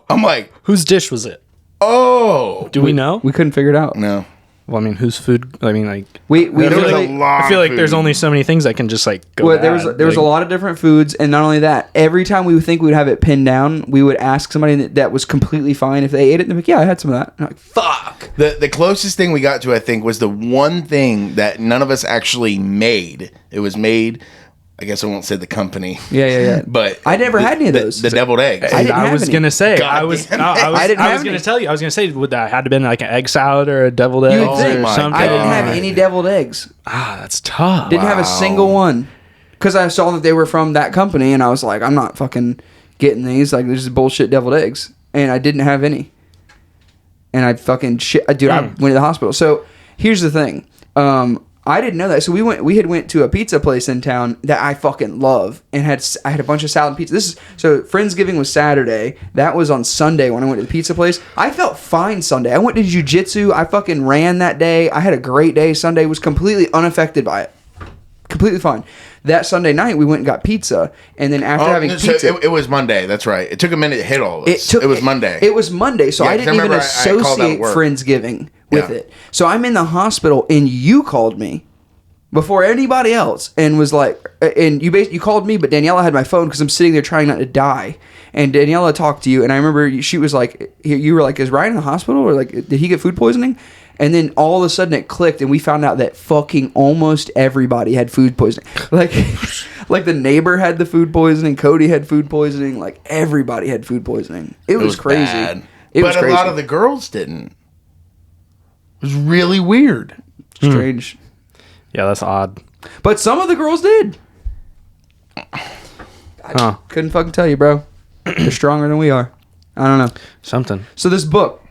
I'm like, Whose dish was it? oh. Do we know? We couldn't figure it out. No. Well, I mean, whose food? I mean, like, We I feel There was like, a lot I feel like of there's food. only so many things that can just like go. Well, bad. there was a Like, lot of different foods, and not only that, every time we would think we'd have it pinned down, we would ask somebody that was completely fine if they ate it, and they're like, "Yeah, I had some of that." And I'm like, "Fuck." The closest thing we got to, I think, was the one thing that none of us actually made. It was made. I guess I won't say the company. Yeah. But I never had any of those. The deviled eggs. I didn't I have was any. gonna say. God I was. damn No, it. I I didn't was have gonna any. tell you. I was gonna say, would that had to been like an egg salad or a deviled egg You would think. or my something? I didn't have God. any deviled eggs. Ah, that's tough. Didn't have a single one, because I saw that they were from that company, and I was like, "I'm not fucking getting these. Like, this is bullshit deviled eggs," and I didn't have any. And I fucking shit, dude. I went to the hospital. So here's the thing. I didn't know that. So we had went to a pizza place in town that I fucking love, and I had a bunch of salad and pizza. So Friendsgiving was Saturday. That was on Sunday when I went to the pizza place. I felt fine Sunday. I went to jiu-jitsu. I fucking ran that day. I had a great day. Sunday was completely unaffected by it. Completely fine. That Sunday night we went and got pizza, and then after having so pizza, it was Monday. That's right. It took a minute to hit all of us. It was Monday. It was Monday, so Yeah, I 'cause didn't I even remember I called out associate at work. Friendsgiving with Yeah. it. So I'm in the hospital, and you called me before anybody else, and was like, and you called me, but Daniela had my phone because I'm sitting there trying not to die. And Daniela talked to you, and I remember she was like, you were like, "Is Ryan in the hospital, or like, did he get food poisoning?" And then all of a sudden it clicked, and we found out that fucking almost everybody had food poisoning. Like the neighbor had the food poisoning, Cody had food poisoning, like everybody had food poisoning. It was crazy. bad. It but was a crazy. lot of the girls didn't. It was really weird. Strange. Yeah, that's odd. But some of the girls did. Huh. Couldn't fucking tell you, bro. They're stronger than we are. I don't know. Something. So this book,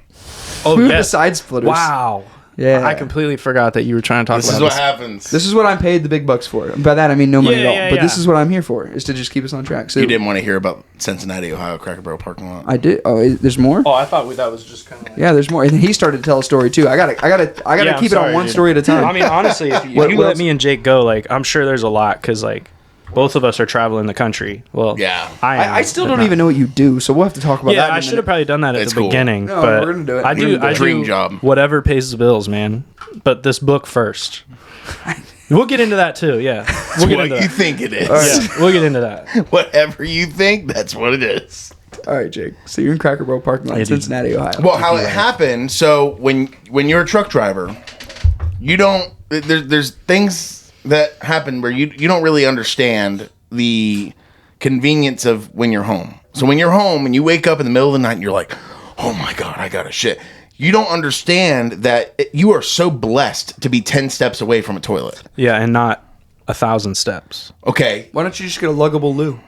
Oh, Food yes. the Side Splitters. Wow. Yeah. I completely forgot that you were trying to talk This about is what this. happens. This is what I'm paid the big bucks for. By that I mean no money Yeah, at all. yeah, But this yeah. is what I'm here for, is to just keep us on track. So You didn't want to hear about Cincinnati, Ohio Cracker Barrel parking lot. I did. Oh, there's more. Oh, I thought that was just kind of. Like, Yeah, there's more. And then he started to tell a story too. I gotta Yeah, keep I'm it on sorry, one dude. story at a time. I mean, honestly, if you What let else? me and Jake go, like, I'm sure there's a lot because, like, both of us are traveling the country. Well, Yeah. I still but don't not- even know what you do, so we'll have to talk about that. Yeah, in a I should have minute. probably done that at It's the cool. beginning. No, but we're gonna do it. I We're do. gonna do I it. Dream do job. whatever pays the bills, man. But this book first. We'll get into that too. Yeah, we'll get What into you that. think it is. Yeah, we'll get into that. Whatever you think, that's what it is. All right, Jake. So you're in Cracker Barrel parking lot in Yeah, dude. Cincinnati, Ohio. Well, how it happened. So when you're a truck driver, you don't. There's things that happen where you don't really understand the convenience of when you're home. So when you're home and you wake up in the middle of the night and you're like, "Oh my god, I got to shit." You don't understand that you are so blessed to be 10 steps away from a toilet. Yeah, and not 1,000 steps. Okay, Why don't you just get a luggable loo?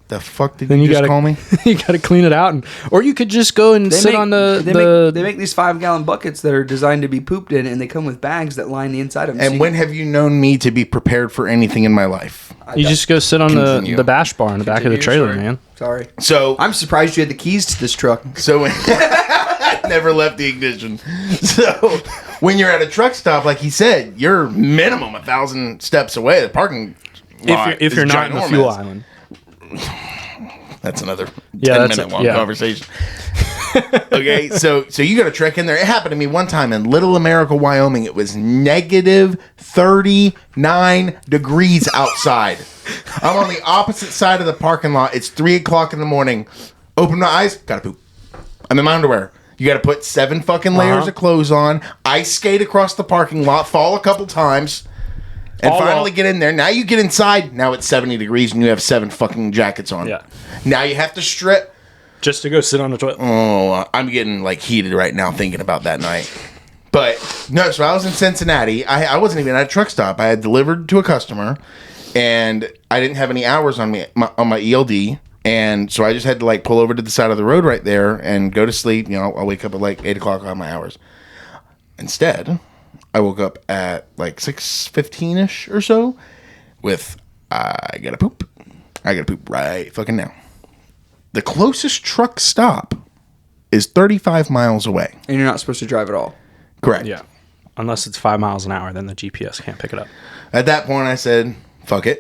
The fuck did Then you you just gotta call me? You got to clean it out, or you could just go and sit on the. They make these 5-gallon buckets that are designed to be pooped in, and they come with bags that line the inside of them. And when have you known me to be prepared for anything in my life? You just go sit on Continue. the bash bar in the back of the trailer, Sorry. man. Sorry. So I'm surprised you had the keys to this truck. So when I never left the ignition. So when you're at a truck stop, like he said, you're minimum 1,000 steps away. The parking lot If you're is not in the ginormous. fuel island. That's another Yeah, 10-minute long conversation. Okay, so you got to trek in there. It happened to me one time in Little America, Wyoming. It was negative 39 degrees outside. I'm on the opposite side of the parking lot. It's 3 o'clock in the morning. Open my eyes, gotta poop. I'm in my underwear. You gotta put 7 fucking layers of clothes on. Ice skate across the parking lot, fall a couple times, and finally get in there. Now you get inside. Now it's 70 degrees and you have 7 fucking jackets on. Yeah. Now you have to strip. Just to go sit on the toilet. Oh, I'm getting like heated right now thinking about that night. But no, so I was in Cincinnati. I wasn't even at a truck stop. I had delivered to a customer, and I didn't have any hours on me on my ELD, and so I just had to like pull over to the side of the road right there and go to sleep. You know, I'll wake up at like 8 o'clock on my hours. Instead, I woke up at like 6:15ish or so with I gotta poop. I gotta poop right fucking now. The closest truck stop is 35 miles away. And you're not supposed to drive at all. Correct. Yeah. Unless it's 5 miles an hour, then the GPS can't pick it up. At that point, I said, fuck it.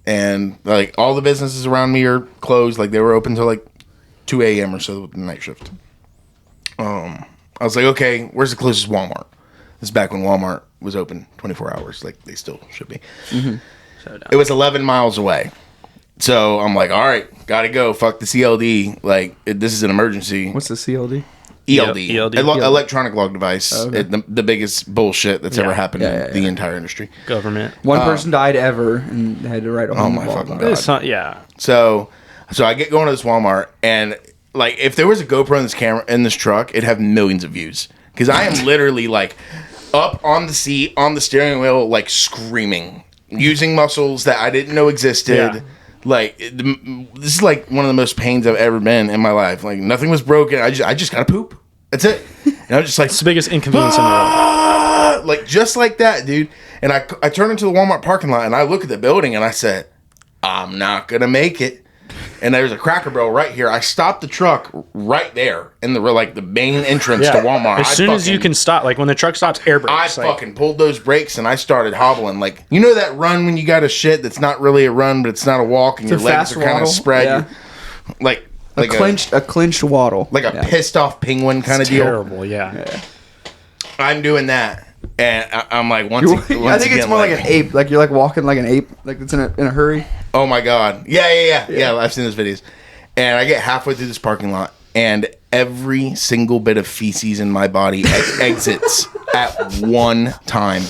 And like all the businesses around me are closed. Like they were open till like 2 a.m. or so with the night shift. I was like, okay, where's the closest Walmart? This is back when Walmart was open 24 hours. Like they still should be. So It was 11 miles away. So I'm like, all right, gotta go. Fuck the CLD. Like, this is an emergency. What's the CLD? ELD. ELD. Electronic log device. Oh, okay. The biggest bullshit that's ever happened in the entire industry. Government. One person died ever, and they had to write a whole my log fucking on God. it. It's not, yeah. So I get going to this Walmart, and like, if there was a GoPro in this camera in this truck, it'd have millions of views. Because I am literally like up on the seat, on the steering wheel, like screaming, using muscles that I didn't know existed. Yeah. Like this is like one of the most pains I've ever been in my life. Like nothing was broken. I just gotta poop. That's it. And I'm just like, It's the biggest inconvenience in the world. like just like that, dude. And I turn into the Walmart parking lot and I look at the building and I said, I'm not gonna make it. And there's a Cracker Barrel right here. I stopped the truck right there in the main entrance to Walmart. As soon as you can stop, like when the truck stops, air brakes. I fucking pulled those brakes and I started hobbling. Like, you know that run when you got a shit that's not really a run, but it's not a walk, and your legs fast are kind of waddle. spread. Yeah. Like A clinched waddle. like a pissed off penguin kind of deal. Terrible, yeah. I'm doing that, and I'm like, I think it's more like an ape. Like you're like walking like an ape. Like it's in a hurry. Oh my god! Yeah. I've seen those videos, and I get halfway through this parking lot, and every single bit of feces in my body exits at one time.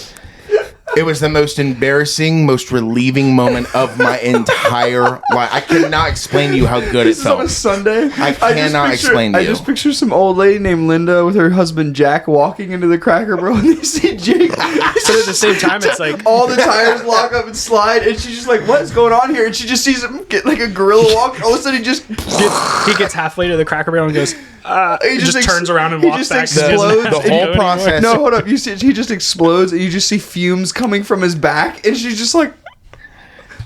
It was the most embarrassing, most relieving moment of my entire life. I cannot explain to you how good it This is on a felt. Sunday. I cannot explain to I you. just picture some old lady named Linda with her husband Jack walking into the Cracker Barrel, and they see Jake. But at the same time, it's like all the tires lock up and slide, and she's just like, "What is going on here?" And she just sees him get like a gorilla walk. All of a sudden, he just he gets halfway to the Cracker Barrel and goes, he just turns around and he walks just back. explodes. The whole process. No, hold up. You see, he just explodes, and you just see fumes coming from his back, and she's just like,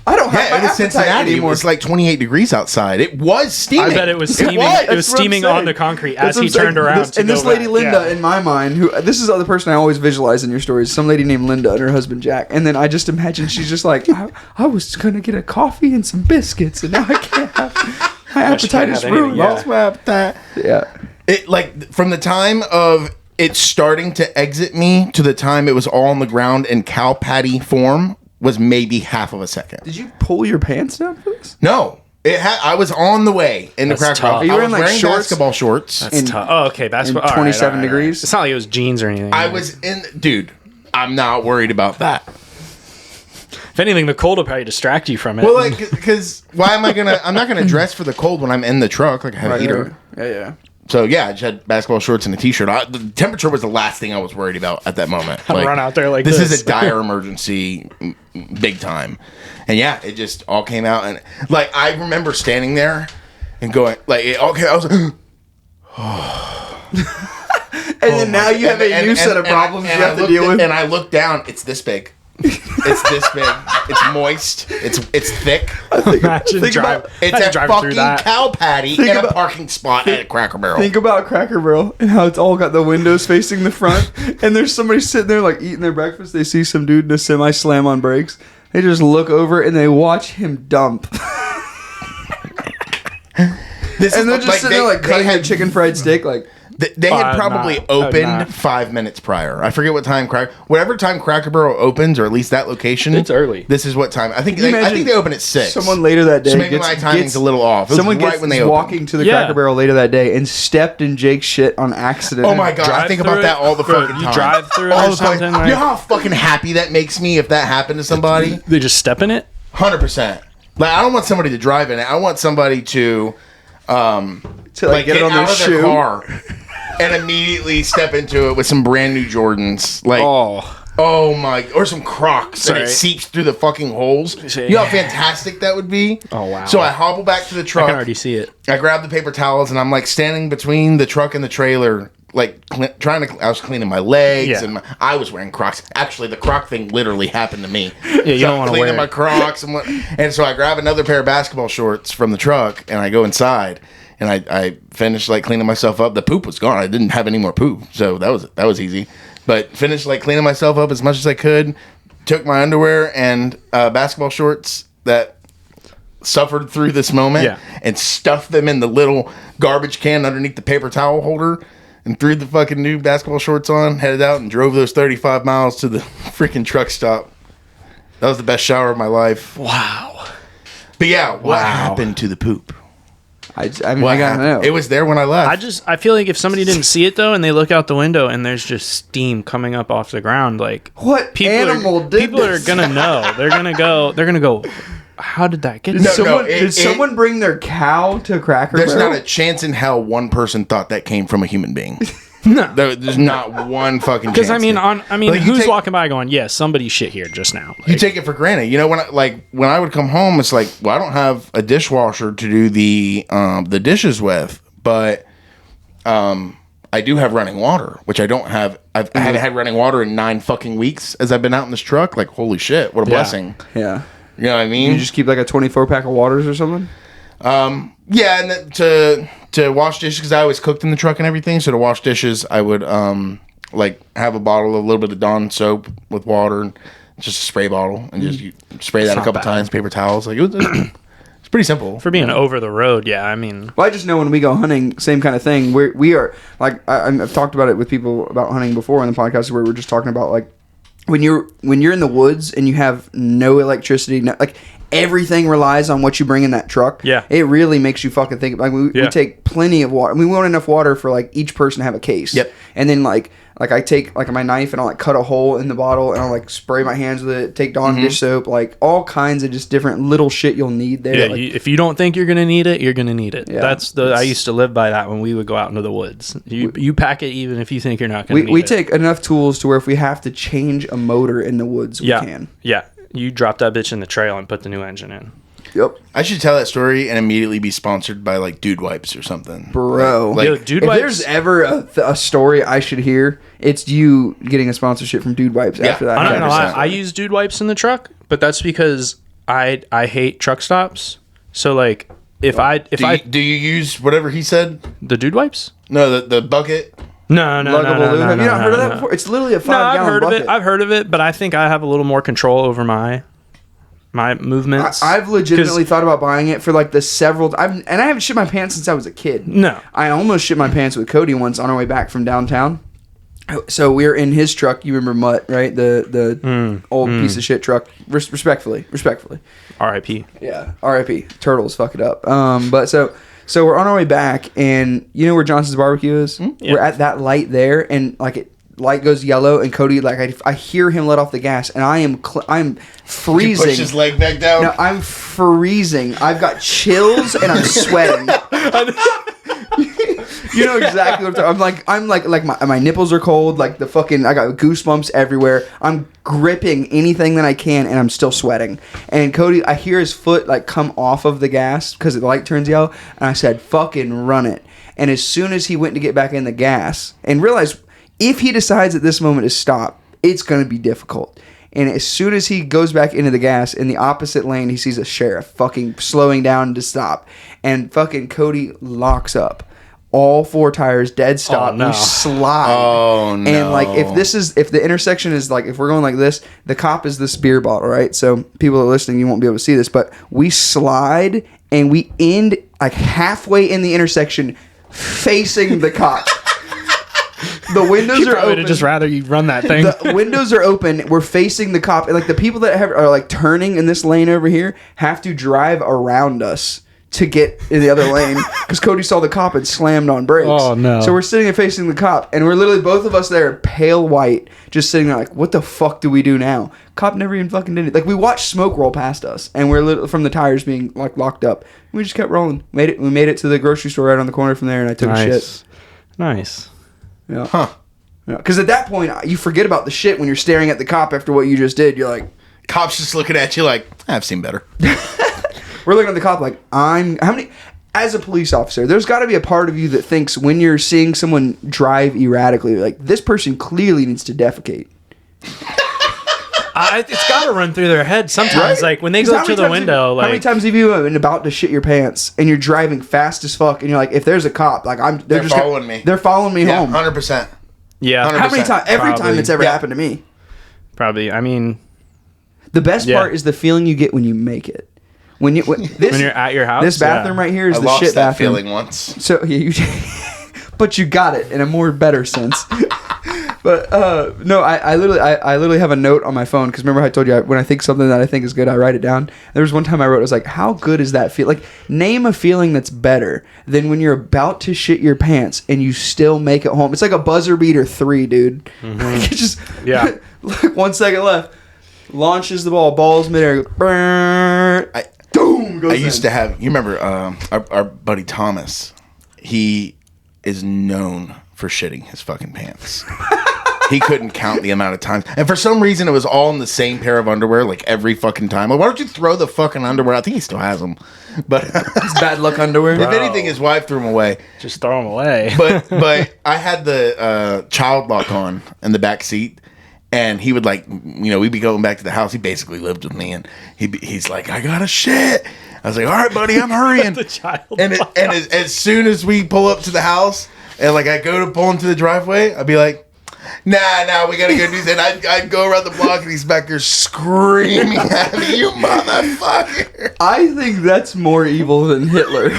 "I don't have Yeah, my it was appetite Cincinnati. It anymore." was like 28 degrees outside. It was steaming. I bet it was steaming. was. It That's was what I'm steaming saying. on the concrete That's as what he I'm saying. turned around. This, and this lady Linda, in my mind, who this is the other person I always visualize in your stories. Some lady named Linda and her husband Jack, and then I just imagine she's just like, I was gonna get a coffee and some biscuits, and now I can't have. My appetite is ruined. Yeah. Lost my appetite. Yeah. It like from the time of it starting to exit me to the time it was all on the ground in cow patty form was maybe half of a second. Did you pull your pants down for this? No, I was on the way in the That's Cracker tough. Barrel. Are you I wearing, was like, wearing shorts? basketball shorts. That's tough. Oh, okay. Basketball. in all right, 27 all right. degrees? It's not like it was jeans or anything. I was in, dude. I'm not worried about that. If anything, the cold will probably distract you from it. Well, like, because why am I gonna? I'm not gonna dress for the cold when I'm in the truck. Like I have a heater. Yeah. So yeah, I just had basketball shorts and a t-shirt. The temperature was the last thing I was worried about at that moment. Run out there like this this. is a dire emergency, big time. And yeah, it just all came out, and like I remember standing there and going, like it all came. I was like, and then now you have a new set of problems you have to deal with. And I look down, it's this big. It's this big. It's moist. It's thick. Imagine think drive. about- It's a fucking cow patty in a parking spot at a Cracker Barrel. Think about Cracker Barrel and how it's all got the windows facing the front, and there's somebody sitting there like eating their breakfast. They see some dude in a semi slam on brakes. They just look over and they watch him dump. And they're just sitting there like cutting a chicken fried steak like. They had probably opened 5 minutes prior. I forget what time whatever time Cracker Barrel opens, or at least that location. It's early. This is what time. I think they open at 6. Someone later that day. So maybe my timing's a little off. It was Someone right gets when they walking to the Cracker Barrel later that day and stepped in Jake's shit on accident. Oh my god! I think about that all the fucking time. You drive through it all or the time. something. You know how fucking happy that makes me if that happened to somebody. They just step in it. 100%. Like I don't want somebody to drive in it. I want somebody to like get it on out their of shoe. their car and immediately step into it with some brand new Jordans. Like oh my, or some Crocs, and it seeps through the fucking holes. You know how fantastic that would be? Oh wow. So I hobble back to the truck. I can already see it. I grab the paper towels and I'm like standing between the truck and the trailer, like I was cleaning my legs and I was wearing Crocs. Actually, the Croc thing literally happened to me. Yeah, you don't want to wear cleaning my Crocs and so I grab another pair of basketball shorts from the truck and I go inside and I finished like cleaning myself up. The poop was gone. I didn't have any more poop, so that was easy. But finished like cleaning myself up as much as I could. Took my underwear and basketball shorts that suffered through this moment and stuffed them in the little garbage can underneath the paper towel holder and threw the fucking new basketball shorts on, headed out and drove those 35 miles to the freaking truck stop. That was the best shower of my life. Wow. But yeah, what happened to the poop? I gotta know. It was there when I left. I feel like if somebody didn't see it though, and they look out the window and there's just steam coming up off the ground, like what people are gonna know. They're gonna go. How did that get? Did someone bring their cow to Cracker Barrel? There's not a chance in hell one person thought that came from a human being. No, there's not one fucking. Because chance. Like, who's walking by going, "Yeah, somebody shit here just now." Like, you take it for granted. You know, when I would come home, it's like, well, I don't have a dishwasher to do the dishes with, but I do have running water, which I don't have. I haven't had running water in 9 fucking weeks as I've been out in this truck. Like, holy shit, what a blessing. Yeah. You know what I mean? You just keep like a 24 pack of waters or something? Yeah, and to wash dishes, because I always cooked in the truck and everything, so to wash dishes, I would like have a bottle of a little bit of Dawn soap with water, and just a spray bottle, and just you spray that a couple times, paper towels. Like it's pretty simple. For being over the road, yeah, I mean. Well, I just know when we go hunting, same kind of thing. We are, like, I've talked about it with people about hunting before in the podcast where we're just talking about, like, when you're in the woods and you have no electricity, like everything relies on what you bring in that truck. Yeah, it really makes you fucking think. Like we take plenty of water. I mean, we want enough water for like each person to have a case. Yep. And then like I take like my knife and I'll like cut a hole in the bottle and I'll like spray my hands with it. Take Dawn dish soap, like all kinds of just different little shit you'll need there. Yeah, like, if you don't think you're gonna need it, you're gonna need it. Yeah, I used to live by that when we would go out into the woods. You pack it even if you think you're not gonna need it. We take enough tools to where if we have to change a motor in the woods, we can. Yeah, you drop that bitch in the trail and put the new engine in. Yep. I should tell that story and immediately be sponsored by like Dude Wipes or something, bro. Yo, Dude if Wipes. There's ever a story I should hear, it's you getting a sponsorship from Dude Wipes after that. I don't know. 100%. I use Dude Wipes in the truck, but that's because I hate truck stops. So like do you use whatever he said? The Dude Wipes? No, the bucket. No. Luggable lube. Have you not heard of that before? It's literally a 5-gallon bucket. I've heard of it, but I think I have a little more control over my movements. I've legitimately thought about buying it for like the several. And I haven't shit my pants since I was a kid. No, I almost shit my pants with Cody once on our way back from downtown. So we were in his truck. You remember Mutt, right? The old piece of shit truck. Respectfully. R.I.P. Yeah, R.I.P. Turtles, fuck it up. But so we're on our way back, and you know where Johnson's Barbecue is? Yeah. We're at that light there, and like light goes yellow, and Cody, like I hear him let off the gas, and I'm freezing. Push his leg back down. No, I'm freezing. I've got chills, and I'm sweating. You know exactly what I'm like my nipples are cold, like the fucking I got goosebumps everywhere. I'm gripping anything that I can and I'm still sweating. And Cody, I hear his foot like come off of the gas because the light turns yellow, and I said, "Fucking run it." And as soon as he went to get back in the gas and realized if he decides at this moment to stop, it's going to be difficult. And as soon as he goes back into the gas in the opposite lane, he sees a sheriff fucking slowing down to stop. And fucking Cody locks up. All 4 tires dead stop. Oh, no. We slide. Oh, no. And like if the intersection is like, if we're going like this, the cop is this beer bottle, right? So people that are listening, you won't be able to see this, but we slide and we end like halfway in the intersection facing the cop. The windows are open. I'd just rather you run that thing. The windows are open. We're facing the cop. And like the people that are like turning in this lane over here have to drive around us to get in the other lane because Cody saw the cop and slammed on brakes. Oh, no. So we're sitting there facing the cop, and we're literally both of us there, pale white, just sitting there like, what the fuck do we do now? Cop never even fucking did it. Like we watched smoke roll past us, and we're literally from the tires being like locked up. We just kept rolling. We made it to the grocery store right on the corner from there, and I took a shit. Nice. Yeah. Huh. Because at that point, you forget about the shit when you're staring at the cop after what you just did. You're like, Cop's just looking at you like, I've seen better. we're looking at the cop like, as a police officer, there's got to be a part of you that thinks when you're seeing someone drive erratically, like, this person clearly needs to defecate. It's got to run through their head sometimes. Right? Like when they go to the window, like how many times have you been about to shit your pants and you're driving fast as fuck and you're like, if there's a cop, like they're just following me. They're following me Yeah, home. 100%. yeah, 100%. How many times? Every Probably. time it's ever Yeah. happened to me. probably. I mean, The best Yeah. part is the feeling you get when you make it. When you're at your house, this bathroom right here is I the lost shit that bathroom. feeling once. So yeah, but you got it in a more better sense. But no, I literally have a note on my phone because remember I told you when I think something that I think is good, I write it down. There was one time I wrote, I was like, how good is that feel? Like, name a feeling that's better than when you're about to shit your pants and you still make it home. It's like a buzzer beater 3, dude. Mm-hmm. Like, it's just Yeah. 1 second left. Launches the ball's midair. Boom. I used to have, you remember our buddy Thomas, he is known for shitting his fucking pants. He couldn't count the amount of times. And for some reason, it was all in the same pair of underwear, like every fucking time. Like, why don't you throw the fucking underwear? I think he still has them. But It's bad luck underwear. if anything, his wife threw them away. just throw them away. But I had the child lock on in the back seat. And he would we'd be going back to the house. He basically lived with me. And he's like, I got to shit. I was like, all right, buddy, I'm hurrying. The child As soon as we pull up to the house and like I go to pull into the driveway, I'd be like, nah, we gotta go do that. I'd go around the block and he's back there screaming at me, you motherfucker. I think that's more evil than Hitler.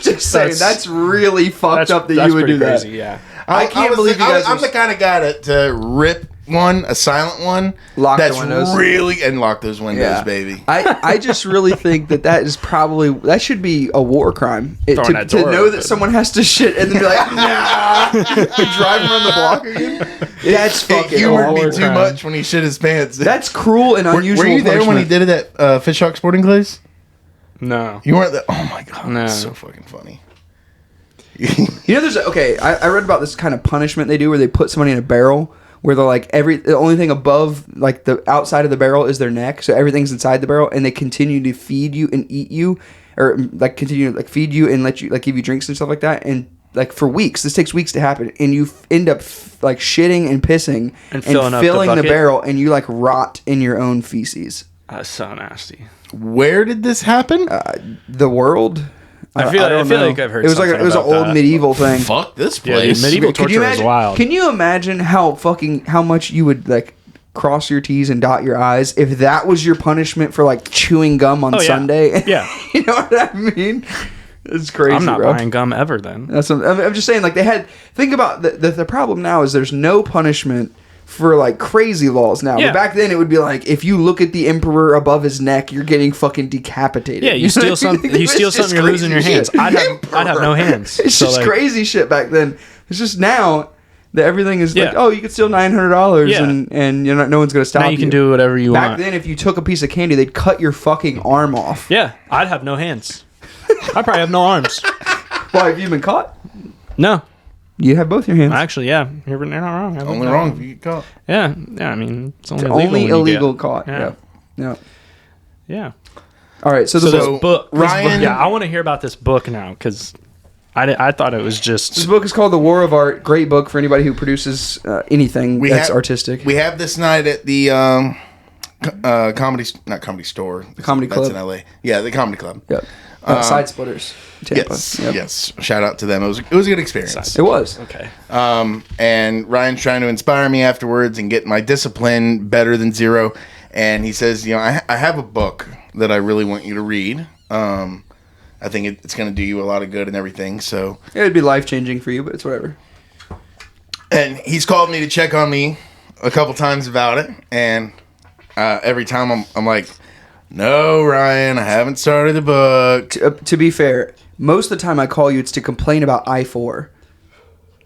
Just saying, that's really fucked up that you would do that. crazy, yeah. I can't believe you guys. I'm the kind of guy to rip a silent one, Lock the that's windows. really, and lock those windows, baby. I just really think that is probably, that should be a war crime. Throwing that To door know that open. someone has to shit and then be like, nah, drive around the block again. That's It fucking humored me war too crime. much when he shit his pants. That's cruel and unusual. Were you there when he punishment. did it at Fish Hawk Sporting Clays? No. You weren't there? Oh my god, No. that's so fucking funny. You know, I read about this kind of punishment they do where they put somebody in a barrel where they're like, the only thing above, like the outside of the barrel is their neck, so everything's inside the barrel, and they continue to feed you and eat you, or like continue to like feed you and let you like give you drinks and stuff like that, and like for weeks, this takes weeks to happen, and you end up like shitting and pissing And filling up the the bucket? barrel, and you like rot in your own feces. That's so nasty. Where did this happen? The world. I feel don't like know. I've heard it was like something it was an about old that. medieval thing. Fuck this Yeah, place. dude, medieval Can you torture is imagine? wild. Can you imagine how much you would like cross your T's and dot your I's if that was your punishment for like chewing gum on Oh, yeah. Sunday? Yeah. You know what I mean? It's crazy. I'm not bro. buying gum ever then. That's what, I'm just saying. Like they had. Think about the problem now is there's no punishment for like crazy laws now. Yeah. But back then it would be like if you look at the emperor above his neck, you're getting fucking decapitated. Yeah, you know what steal I mean? something. You It's steal just something. You're losing your crazy hands. shit. I'd have no hands. It's So, just like, crazy shit back then. It's just now that everything is like, Yeah. oh, you could steal $900 Yeah. and you're not, no one's gonna stop Now you can do whatever you Back want. then, if you took a piece of candy, they'd cut your fucking arm off. Yeah, I'd have no hands. I probably have no arms. Why have you been caught? No, You have both your hands. Actually, yeah, you're not wrong. Only wrong if you get caught. Yeah, I mean, it's only Only illegal. when you illegal get- caught. Yeah. Yeah. Yeah. All right. So So the this book. book, Ryan- yeah, I want to hear about this book now because I thought it was This just. book is called The War of Art. Great book for anybody who produces anything that's artistic. We have this night at the not comedy store. The Comedy That's Club. in LA. Yeah, the comedy club. Yep. Side Splitters. Tampa. Yes, Yep. yes. Shout out to them. It was a good experience. It was. Okay. And Ryan's trying to inspire me afterwards and get my discipline better than zero. And he says, I have a book that I really want you to read. I think it's going to do you a lot of good and everything. So It would be life changing for you, but it's whatever. And he's called me to check on me a couple times about it, and every time I'm like, "No, Ryan, I haven't started the book." To be fair, most of the time I call you, it's to complain about I-4.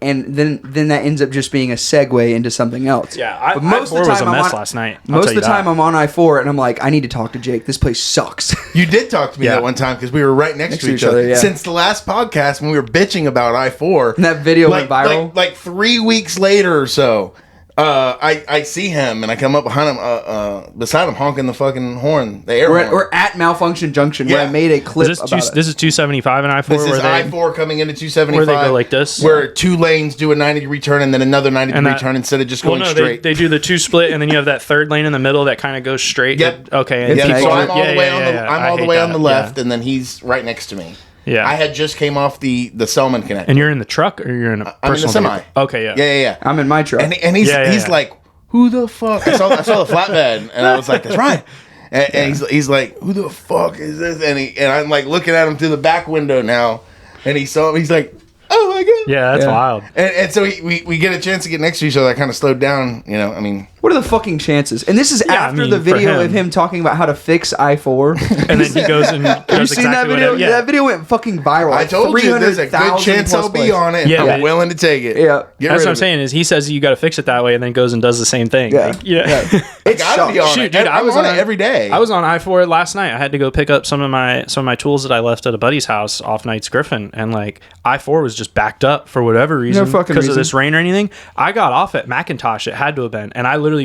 And then that ends up just being a segue into something else. Yeah, But most of the I4 was time a I'm mess on- last night. Most of the time I'm on I-4 and I'm like, I need to talk to Jake. This place sucks. You did talk to me Yeah. that one time because we were right next to each other. yeah. Since the last podcast when we were bitching about I-4. And that video went viral? Like 3 weeks later or so. I see him and I come up behind him, beside him, honking the fucking horn, the air horn. We're at Malfunction Junction where Yeah. I made a clip Is about it. this is 275 and I4. This is where they, I-4 coming into 275. where they go like this? Where 2 lanes do a 90-degree turn and then another 90-degree And that- turn instead of just Well, going no, straight. they do the 2 split, and then you have that third lane in the middle that kind of goes straight. Yep. Okay. And Yeah, people So are- I'm all the way on the I I'm all the hate way on that, the left, and then he's right next to me. Yeah. I had just came off the Selman connect. And you're in the truck, or you're in a I'm in the personal semi. vehicle? Okay. Yeah. Yeah. I'm in my truck. And he's Yeah. he's like, who the fuck? I saw the flatbed, and I was like, that's right. And he's like, who the fuck is this? And I'm like looking at him through the back window now, and he saw him. He's like, oh my god. Yeah, that's Yeah. wild. And so we get a chance to get next to each other. I kind of slowed down, I mean, What are the fucking chances? And this is Yeah, I after mean, the for video him. of him talking about how to fix I-4. And then he goes and Have you does seen that exactly video? what. Yeah. That video went fucking viral. I told you there's a good 300,000 chance plus I'll be plays. on it. Yeah, I'm but- willing to take it. Yeah. Get That's rid what I'm of it. saying. Is he says you got to fix it that way, and then goes and does the same thing. Yeah. Like, yeah. I It's gotta be shocking. on Shoot, it. dude, I I'm was on on it every day. I was on I4 last night. I had to go pick up some of my tools that I left at a buddy's house off Knights Griffin, and like I4 was just backed up for whatever reason fucking because of reason. this rain or anything. I got off at Macintosh. It had to have been, and I literally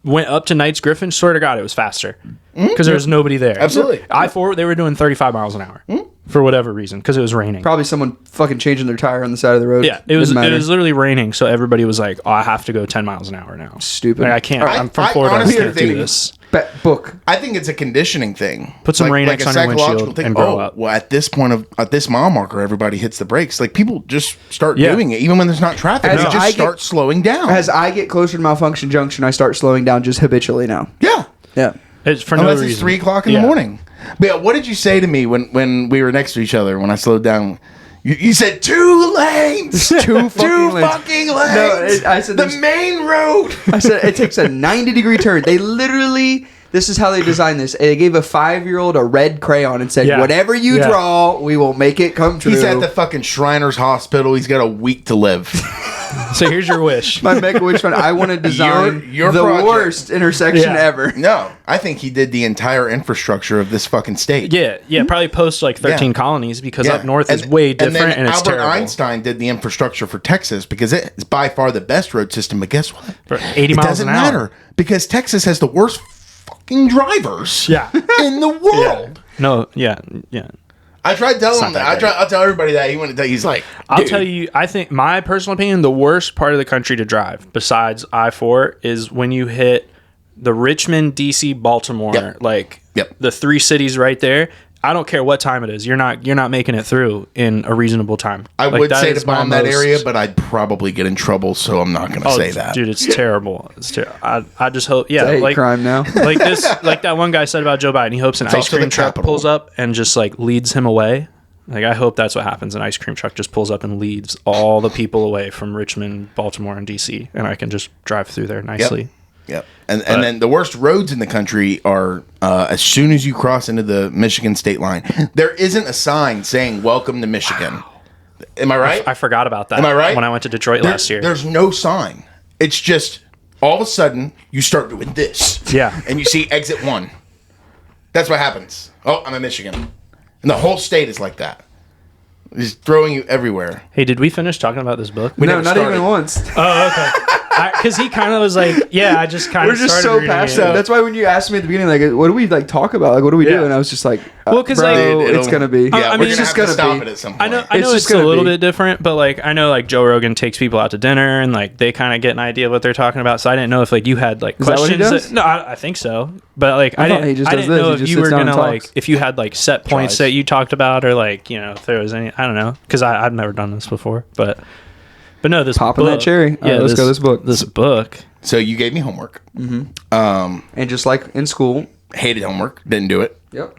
went up to Knights Griffin. Swear to God, it was faster because there was nobody there. Absolutely. I4 they were doing 35 miles an hour for whatever reason because it was raining. Probably someone fucking changing their tire on the side of the road. Yeah, it was Doesn't matter. literally raining, so everybody was like, "Oh, I have to go 10 miles an hour now." Stupid. Like, I can't. I- I'm from I Florida. I honestly can't do think- this. Book. I think it's a conditioning thing. Put some Rain-X a on your psychological windshield thing. and grow up. Well, at this mile marker, everybody hits the brakes. Like people just start Yeah. doing it, even when there's not traffic. As They just I get- start slowing down. As I get closer to Malfunction Junction, I start slowing down just habitually now. yeah, Yeah. It's for no unless reason. it's 3:00 in the morning. But yeah, what did you say to me when we were next to each other when I slowed down? You said 2 lanes, Two fucking lanes. fucking lanes. No, I said the there's- main road. I said it takes a 90-degree turn. They literally, this is how they designed this. They gave a 5-year-old a red crayon and said, Yeah. whatever you Yeah. draw, we will make it come true. He's at the fucking Shriners Hospital. He's got a week to live. So here's your wish. My Make-A-Wish Fund. I want to design Your the project. worst intersection Yeah. ever. No, I think he did the entire infrastructure of this fucking state. Yeah, probably post like 13 Yeah. colonies because Yeah. up north is And- way different and, it's Albert terrible. Einstein did the infrastructure for Texas because it is by far the best road system. But guess what? For 80 it miles doesn't an hour. matter because Texas has the worst fucking drivers Yeah. in the world. No, yeah. I tried telling him not that. that I'll tell everybody that. He went to tell. He's like, I'll "Dude, tell you, I think my personal opinion, the worst part of the country to drive besides I-4 is when you hit the Richmond, DC, Baltimore, Yep. like Yep. the 3 cities right there. I don't care what time it is. You're not making it through in a reasonable time. I Like, would that say is to my bomb that most- area, but I'd probably get in trouble, so I'm not going to say that. Dude, it's terrible. It's terrible. I just hope, It's a hate like crime now. like this, like that one guy said about Joe Biden. He hopes an ice also the cream truck capital. pulls up and just like leads him away. Like I hope that's what happens. An ice cream truck just pulls up and leads all the people away from Richmond, Baltimore, and DC, and I can just drive through there nicely. Yep. And then the worst roads in the country are as soon as you cross into the Michigan state line, there isn't a sign saying "Welcome to Michigan." Am I right? I forgot about that. Am I right? When I went to Detroit last year. There's no sign. It's just all of a sudden you start doing this. Yeah. And you see exit 1. That's what happens. Oh, I'm in Michigan. And the whole state is like that. He's throwing you everywhere. Hey, did we finish talking about this book? No, never not started. even once. Oh, okay. Because he kind of was like, yeah, I just kind We're of just started so reading passionate. it. That's why when you asked me at the beginning, like, what do we like talk about? Like, what do we do? Yeah. And I was just like, Well, 'cause, bro, like, it's gonna be. Yeah, I we're mean, gonna it's have to just stop gonna it be. at some point. I know It's just it's a gonna little be. bit different, but like I know like Joe Rogan takes people out to dinner and like they kind of get an idea of what they're talking about. So I didn't know if like you had like Is that what he questions. does? No, I think so. But like I I thought he didn't, just I does didn't this. know He if just you sits were down gonna and like talks. if you had like set points Tries. that you talked about or like if there was any I don't know because I've never done this before. But no, this Popping that book- cherry. All right, let's go this book. This book. So you gave me homework. And just like in school. Hated homework. Didn't do it. Yep.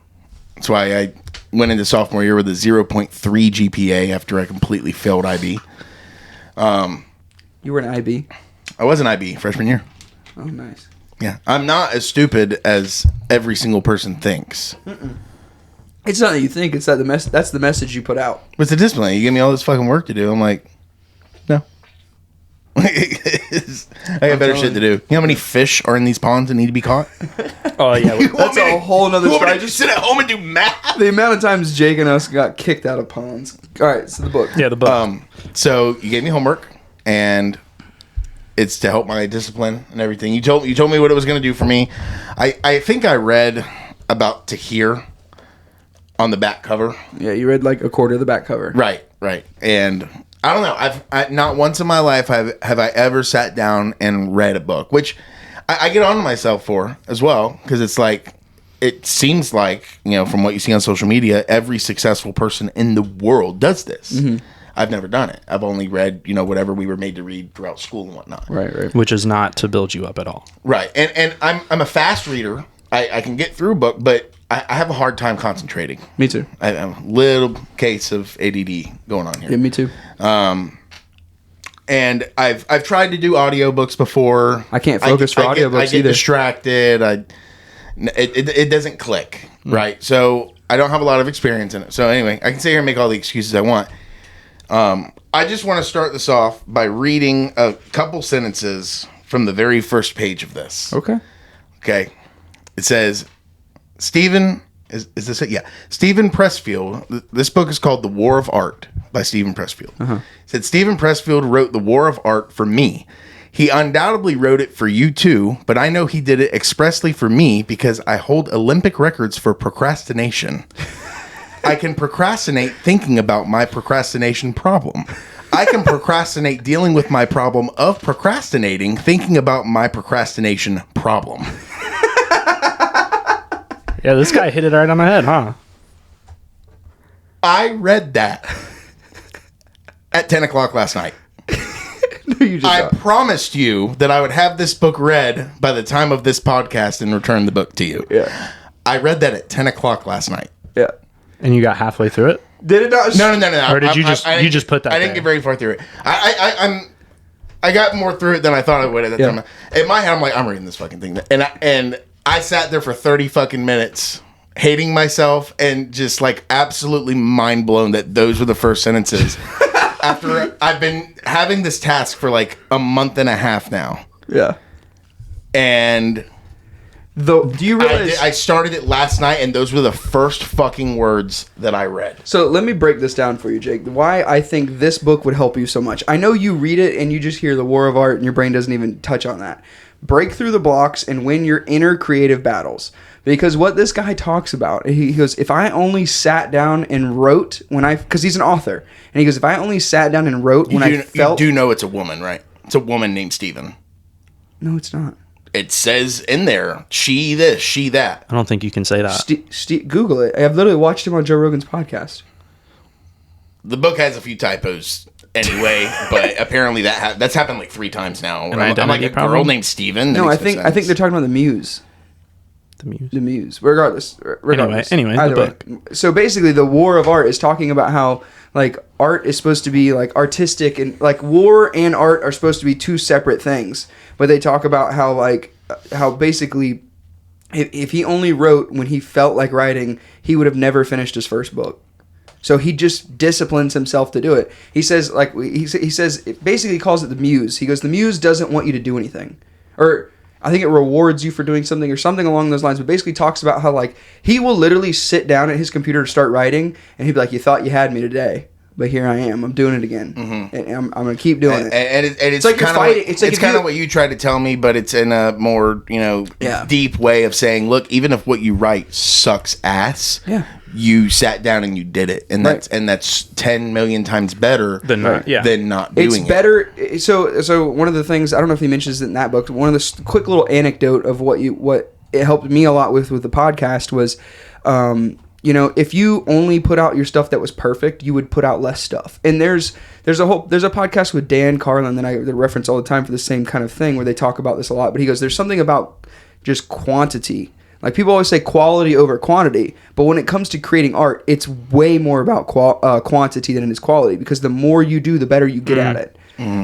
That's why I went into sophomore year with a 0.3 GPA after I completely failed IB. You were an IB. I was an IB freshman year. Oh, nice. Yeah. I'm not as stupid as every single person thinks. It's not that you think. It's that that's the message you put out. What's the discipline? You give me all this fucking work to do. I'm like, no. I got better shit to do. You know how many fish are in these ponds that need to be caught? Oh yeah. That's a whole nother You want story. me to just sit at home and do math? The amount of times Jake and us got kicked out of ponds. All right, so the book. Yeah, the book. So you gave me homework, and it's to help my discipline and everything. You told me what it was going to do for me. I think I read about to here on the back cover. Yeah, you read like a quarter of the back cover. Right. And I don't know. I not once in my life have I ever sat down and read a book, which I get on to myself for as well, because it's like it seems like, from what you see on social media, every successful person in the world does this. Mm-hmm. I've never done it. I've only read, whatever we were made to read throughout school and whatnot. Right. Which is not to build you up at all. Right. And I'm a fast reader. I can get through a book, but I have a hard time concentrating. Me too. I have a little case of ADD going on here. Yeah, me too. And I've tried to do audiobooks before. I can't focus for audiobooks I get either. distracted. It doesn't click, right? So I don't have a lot of experience in it. So anyway, I can sit here and make all the excuses I want. I just want to start this off by reading a couple sentences from the very first page of this. Okay. Okay. It says, Stephen, is this it? Yeah. Stephen Pressfield. This book is called The War of Art by Stephen Pressfield. It said, Stephen Pressfield wrote The War of Art for me. He undoubtedly wrote it for you too, but I know he did it expressly for me because I hold Olympic records for procrastination. I can procrastinate thinking about my procrastination problem. I can procrastinate dealing with my problem of procrastinating, thinking about my procrastination problem. Yeah, this guy hit it right on the head, huh? I read that at 10 o'clock last night. I promised you that I would have this book read by the time of this podcast and return the book to you. Yeah. I read that at 10 o'clock last night. Yeah. And you got halfway through it? Did it not? No. Or did you just put that I didn't there? get very far through it. I got more through it than I thought I would at that time. In my head, I'm like, I'm reading this fucking thing. And I sat there for 30 fucking minutes hating myself and just like absolutely mind blown that those were the first sentences. After I've been having this task for like a month and a half now. Yeah. And Do you realize? I started it last night, and those were the first fucking words that I read. So let me break this down for you, Jake. Why I think this book would help you so much. I know you read it and you just hear the War of Art and your brain doesn't even touch on that. Break through the blocks and win your inner creative battles. Because what this guy talks about, he goes, if I only sat down and wrote because he's an author, and he goes, if I only sat down and wrote I felt. You do know it's a woman, right? It's a woman named Steven. No, it's not. It says in there, she this, she that. I don't think you can say that. Google it. I've literally watched him on Joe Rogan's podcast. The book has a few typos anyway, but apparently that's happened like 3 times now. I'm like identity a problem? girl named Steven. No, I think they're talking about the Muse. The Muse. The Muse. Regardless. Anyway, Either the way. book. So basically, the War of Art is talking about how like art is supposed to be like artistic, and like war and art are supposed to be 2 separate things. But they talk about how basically if he only wrote when he felt like writing, he would have never finished his first book. So he just disciplines himself to do it. He says it basically calls it the Muse. He goes, the Muse doesn't want you to do anything, or I think it rewards you for doing something or something along those lines, but basically talks about how like he will literally sit down at his computer to start writing and he'd be like, you thought you had me today. but here I am. I'm doing it again, and I'm going to keep doing it. And it's like you're kind of fighting. It's like kind of what you tried to tell me, but it's in a more deep way of saying, look, even if what you write sucks ass, you sat down and you did it, and that's 10 million times better than not doing it. It's better. So one of the things, I don't know if he mentions it in that book. One of the quick little anecdote of what it helped me a lot with the podcast was, if you only put out your stuff that was perfect, you would put out less stuff. And there's a podcast with Dan Carlin that I reference all the time for the same kind of thing, where they talk about this a lot. But he goes, there's something about just quantity. Like, people always say quality over quantity, but when it comes to creating art, it's way more about quantity than it is quality, because the more you do, the better you get at it.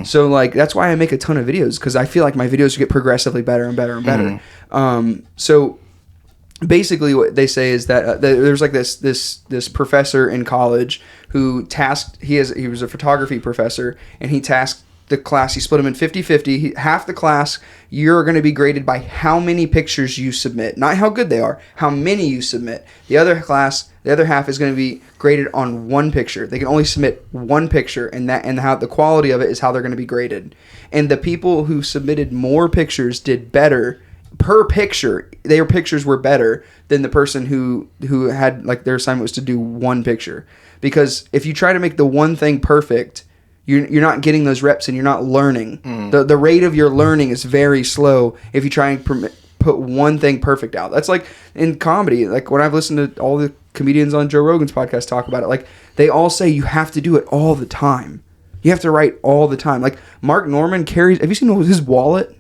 So, like, that's why I make a ton of videos, because I feel like my videos get progressively better and better and better. So basically what they say is that there's like this professor in college who he was a photography professor, and he tasked the class, he split them in 50-50. Half the class, you're going to be graded by how many pictures you submit, not how good they are, how many you submit. The other half is going to be graded on one picture. They can only submit one picture, and how the quality of it is how they're going to be graded. And the people who submitted more pictures did better per picture. Their pictures were better than the person who had, like, their assignment was to do one picture. Because if you try to make the one thing perfect, you're not getting those reps, and you're not learning. The rate of your learning is very slow if you try and put one thing perfect out. That's like in comedy. Like, when I've listened to all the comedians on Joe Rogan's podcast talk about it, like, they all say you have to do it all the time. You have to write all the time. Like, Mark Norman have you seen his wallet?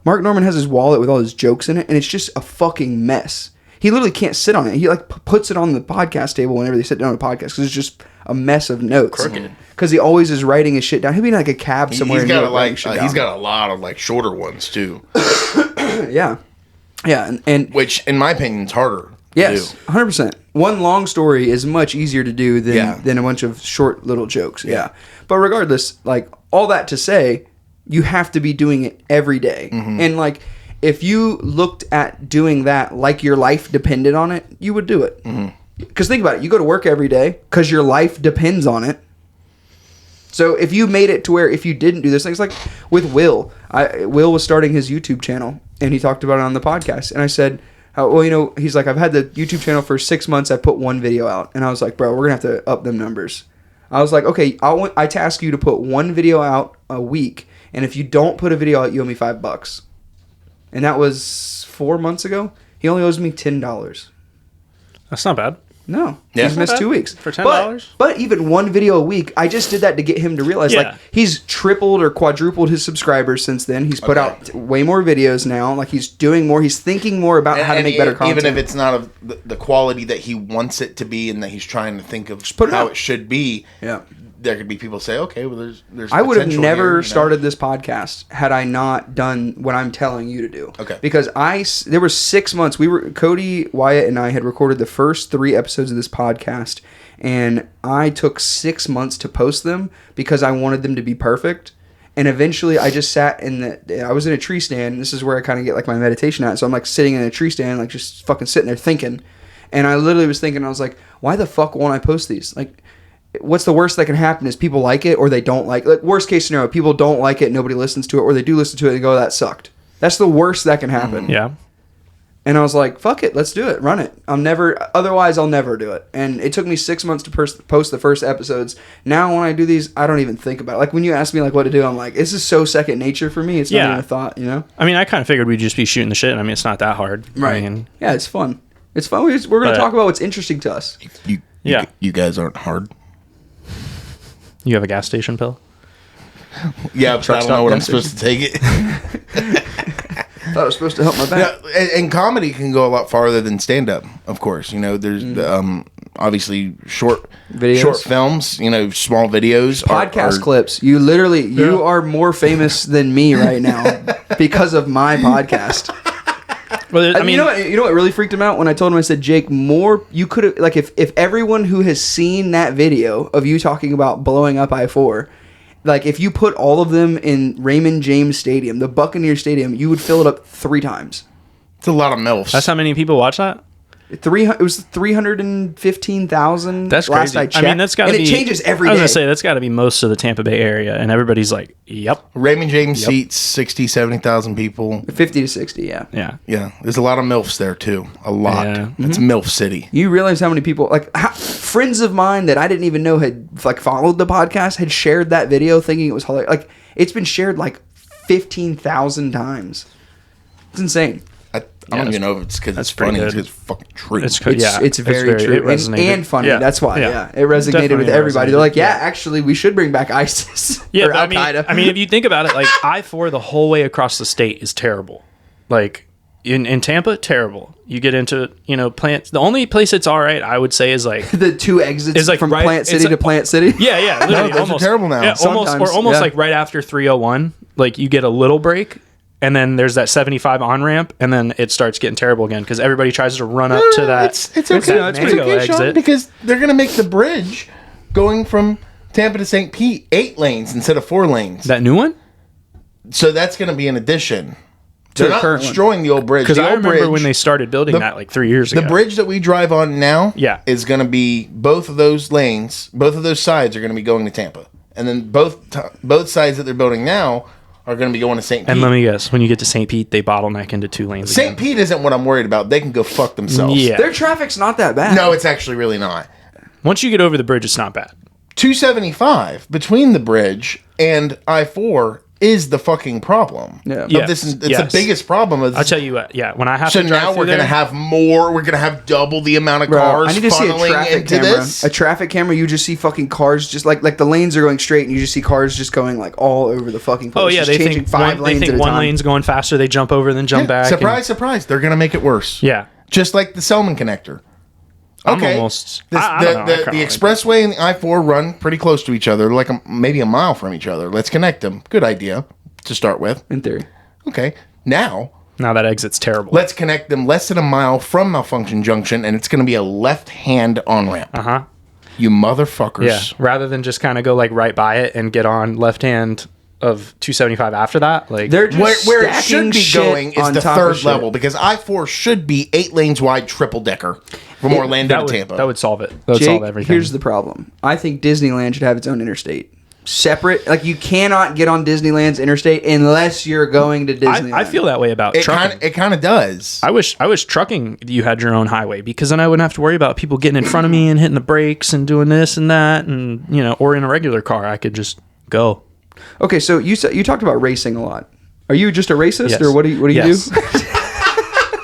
Mark Norman has his wallet with all his jokes in it, and it's just a fucking mess. He literally can't sit on it. He like puts it on the podcast table whenever they sit down on a podcast, because it's just a mess of notes. Crooked. Because he always is writing his shit down. He'll be in like a cab somewhere. He's got a lot of like shorter ones too. Yeah, and which in my opinion is harder. Yes, 100%. One long story is much easier to do than a bunch of short little jokes. Yeah, but regardless, like, all that to say, you have to be doing it every day, and like, if you looked at doing that like your life depended on it, you would do it. Because think about it. You go to work every day because your life depends on it. So if you made it to where if you didn't do this, things like with Will was starting his YouTube channel, and he talked about it on the podcast. And I said, he's like, I've had the YouTube channel for 6 months. I put one video out. And I was like, bro, we're going to have to up them numbers. I was like, okay, I task you to put one video out a week. And if you don't put a video out, you owe me $5. And that was 4 months ago. He only owes me $10. That's not bad. No. He's missed 2 weeks. For $10? But even one video a week, I just did that to get him to realize, like, he's tripled or quadrupled his subscribers since then. He's put out way more videos now. Like, he's doing more. He's thinking more about how to make better content. Even if it's not of the quality that he wants it to be, and that he's trying to think of how it should be. Yeah. There could be people say, okay, well, there's I would have never started this podcast had I not done what I'm telling you to do. Okay. Because there were 6 months. Cody, Wyatt, and I had recorded the first 3 episodes of this podcast, and I took 6 months to post them because I wanted them to be perfect. And eventually, I just sat I was in a tree stand, and this is where I kind of get like my meditation at. So I'm like sitting in a tree stand, like just fucking sitting there thinking. And I literally was thinking, I was like, why the fuck won't I post these? Like, what's the worst that can happen is people like it or they don't like it. Like, worst case scenario, people don't like it, nobody listens to it, or they do listen to it and go, that sucked. That's the worst that can happen. Yeah. And I was like, fuck it, let's do it. Run it. Otherwise I'll never do it. And it took me 6 months to post the first episodes. Now when I do these, I don't even think about it. Like, when you ask me like what to do, I'm like, this is so second nature for me. It's not even a thought, you know? I mean, I kind of figured we'd just be shooting the shit. I mean, it's not that hard. Right. I mean, yeah, it's fun. It's fun. We're going to talk about what's interesting to us. You guys aren't hard. You have a gas station pill? Yeah, but I don't know what I'm supposed to take it. I thought it was supposed to help my back. Yeah, and comedy can go a lot farther than stand-up, of course. You know, there's obviously short films, you know, small videos. Podcast clips. You are more famous than me right now because of my podcast. Well, I mean, you know what really freaked him out when I told him, I said, Jake, you could have, like, if everyone who has seen that video of you talking about blowing up I-4, like, if you put all of them in Raymond James Stadium, the Buccaneer Stadium, you would fill it up 3 times. It's a lot of MILFs. That's how many people watch that? It was 315,000. That's last crazy. I checked. I mean, that's got to and be. it changes every I was day. gonna say that's got to be most of the Tampa Bay area, and everybody's like, "Yep, Raymond James seats 60, 70,000 people. 50 to 60. Yeah. yeah." Yeah, there's a lot of MILFs there too. A lot. Yeah. It's MILF City. You realize how many people, friends of mine that I didn't even know had followed the podcast had shared that video thinking it was hilarious. Like, it's been shared 15,000 times. It's insane. I don't even know if it's because it's pretty funny. It's good. 'cause it's fucking true. It's Very true it resonated. and funny. Yeah. That's why. Yeah. It resonated Definitely with everybody. resonated. They're like, actually, we should bring back ISIS or but Al Qaeda. I mean, if you think about it, like I-4 the whole way across the state is terrible. Like in Tampa, terrible. You get into Plant. The only place it's all right, I would say, is like the two exits It's like from right- Plant it's City to like- Plant City. yeah, literally, those are terrible now. Yeah, Sometimes, almost yeah. like right after 301, like you get a little break. And then there's that 75 on ramp, and then it starts getting terrible again because everybody tries to run up to that. It's okay. that It's Mango okay, Sean, exit. because they're gonna make the bridge going from Tampa to St. Pete 8 lanes instead of 4 lanes. That new one? So that's gonna be an addition. To They're the not current one. destroying the old bridge. Because The I old remember bridge- when they started building that like 3 years the ago. bridge that we drive on now Yeah. is going to be both of those lanes, both of those sides are going to be going to Tampa. And then both sides that they're building now are going to be going to St. Pete. And let me guess, when you get to St. Pete, they bottleneck into 2 lanes. St. again. Pete isn't what I'm worried about. They can go fuck themselves. Yeah. Their traffic's not that bad. No, it's actually really not. Once you get over the bridge, it's not bad. 275 between the bridge and I-4 is the fucking problem. Yeah. Of Yes, it's yes. the biggest problem of this. I'll tell you what, yeah, when I have So to drive now through we're going to there- have more. We're going to have double the amount of Bro, cars I need to see a funneling traffic into camera. this. A traffic camera, you just see fucking cars just like the lanes are going straight, and you just see cars just going all over the fucking place. Oh yeah, just they changing think 5 one, lanes they at think a one time. lane's going faster. They jump over, then jump back. Surprise, surprise. They're going to make it worse. Yeah, Just like the Selman connector. I'm Okay. almost. This, I don't know, I the kinda like expressway and the I-4 run pretty close to each other, like maybe a mile from each other. Let's connect them. Good idea to start with. In theory. Okay. Now, now that exit's terrible. let's connect them less than a mile from Malfunction Junction, and it's going to be a left-hand on-ramp. Uh-huh. You motherfuckers. Yeah, rather than just kind of go like right by it and get on left hand of 275 after that. Like They're just Where it should stacking be shit going is on the top of third shit. level, because I-4 should be 8 lanes wide, triple-decker from Orlando that to would, Tampa. that would solve it. That would Jake, solve everything. here's the problem. I think Disneyland should have its own interstate. Separate. Like, you cannot get on Disneyland's interstate unless you're going to Disneyland. I feel that way about it trucking. kind of does. I wish trucking you had your own highway, because then I wouldn't have to worry about people getting in front of me and hitting the brakes and doing this and that, and or in a regular car I could just go. Okay, so you talked about racing a lot. Are you just a racist, Yes. or what do you Yes. do?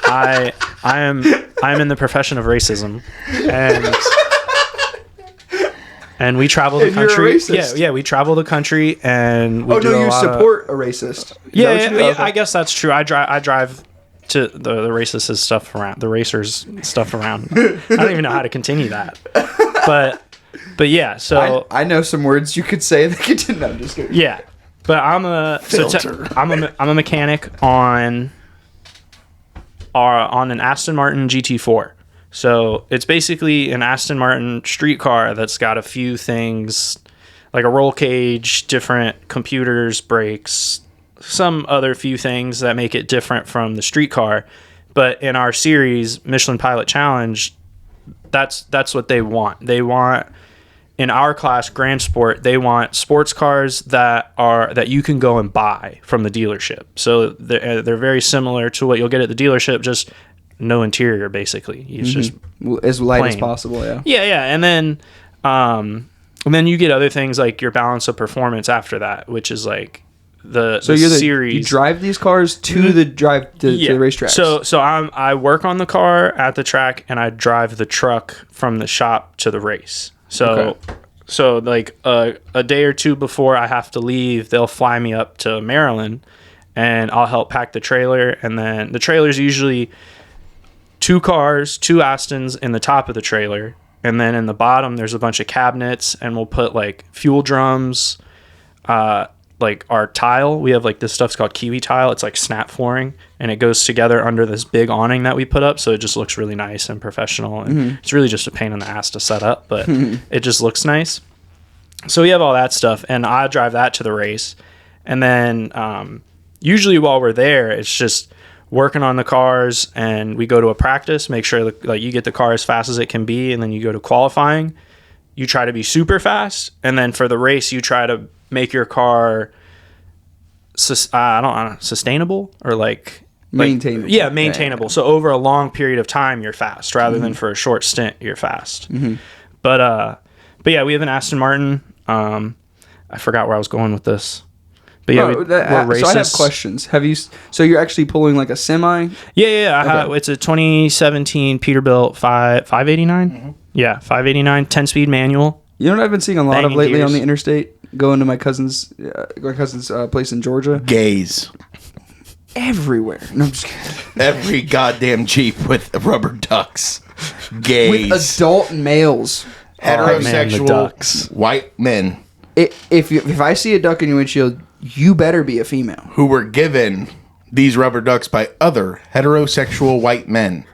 I am in the profession of racism, and we travel the And you're a country. racist. Yeah, we travel the country, and we Oh do no, a you lot of- support a racist. Is that Yeah, what you do? yeah, Okay. I guess that's true. I drive to the racist stuff around, the racers stuff around. I don't even know how to continue that, but yeah. So I know some words you could say that you didn't know. I'm just kidding. yeah, but I'm a mechanic on an Aston Martin GT4. So it's basically an Aston Martin street car that's got a few things like a roll cage, different computers, brakes, some other few things that make it different from the street car. But in our series, Michelin Pilot Challenge, that's what they want. They want, in our class, Grand Sport, they want sports cars that you can go and buy from the dealership. So they're very similar to what you'll get at the dealership, just no interior, basically. It's just As light as Plain. possible. Yeah. yeah, and then you get other things like your balance of performance after that, which is like the series. You drive these cars to the racetrack. So I work on the car at the track, and I drive the truck from the shop to the race. So Okay. so like a day or two before I have to leave, they'll fly me up to Maryland, and I'll help pack the trailer. And then the trailer's usually 2 cars, 2 Astons in the top of the trailer, and then in the bottom there's a bunch of cabinets, and we'll put like fuel drums, like our tile. We have like this stuff's called Kiwi tile. It's like snap flooring, and it goes together under this big awning that we put up, so it just looks really nice and professional. And it's really just a pain in the ass to set up, but it just looks nice. So we have all that stuff, and I drive that to the race, and then usually while we're there, it's just working on the cars, and we go to a practice, make sure that, like, you get the car as fast as it can be, and then you go to qualifying. You try to be super fast, and then for the race, you try to make your car sustainable or maintainable. Yeah, maintainable. So over a long period of time, you're fast, rather than for a short stint, you're fast. But yeah, we have an Aston Martin. I forgot where I was going with this. But yeah, we're racist. So I have questions. So you're actually pulling like a semi? Yeah. It's a 2017 Peterbilt 589. Yeah, 589 10-speed manual. You know what I've been seeing a lot of Banging lately gears. on the interstate? Going to my cousin's place in Georgia. Gays. Everywhere. No, I'm just kidding. Every goddamn Jeep with rubber ducks. Gays. With adult males. Heterosexual ducks. white men If I see a duck in your windshield, you better be a female. who were given these rubber ducks by other heterosexual white men.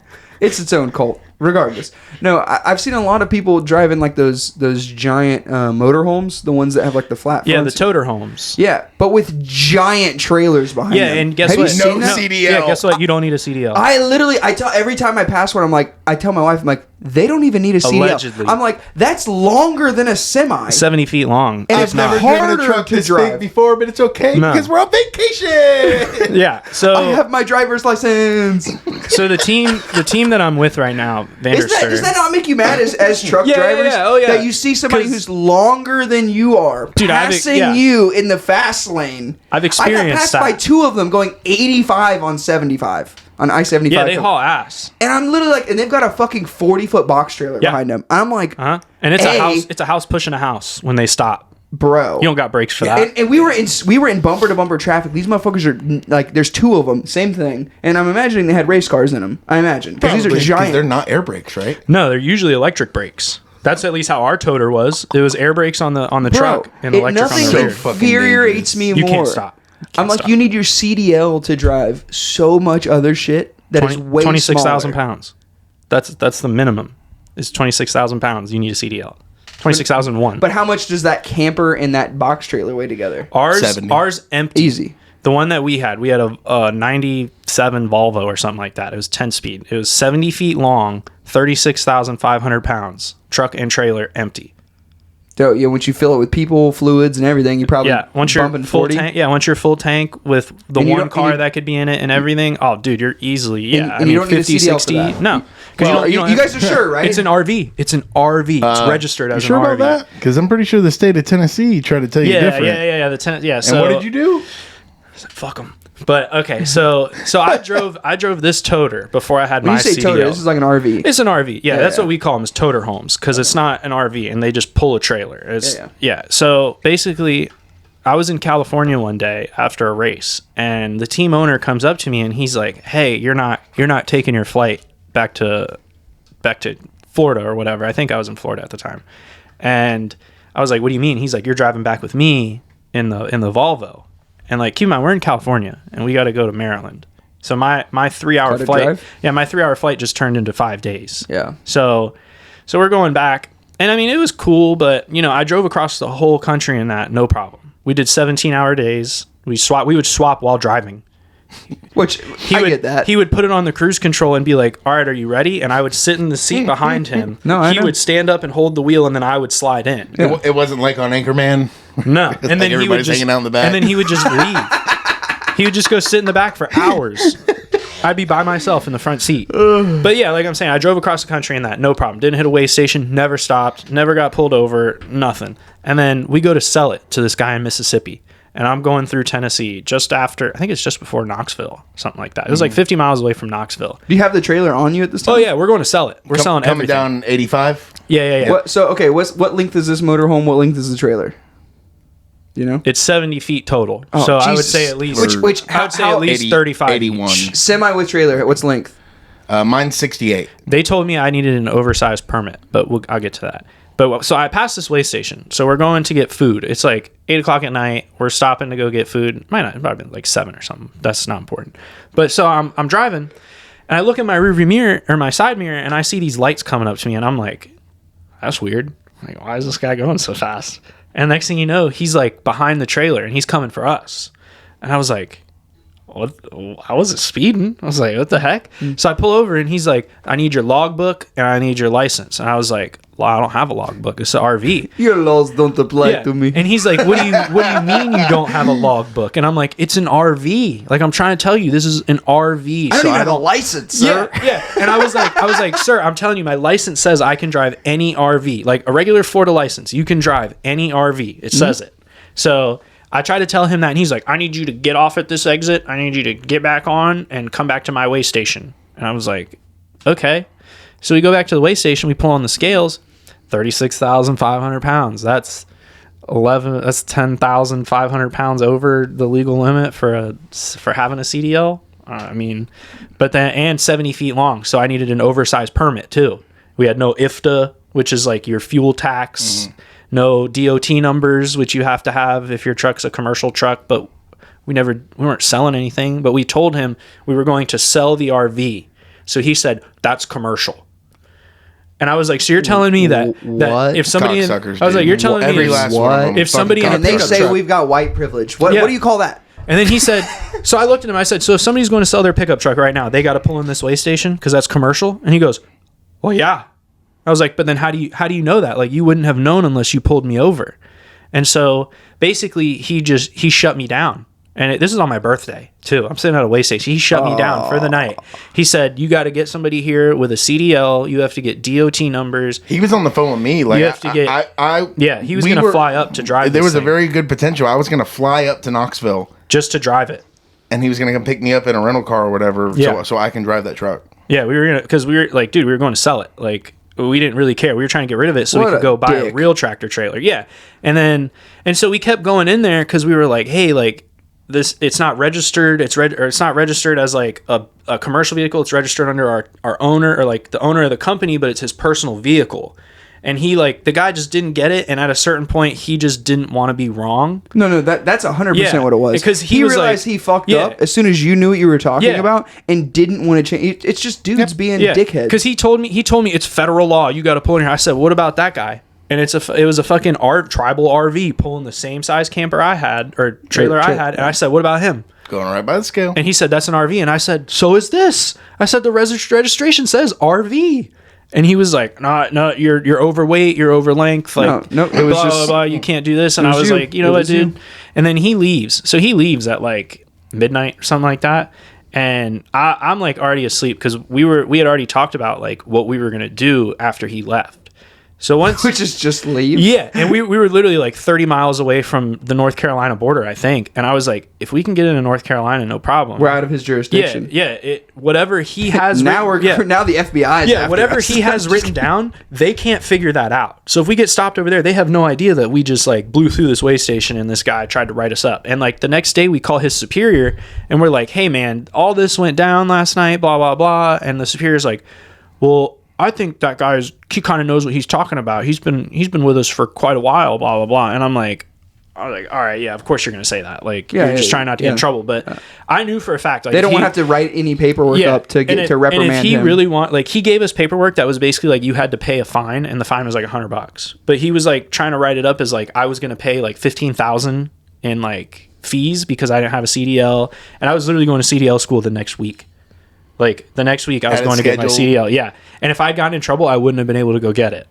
It's its own cult. Regardless, no, I've seen a lot of people driving like those giant motorhomes, the ones that have like the flat. Yeah, the fronts. toter homes. Yeah, but with giant trailers behind them. Yeah, and guess Have what? you seen No that? CDL. Yeah, guess what? You don't need a CDL. I tell every time I pass one, I tell my wife, I'm like, they don't even need a CDL. Allegedly. I'm like, that's longer than a semi. 70 feet long. And I've it's never harder driven a truck to this drive. big before, but it's okay No. because we're on vacation. Yeah. So I have my driver's license. so the team that I'm with right now, Does that not make you mad as truck Yeah, yeah, drivers? yeah. Oh, yeah. That you see somebody 'Cause- who's longer than you are Dude, passing you in the fast lane. I've I got experienced passed that. by two of them going 85 on 75 on I-75. Yeah, they haul ass. And I'm literally like, and they've got a fucking 40-foot box trailer Yeah. behind them. I'm like, Huh? And it's A, a house. It's a house pushing a house when they stop. bro. You don't got brakes for that. And we were in bumper to bumper traffic. These motherfuckers are like, there's two of them, same thing. And I'm imagining they had race cars in them. I imagine because these are Probably, 'cause giant. They're not air brakes, right? No, they're usually electric brakes. That's at least how our toter was. It was air brakes on the Bro, truck and electric on nothing the rear. fucking infuriates me You more. can't stop. I'm like, you need your CDL to drive so much other shit that is way 26,000 smaller. pounds. That's the minimum. Is 26,000 pounds. You need a CDL. 26,001. But how much does that camper and that box trailer weigh together? ours 70. empty. Easy. The one that we had a 97 Volvo or something like that. It was 10 speed. It was 70 feet long, 36,500 pounds. Truck and trailer empty. So, yeah, once you fill it with people, fluids, and everything, you probably Once you're bumping full 40. tank. Yeah, once you're full tank with the And you one don't- car and you- that could be in it and everything. Oh, dude, you're easily and you don't need a CDL for that. No, Well, you guys are sure, right? It's an RV. It's an RV. It's registered as You sure an about RV. that? Because I'm pretty sure the state of Tennessee tried to tell you Yeah, different. yeah. The And what did you do? Fuck them. But okay, so I drove this toter before I had When my you say CDL. toter, this is like an RV. It's an RV. Yeah, that's yeah. what we call them is toter homes because it's not an RV and they just pull a trailer. It's, Yeah. So basically, I was in California one day after a race and the team owner comes up to me and he's like, "Hey, you're not taking your flight back to Florida or whatever." I think I was in Florida at the time. And I was like, "What do you mean?" He's like, "You're driving back with me in the Volvo." And like, keep in mind, we're in California and we got to go to Maryland. So my 3-hour Quite a flight, drive. my 3-hour flight just turned into 5 days. Yeah. So we're going back, and I mean, it was cool, but I drove across the whole country in that, no problem. We did 17-hour days. We would swap while driving. Which, I get that. He would put it on the cruise control and be like, "All right, are you ready?" And I would sit in the seat behind him. No, I he know. would stand up and hold the wheel, and then I would slide in. It wasn't like on Anchorman. No, and then he would everybody's just hanging out in the back. and then he would just leave. He would just go sit in the back for hours. I'd be by myself in the front seat. But yeah, like I'm saying, I drove across the country in that, no problem. Didn't hit a way station, never stopped, never got pulled over, nothing. And then we go to sell it to this guy in Mississippi. And I'm going through Tennessee just after, I think it's just before Knoxville, something like that. It was like 50 miles away from Knoxville. Do you have the trailer on you at this time? Oh yeah, we're going to sell it. We're selling Coming everything. down 85. Yeah. What length is this motorhome? What length is the trailer? Do you know? It's 70 feet total. Oh, so I would Jesus. say at least, Which I would say how- at least 80, 35 81. each. Semi with trailer, what's length? Mine's 68. They told me I needed an oversized permit, but I'll get to that. But so I passed this way station. So we're going to get food. It's like 8 o'clock at night. We're stopping to go get food. Might not, probably been like 7 or something. That's not important. But so I'm driving and I look in my rearview mirror or my side mirror and I see these lights coming up to me and I'm like, that's weird. I'm like, why is this guy going so fast? And next thing you know, he's like behind the trailer and he's coming for us. And I was like, what? I wasn't speeding. I was like, what the heck? So I pull over and he's like, I need your logbook and I need your license. And I was like, well, I don't have a logbook. It's an RV. Your laws don't apply to me. And he's like, what do you mean you don't have a logbook? And I'm like, it's an RV. Like, I'm trying to tell you, this is an RV. I don't even have a license, sir. Yeah. And I was like, sir, I'm telling you, my license says I can drive any RV. Like a regular Florida license, you can drive any RV. It says it. So I tried to tell him that, and he's like, I need you to get off at this exit. I need you to get back on and come back to my weigh station. And I was like, okay. So we go back to the weigh station. We pull on the scales, 36,500 pounds. That's 10,500 pounds over the legal limit for having a CDL. I mean, but then, and 70 feet long. So I needed an oversized permit too. We had no IFTA, which is like your fuel tax. No DOT numbers, which you have to have if your truck's a commercial truck, but we weren't selling anything, but we told him we were going to sell the RV. So he said, that's commercial. And I was like, so you're telling me that if somebody, I was like, you're telling me if somebody, and they say we've got white privilege. What do you call that? And then he said, so I looked at him, I said, so if somebody's going to sell their pickup truck right now, they got to pull in this weigh station because that's commercial? And he goes, well, yeah. I was like, but then how do you know that? Like, you wouldn't have known unless you pulled me over. And so basically he shut me down. And this is on my birthday too. I'm sitting at a weigh station. He shut me down for the night. He said, you got to get somebody here with a CDL. You have to get DOT numbers. He was on the phone with me. Like, you have to get, he was going to fly up to drive There was thing. a very good potential. I was going to fly up to Knoxville. Just to drive it. And he was going to come pick me up in a rental car or whatever so I can drive that truck. Yeah, we were going to, because we were like, dude, we were going to sell it. Like, we didn't really care. We were trying to get rid of it so we could go buy a real tractor trailer. Yeah. And so we kept going in there because we were like, hey, like this, it's not registered. It's not registered as like a commercial vehicle. It's registered under our owner or like the owner of the company, but it's his personal vehicle. And he like, the guy just didn't get it. And at a certain point, he just didn't want to be wrong. No, that's 100% what it was. Because he realized he fucked up as soon as you knew what you were talking about and didn't want to change. It's just dudes being dickheads. Because he told me it's federal law. You got to pull in here. I said, what about that guy? And it was a fucking tribal RV pulling the same size camper I had or trailer I had. And I said, what about him? Going right by the scale. And he said, that's an RV. And I said, so is this. I said, the registration says RV. And he was like, no, you're overweight, you're over length, like no, it was blah, just blah, blah, you can't do this. And I was like, you know what, dude? And then he leaves. So he leaves at like midnight or something like that. And I'm like already asleep because we had already talked about like what we were gonna do after he left. So once, which is just leave. Yeah, and we were literally like 30 miles away from the North Carolina border, I think. And I was like, if we can get into North Carolina, no problem. We're out of his jurisdiction. Yeah. Whatever he has now now the FBI is after whatever us. he has written down, they can't figure that out. So if we get stopped over there, they have no idea that we just like blew through this weigh station and this guy tried to write us up. And like the next day, we call his superior and we're like, hey man, all this went down last night, blah blah blah. And the superior's like, well, I think that he kind of knows what he's talking about. He's been with us for quite a while, blah, blah, blah. And I was like, all right, yeah, of course you're going to say that. Like, you're just trying not to get in trouble. But I knew for a fact. Like, they don't want to have to write any paperwork up to reprimand him. And if he really he gave us paperwork that was basically like you had to pay a fine, and the fine was like $100. But he was like trying to write it up as like I was going to pay like $15,000 in like fees because I didn't have a CDL. And I was literally going to CDL school the next week. Like, the next week, I was going to get my CDL. Yeah. And if I'd gotten in trouble, I wouldn't have been able to go get it.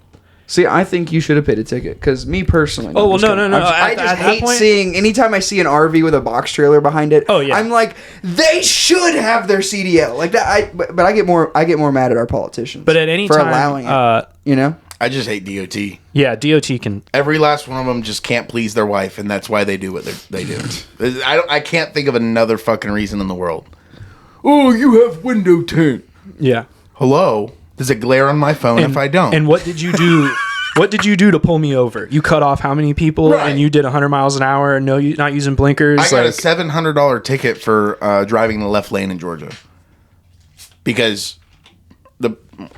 See, I think you should have paid a ticket. Because me personally... Oh, well, no. I just hate seeing... Anytime I see an RV with a box trailer behind it, I'm like, they should have their CDL. Like that. But I get more mad at our politicians. But at any for time... allowing it, you know? I just hate DOT. Yeah, DOT can... Every last one of them just can't please their wife, and that's why they do what they do. I can't think of another fucking reason in the world. Oh, you have window tint. Yeah. Hello? Does it glare on my phone if I don't? And what did you do? What did you do to pull me over? You cut off how many people, and you did 100 miles an hour, not using blinkers? I got a $700 ticket for driving the left lane in Georgia. Because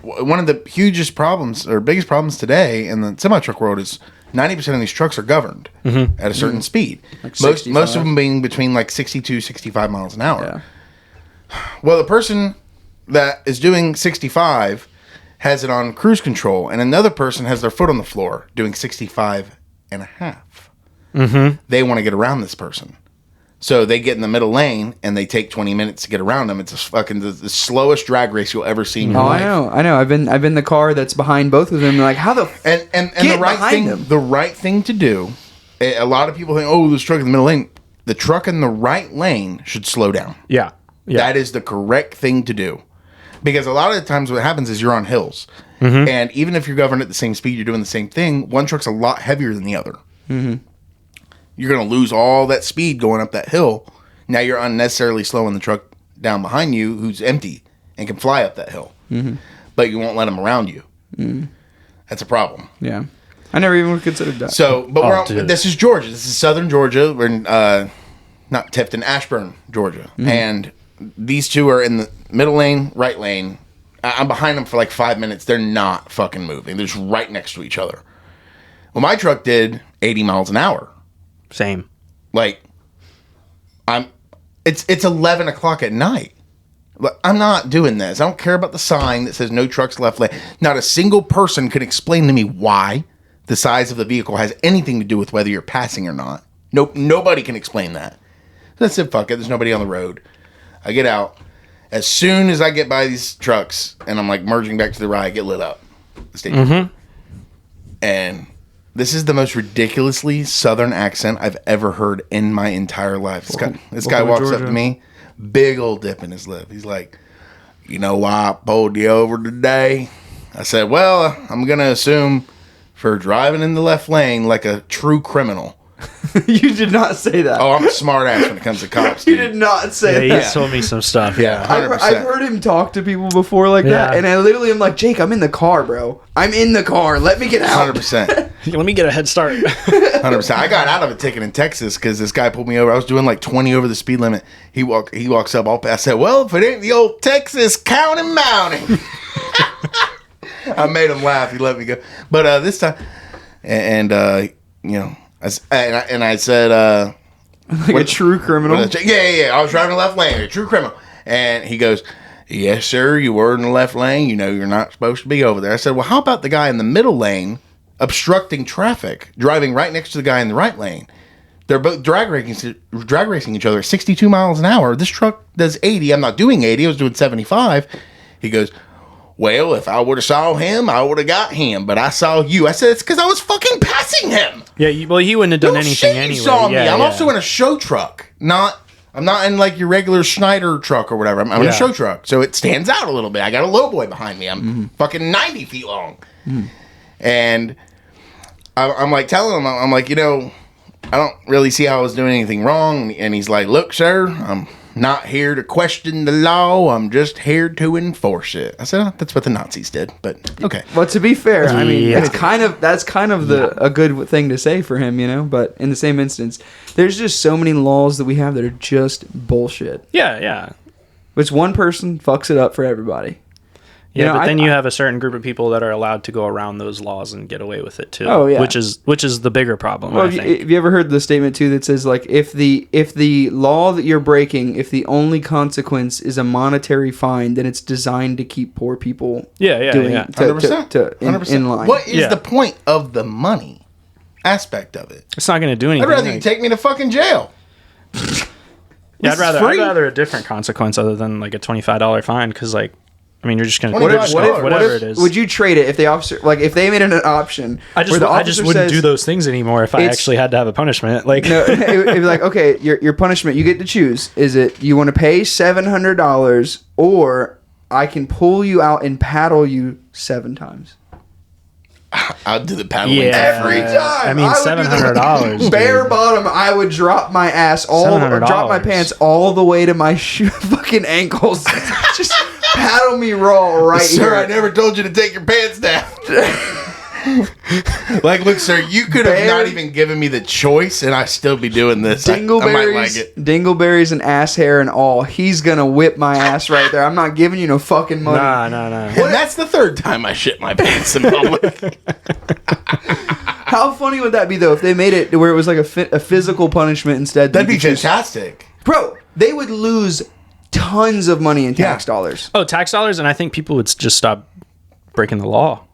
one of the hugest problems, or biggest problems today in the semi-truck world is 90% of these trucks are governed at a certain speed. Like most of them being between like 62, 65 miles an hour. Yeah. Well, the person that is doing 65 has it on cruise control, and another person has their foot on the floor doing 65 and a half. Mm-hmm. They want to get around this person. So they get in the middle lane and they take 20 minutes to get around them. It's fucking the slowest drag race you'll ever see in your life. I know. I've been the car that's behind both of them. Like, how the and the right thing to do. A lot of people think, oh, this truck in the middle lane. The truck in the right lane should slow down. Yeah. That is the correct thing to do. Because a lot of the times what happens is you're on hills. Mm-hmm. And even if you're governed at the same speed, you're doing the same thing, one truck's a lot heavier than the other. Mm-hmm. You're going to lose all that speed going up that hill. Now you're unnecessarily slowing the truck down behind you who's empty and can fly up that hill. Mm-hmm. But you won't let them around you. Mm-hmm. That's a problem. Yeah. I never even considered that. So, but this is Georgia. This is southern Georgia. We're in, not Tifton, Ashburn, Georgia. Mm-hmm. And these two are in the middle lane, right lane. I'm behind them for like 5 minutes. They're not fucking moving. They're just right next to each other. Well, my truck did 80 miles an hour. Same. Like, it's 11 o'clock at night. I'm not doing this. I don't care about the sign that says no trucks left lane. Not a single person could explain to me why the size of the vehicle has anything to do with whether you're passing or not. Nope, nobody can explain that. So I said, fuck it. There's nobody on the road. I get out. As soon as I get by these trucks and I'm like merging back to the right, I get lit up. Mm-hmm. And this is the most ridiculously southern accent I've ever heard in my entire life. This guy walks up to me, big old dip in his lip. He's like, you know why I pulled you over today? I said, well, I'm going to assume for driving in the left lane like a true criminal. You did not say that. Oh, I'm a smart ass when it comes to cops. You did not say that. He told me some stuff. Yeah, 100%. I've heard him talk to people before like that, and I literally am like, Jake, I'm in the car, bro. I'm in the car. Let me get out. 100%. Let me get a head start. 100%. I got out of a ticket in Texas because this guy pulled me over. I was doing like 20 over the speed limit. He walks up. I said, well, if it ain't the old Texas County Mounting. I made him laugh. He let me go. But this time, and you know, I said, like a true criminal. Yeah. I was driving the left lane, a true criminal. And he goes, yes, sir, you were in the left lane. You know, you're not supposed to be over there. I said, well, how about the guy in the middle lane obstructing traffic, driving right next to the guy in the right lane? They're both drag racing each other at 62 miles an hour. This truck does 80. I'm not doing 80. I was doing 75. He goes, well, if I would have saw him, I would have got him. But I saw you. I said, it's because I was fucking passing him. Yeah, he wouldn't have done anything anyway. You saw me. I'm also in a show truck. I'm not in like your regular Schneider truck or whatever. I'm in a show truck. So it stands out a little bit. I got a low boy behind me. I'm fucking 90 feet long. And I'm like telling him, I'm like, you know, I don't really see how I was doing anything wrong. And he's like, look, sir, I'm not here to question the law. I'm just here to enforce it. I said, that's what the Nazis did, but okay. Well, to be fair, I mean, that's kind of a good thing to say for him, you know. But in the same instance, there's just so many laws that we have that are just bullshit. Yeah. Which one person fucks it up for everybody. Yeah, you know, but then you have a certain group of people that are allowed to go around those laws and get away with it too. Oh yeah, which is the bigger problem. Well, I think. Have you ever heard the statement too that says like if the law that you're breaking, if the only consequence is a monetary fine, then it's designed to keep poor people. Yeah. 100%. In line. What is the point of the money aspect of it? It's not going to do anything. I'd rather you take me to fucking jail. Yeah, I'd rather a different consequence other than like a $25 fine because like. I mean, you're just going to whatever it is. Would you trade it if the officer, like, if they made an option? I just wouldn't do those things anymore if I actually had to have a punishment. Like, no, it'd be like, okay, your punishment, you get to choose. Is it you want to pay $700 or I can pull you out and paddle you 7 times? I'll do the paddling every time. I mean, $700. Bare bottom, I would drop my ass drop my pants all the way to my fucking ankles. Just paddle me raw right here. Sir, I never told you to take your pants down. Like, look, sir, you could have not even given me the choice, and I'd still be doing this. I might like it. Dingleberries and ass hair and all. He's gonna whip my ass right there. I'm not giving you no fucking money. No. And that's the 3rd time I shit my pants in public. How funny would that be, though, if they made it where it was like a physical punishment instead? That'd be fantastic. Bro, they would lose tons of money in tax dollars. Oh, tax dollars, and I think people would just stop breaking the law.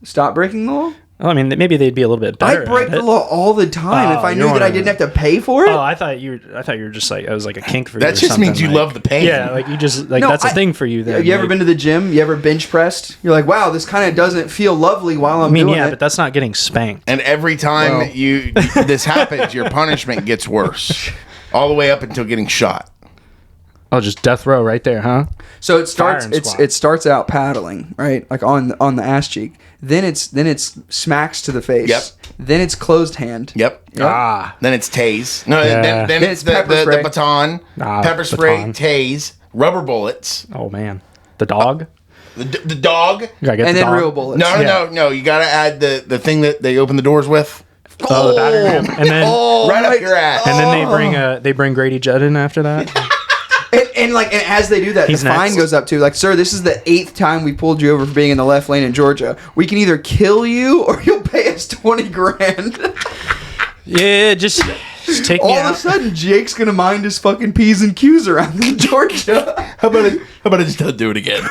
Stop breaking the law? Well, I mean, maybe they'd be a little bit better. I break at the it. law all the time if I you knew don't that I wanna- didn't have to pay for it. Oh, I thought you were just like, it was like a kink for you. That or just something, means you like- love the pain. Yeah, like you just like No, that's a thing for you. Then Have you ever like- been to the gym? You ever bench pressed? You're like, wow, this kind of doesn't feel lovely while I'm I mean, doing yeah, it. but that's not getting spanked. And every time Well. this happens, your punishment gets worse, all the way up until getting shot. Oh, just death row right there, huh? So it starts. Fire and squat. It starts out paddling, right, like on the ass cheek. Then it's smacks to the face. Yep. Then it's closed hand. Yep. Ah, Then it's tase. No, Yeah. then Then it's it's pepper the spray. baton, Ah, pepper spray, baton. tase, rubber bullets, oh man, the dog. the dog. You gotta get And the then dog. real bullets. No, Yeah. no. You gotta add the thing that they open the doors with. Oh, the battering ram, and then Right up my- your ass. and then they bring Grady Judd in after that. And as they do that, He's the fine next. goes up to like, sir, this is the 8th time we pulled you over for being in the left lane in Georgia. We can either kill you or you'll pay us 20 grand. Yeah, just take me All of a out. sudden, Jake's gonna mind his fucking P's and Q's around in Georgia. How about I just don't do it again?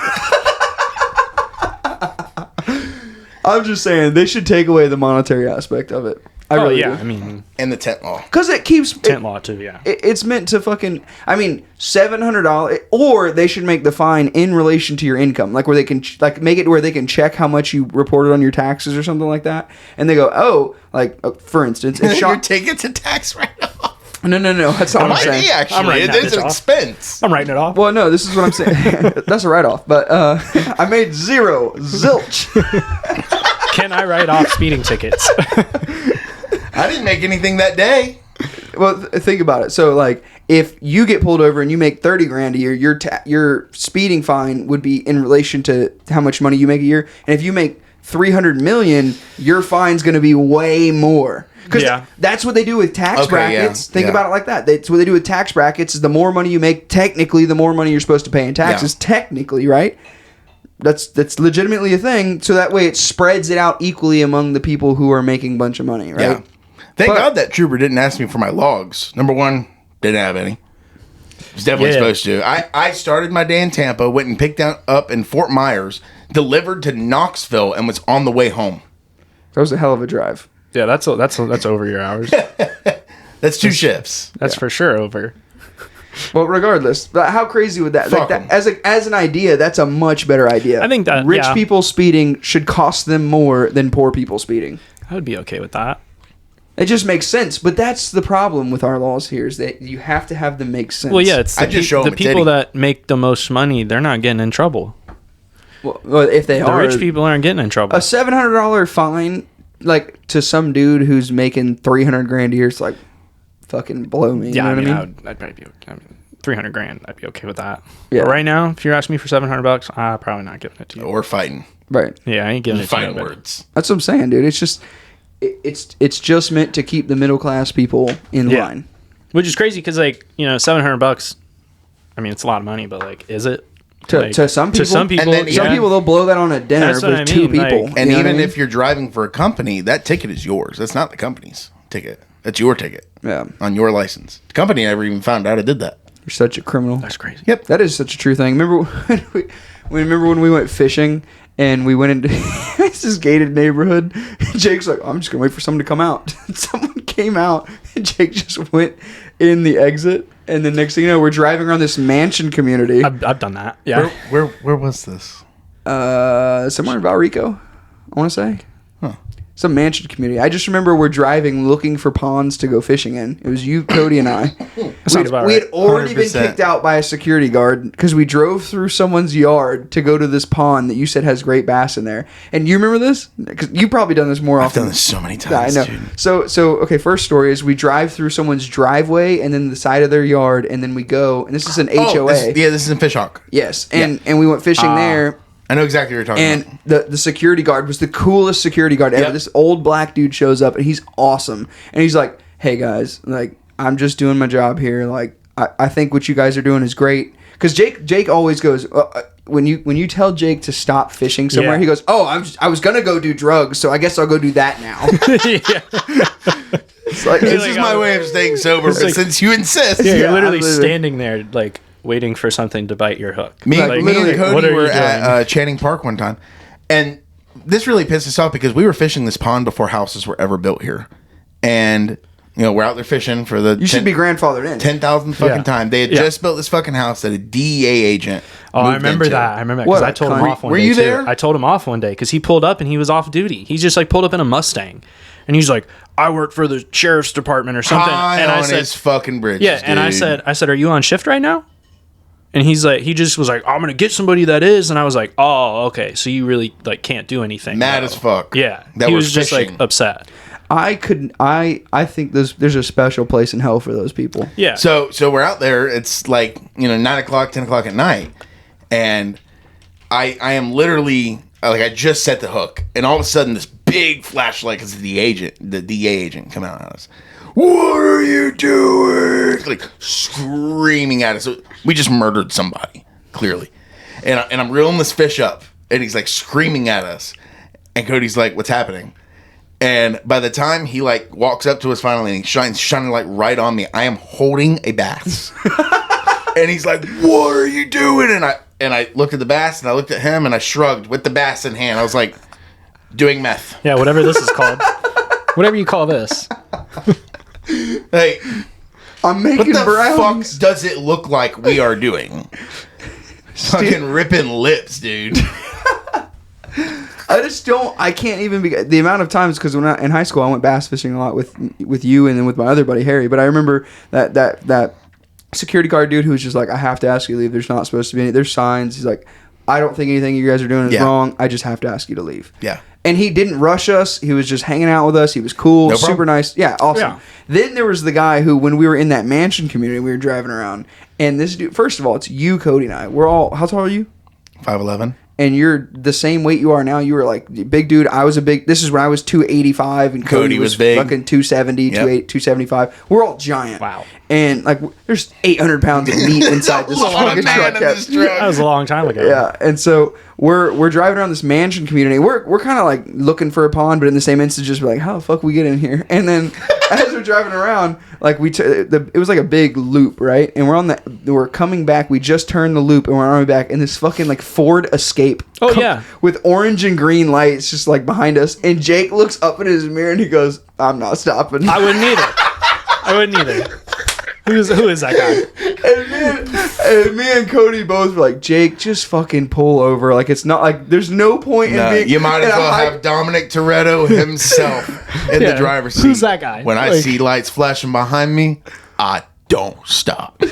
I'm just saying they should take away the monetary aspect of it. I Oh really yeah, do. I mean And the tent law. Because it keeps tent law too. Yeah. it's meant to fucking. I mean, $700, or they should make the fine in relation to your income, like where they can like make it where they can check how much you reported on your taxes or something like that, and they go, oh, like for instance, if Your shot. ticket's a tax write-off. No, that's not what I'm Might saying. be I'm actually. writing It that is bitch an off. expense. I'm writing it off. Well, no, this is what I'm saying. That's a write-off, but I made zilch. Can I write off speeding tickets? I didn't make anything that day. Well, think about it. So, like, if you get pulled over and you make 30 grand a year, your speeding fine would be in relation to how much money you make a year. And if you make 300 million, your fine's going to be way more. Because Yeah. that's what they do with tax Okay, brackets. yeah, Think yeah. about it like that. That's what they do with tax brackets. Is the more money you make, technically, the more money you're supposed to pay in taxes. Yeah. Technically, right? That's legitimately a thing. So that way, it spreads it out equally among the people who are making a bunch of money, right? Yeah. Thank But- God that trooper didn't ask me for my logs. Number one, didn't have any. Was definitely Yeah. supposed to. I started my day in Tampa, went and picked up in Fort Myers, delivered to Knoxville, and was on the way home. That was a hell of a drive. Yeah, that's over your hours. That's 2 shifts. That's for sure over. Well, regardless, but how crazy would that? Fuck Like 'em. that as an idea, that's a much better idea. I think that- rich yeah. people speeding should cost them more than poor people speeding. I would be okay with that. It just makes sense. But that's the problem with our laws here is that you have to have them make sense. Well, yeah, it's I the, just show 'em the a people titty. that make the most money. They're not getting in trouble. Well, if they The are rich people aren't getting in trouble. a $700 fine, like to some dude who's making 300 grand a year, it's like fucking blow me. Yeah, you know what I mean? I'd probably be okay. I mean, 300 grand, I'd be okay with that. Yeah. But right now, if you're asking me for $700, I'm probably not giving it to you. Or fighting. Right. Yeah, I ain't giving it to Fighting you. words. That's what I'm saying, dude. It's just it's just meant to keep the middle class people in Yeah. line. Which is crazy because, like, $700. I mean, it's a lot of money, but like, is it? To, Like, to some people, to some people, And then some yeah. people they'll blow that on a dinner That's what with I two mean, like- people. And you know what I even mean? if you're driving for a company, that ticket is yours. That's not the company's ticket. That's your ticket yeah, on your license. The company never even found out I did that. you're such a criminal. That's crazy. Yep. That is such a true thing. Remember when we went fishing and we went into this gated neighborhood? Jake's like, I'm just gonna wait for someone to come out. Someone came out, and Jake just went in the exit. And then next thing you know, we're driving around this mansion community, I've done that. Yeah. Where was this? somewhere in Valrico, I want to say. Huh. Some mansion community. I just remember we're driving, looking for ponds to go fishing in. It was you, Cody, and I. sounds about We right. had already been 100%. kicked out by a security guard because we drove through someone's yard to go to this pond that you said has great bass in there. And you remember this? Because you've probably done this more I've often. done this so many Yeah, I times. know. Dude. So okay. First story is we drive through someone's driveway and then the side of their yard, and then we go. And this is an HOA. Oh, this is in Fishhawk. Yes, and we went fishing there. I know exactly what you're talking about. And the security guard was the coolest security guard ever. Yep. This old black dude shows up and he's awesome. And he's like, "Hey guys, like I'm just doing my job here. Like I think what you guys are doing is great." Because Jake always goes when you tell Jake to stop fishing somewhere, Yeah. he goes, "Oh, I was gonna go do drugs, so I guess I'll go do that now." It's like, This like, is my way of staying sober, It's like- since you insist. Yeah, you're Yeah, literally absolutely. standing there, like, waiting for something to bite your hook. Me, Like, me and literally, what Cody are you were doing? at Channing Park one time, and this really pissed us off because we were fishing this pond before houses were ever built here. And, we're out there fishing for the... You should be grandfathered in. 10,000th fucking time. They had just built this fucking house that a DEA agent I remember into. that. I remember that because I told him off one day. Were you too. there? I told him off one day because he pulled up and he was off duty. He just like pulled up in a Mustang. And he's like, I work for the sheriff's department or something. High and on I said, his fucking bridge. yeah. And I said, are you on shift right now? And he just was like, I'm gonna get somebody that is. And I was like, oh, okay. So you really like can't do anything. Mad as fuck. Yeah. That he was was just fishing. like upset. I think there's a special place in hell for those people. Yeah. So we're out there. It's like 9 o'clock, 10 o'clock at night, and I am literally like I just set the hook, and all of a sudden this big flashlight because the DA agent coming out at us. What are you doing? Like screaming at us. We just murdered somebody clearly, and I'm reeling this fish up, and he's like screaming at us, and Cody's like, "What's happening?" And by the time he like walks up to us finally and he shining light right on me, I am holding a bass. And he's like, "What are you doing?" And I looked at the bass and I looked at him and I shrugged with the bass in hand. I was like, doing meth. Yeah, whatever this is called. Whatever you call this. Hey, I'm what making the brownies. fuck does it look like we are doing? Fucking ripping lips, dude. I can't even be the amount of times because when in high school I went bass fishing a lot with you and then with my other buddy Harry. But I remember that security guard dude who was just like, I have to ask you to leave. There's not supposed to be any. There's signs. He's like, I don't think anything you guys are doing is wrong. I just have to ask you to leave. Yeah. And he didn't rush us. He was just hanging out with us. He was cool, No problem. super nice. Yeah, awesome. Yeah. Then there was the guy who, when we were in that mansion community, we were driving around. And this dude, first of all, it's you, Cody, and I. We're all, how tall are you? 5'11". And you're the same weight you are now. You were like big dude. I was a big. This is when I was 285 and Cody was big. fucking 270, Yep. 275. We're all giant. Wow. And like, there's 800 pounds of meat inside this There's a lot fucking of man truck. in this truck. That was a long time ago. Yeah, and so we're driving around this mansion community. We're kind of like looking for a pond, but in the same instant, just like, how the fuck we get in here? And then as we're driving around, like it was like a big loop, right? And we're coming back. We just turned the loop, and we're on our way back, and this fucking like Ford Escape. Oh, yeah. with orange and green lights just like behind us. And Jake looks up in his mirror and he goes, "I'm not stopping." I wouldn't either. Who is that guy? And me and Cody both were like, Jake, just fucking pull over. Like, it's not like there's no point in being. You might as well have Dominic Toretto himself in the driver's seat. Who's that guy? When I see lights flashing behind me, I don't stop.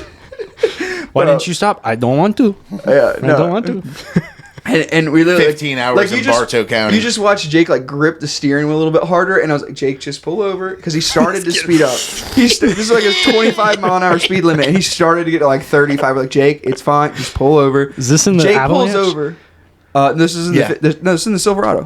Why didn't you stop? I don't want to. Yeah, I don't want to. And we literally 15 hours in Bartow County. You just watch Jake like grip the steering wheel a little bit harder, and I was like, Jake, just pull over, because he started to speed up. This is like his 25 mile an hour speed limit, and he started to get to like 35. We're like, Jake, it's fine, just pull over. Is this in the Jake Avalanche? pulls over. This is in this is in the Silverado.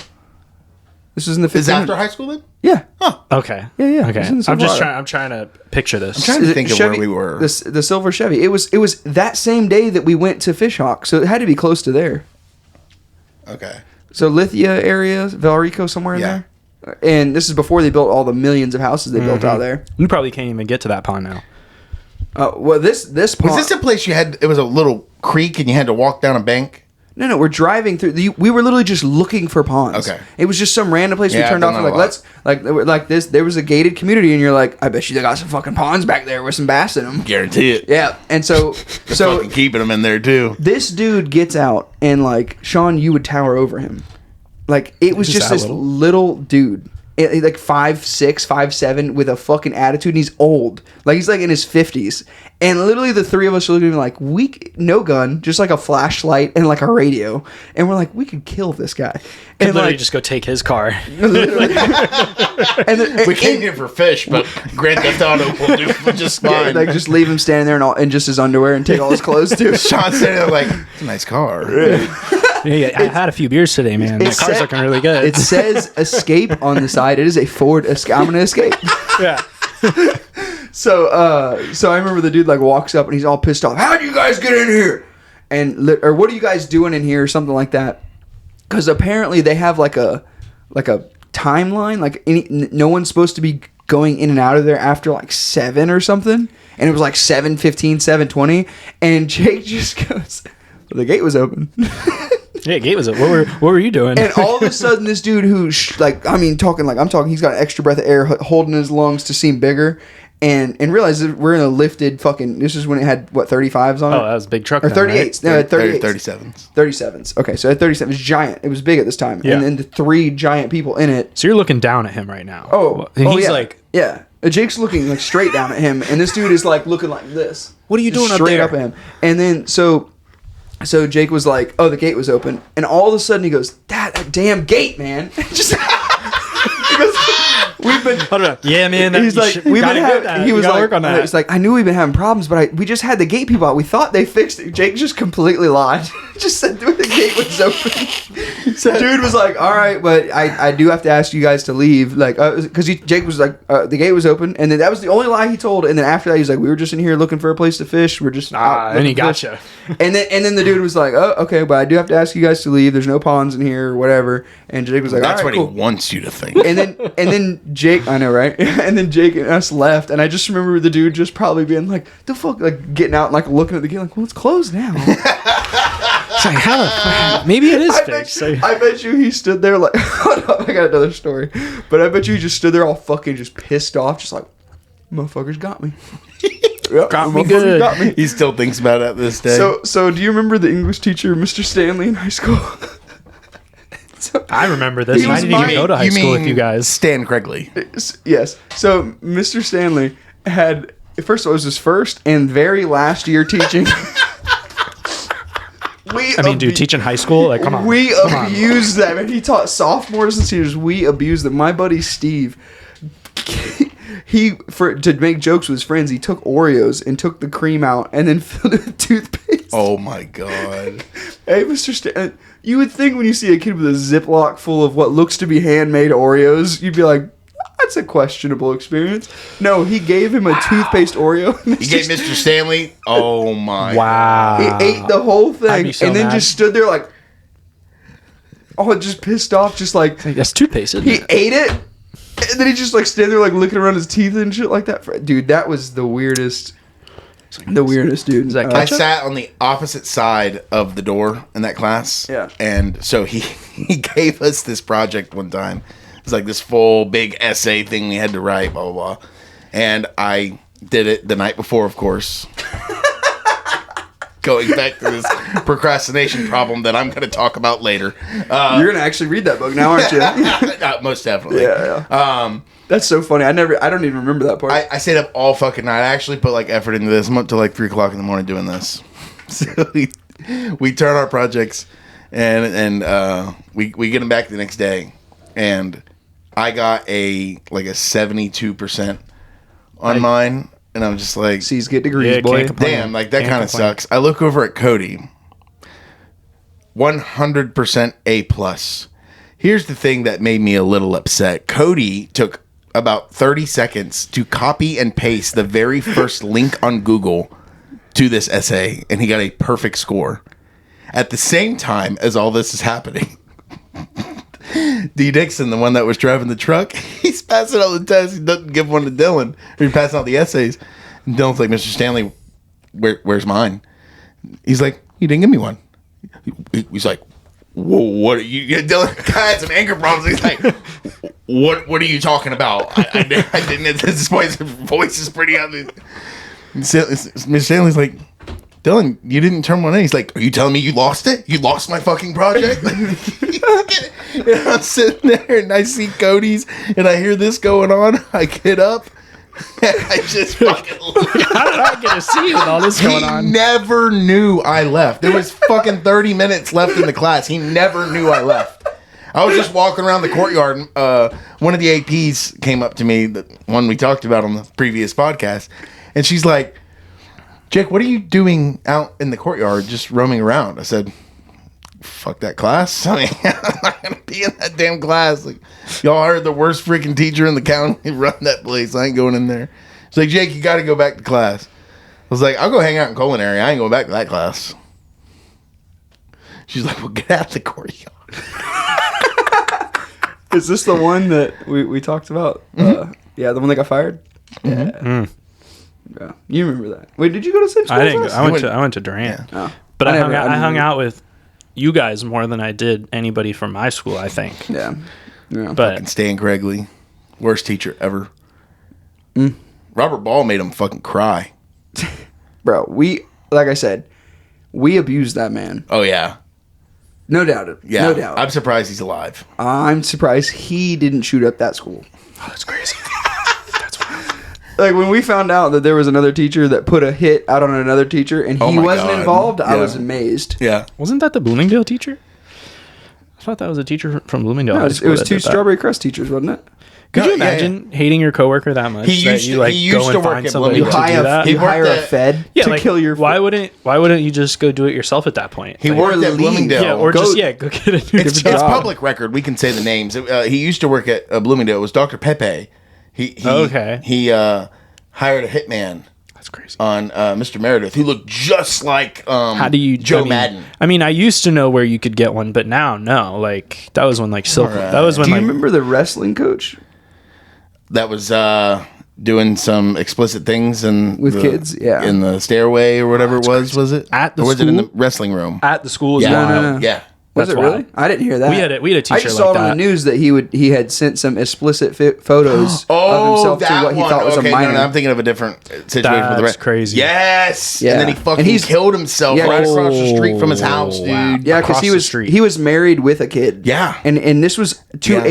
This is in the 15. Is after high school then? Yeah. Okay. Yeah. Okay. It's in the I'm just Silverado. trying to picture this. trying to think of where we were. The silver Chevy. It was that same day that we went to Fishhawk, so it had to be close to there. Okay. So Lithia area, Valrico, somewhere in Yeah. there. And this is before they built all the millions of houses they built out there. You probably can't even get to that pond now. Well, this pond, Was this a place you had? It was a little creek, and you had to walk down a bank. No, we're driving through. We were literally just looking for ponds. Okay. It was just some random place we Yeah, turned I've off. done Like, that a lot. like this. There was a gated community, and you're like, I bet you they got some fucking ponds back there with some bass in them. Guarantee it. Yeah, and so Fucking keeping them in there too. this dude gets out, and like Sean, you would tower over him. Like it was Just just that this little? little dude, like 5'6", 5'7", with a fucking attitude. And he's old, like he's like in his 50s. And literally, the three of us were looking like no gun, just like a flashlight and like a radio. And we're like, we could kill this guy. Could And literally like, just go take his car. literally. and We came here for fish, but Grand Theft Auto will do just fine. like just leave him standing there in just his underwear and take all his clothes too. Sean's standing there like, it's a nice car. Yeah, I had a few beers today, man. That car's said- looking really good. It says escape on the side. It is a Ford Escape. I'm gonna escape. yeah. So I remember the dude like walks up and he's all pissed off. How do you guys get in here? And or what are you guys doing in here? Or something like that. Because apparently they have like a timeline. Like no one's supposed to be going in and out of there after like 7 or something. And it was like 7:15, 7:20. And Jake just goes, well, the gate was open. Yeah, gate was it. What were you doing? And all of a sudden, this dude who's I'm talking, he's got an extra breath of air holding his lungs to seem bigger. And realize that we're in a lifted fucking. This is when it had 35s on it. Oh, that was a big truck. Or then, 38s. right? No, it had 38s. 37s. 37s. Okay, so it had 37s. It was giant. It was big at this time. Yeah. And then the 3 giant people in it. So you're looking down at him right now. And he's yeah. like, yeah. Jake's looking like straight down at him, and this dude is like looking like this. "What are you Just doing up straight there?" up at him. And then so Jake was like, "Oh, the gate was open," and all of a sudden he goes, "That damn gate, man!" Just he goes, "We've been." Hold on. Yeah, man. He's like, we've been having. He was like, work on that. It's like, I knew we've been having problems, but we just had the gate people out. We thought they fixed it. Jake just completely lied. Just said the gate was open. Dude was like, all right, but I do have to ask you guys to leave, like, because Jake was like, the gate was open, and then that was the only lie he told. And then after that, he's like, we were just in here looking for a place to fish. We're just out and he looking for fish." gotcha. And then the dude was like, oh, okay, but I do have to ask you guys to leave. There's no ponds in here or whatever. And Jake was like, That's all right, what cool. he wants you to think. And then Jake, I know, right? And then Jake and us left, and I just remember the dude just probably being like, "The fuck," like getting out and like looking at the gate, like, "Well, it's closed now." It's like, how? Maybe it is fixed. I bet you he stood there like, hold up, I got another story, but I bet you he just stood there all fucking just pissed off, just like, "Motherfuckers got me." Yep, Got me motherfuckers good. Got me. He still thinks about it this day. So do you remember the English teacher, Mr. Stanley, in high school? I remember this. He I was didn't even mine. go to high school with you guys. Stan Craigley. Yes. So Mr. Stanley had, first of all, it was his first and very last year teaching. Dude, teaching high school, like, come on. We abused them, and he taught sophomores and seniors. We abused them. My buddy Steve, to make jokes with his friends, he took Oreos and took the cream out and then filled it with toothpaste. Oh my god. Hey, Mr. Stan, you would think when you see a kid with a Ziploc full of what looks to be handmade Oreos, you'd be like, that's a questionable experience. No, he gave him a toothpaste Oreo. He gave Mr. Stanley. Oh my. Wow. He ate the whole I'd thing be so and then mad. just stood there like, just pissed off, just like, That's toothpaste, isn't he it? ate it, and then he just like stand there like looking around his teeth and shit like that. Dude, that was the weirdest. The weirdest dude. Is that I ketchup? sat on the opposite side of the door in that class. Yeah. And so he gave us this project one time. It was like this full big essay thing we had to write, blah, blah, blah. And I did it the night before, of course. Going back to this procrastination problem that I'm going to talk about later. You're gonna actually read that book now, aren't you? Most definitely. Yeah. That's so funny. I don't even remember that part. I stayed up all fucking night. I actually put like effort into this. I'm up till like 3 o'clock in the morning doing this. So we turn our projects and we get them back the next day. And I got a 72% on mine. And I'm just like, C's get degrees, Yeah, boy. can't complain. damn, like that Can't kind of complain. sucks. I look over at Cody, 100% A+. Here's the thing that made me a little upset. Cody took about 30 seconds to copy and paste the very first link on Google to this essay, and he got a perfect score. At the same time as all this is happening, D. Dixon, the one that was driving the truck, he's passing out the tests. He doesn't give one to Dylan. Or he's passing out the essays. And Dylan's like, Mr. Stanley, where's mine? He's like, you didn't give me one. He's like, whoa, what are you? Dylan had some anger problems. He's like, what are you talking about? I didn't. At this point, his voice is pretty ugly. Mr. Stanley's like, Dylan, you didn't turn one in. He's like, are you telling me you lost it? You lost my fucking project? And I'm sitting there and I see Cody's and I hear this going on. I get up and I just fucking How did I get to see with all this going on? He never knew I left. There was fucking 30 minutes left in the class. He never knew I left. I was just walking around the courtyard. One of the APs came up to me, the one we talked about on the previous podcast, and she's like, Jake, what are you doing out in the courtyard just roaming around? I said, fuck that class. I mean, I'm not going to be in that damn class. Like, y'all hired the worst freaking teacher in the county run that place. I ain't going in there. She's like, Jake, you got to go back to class. I was like, I'll go hang out in culinary. I ain't going back to that class. She's like, well, get out of the courtyard. Is this the one that we talked about? Mm-hmm. Yeah, the one that got fired? Yeah. Yeah. You remember that. Wait, did you go to the same school I as didn't. us? I went to Durant, Oh. but I hung never- out. I hung never- out with you guys more than I did anybody from my school, I think. Yeah. Fucking But Stan Gregley, worst teacher ever. Robert Ball made him fucking cry. Bro, like I said, we abused that man. Oh yeah, No doubt. yeah. No doubt. I'm surprised he's alive. I'm surprised he didn't shoot up that school. oh, that's crazy. Like when we found out that there was another teacher that put a hit out on another teacher and Oh he my wasn't God. involved, I Yeah. was amazed. Yeah, Wasn't that the Bloomingdale teacher? I thought that was a teacher from Bloomingdale. No, High it School was that two did that. Strawberry Crust teachers, wasn't it? Could No, you yeah, imagine hating your coworker that much? He that used you to- like he go used and to work find at somebody You to Bloomingdale. do that? you He hire worked a at- Fed Yeah, to like, kill your. why wouldn't you just go do it yourself at that point? he Like, worked at leave. Bloomingdale. yeah, or Go- just go get a new It's different job. public record. We can say the names. He used to work at Bloomingdale. It was Dr. Pepe. He Okay. He hired a hitman That's crazy. on Mr. Meredith, who looked just like How do you Joe I mean, Madden. I mean, I used to know where you could get one, but now no. Like that was when like Silk. Alright. That was when Do you like remember the wrestling coach? That was doing some explicit things and With kids? Yeah. in the stairway or whatever it was. Was it At the or was it in the school? wresling room? at the school as Yeah, well. No. yeah. Was That's it really? wild. I didn't hear that. We had a I teacher just like saw it on the that. news that he had sent some explicit photos of Oh, himself that to what he one. thought was Okay, a minor. No, I'm thinking of a different situation with the That's rest. crazy. Yes. Yeah. And then he fucking And he's- killed himself Yeah. right across the street from his house, dude. wow. Yeah, because across the street. he was married with a kid. Yeah. and this was to Yeah.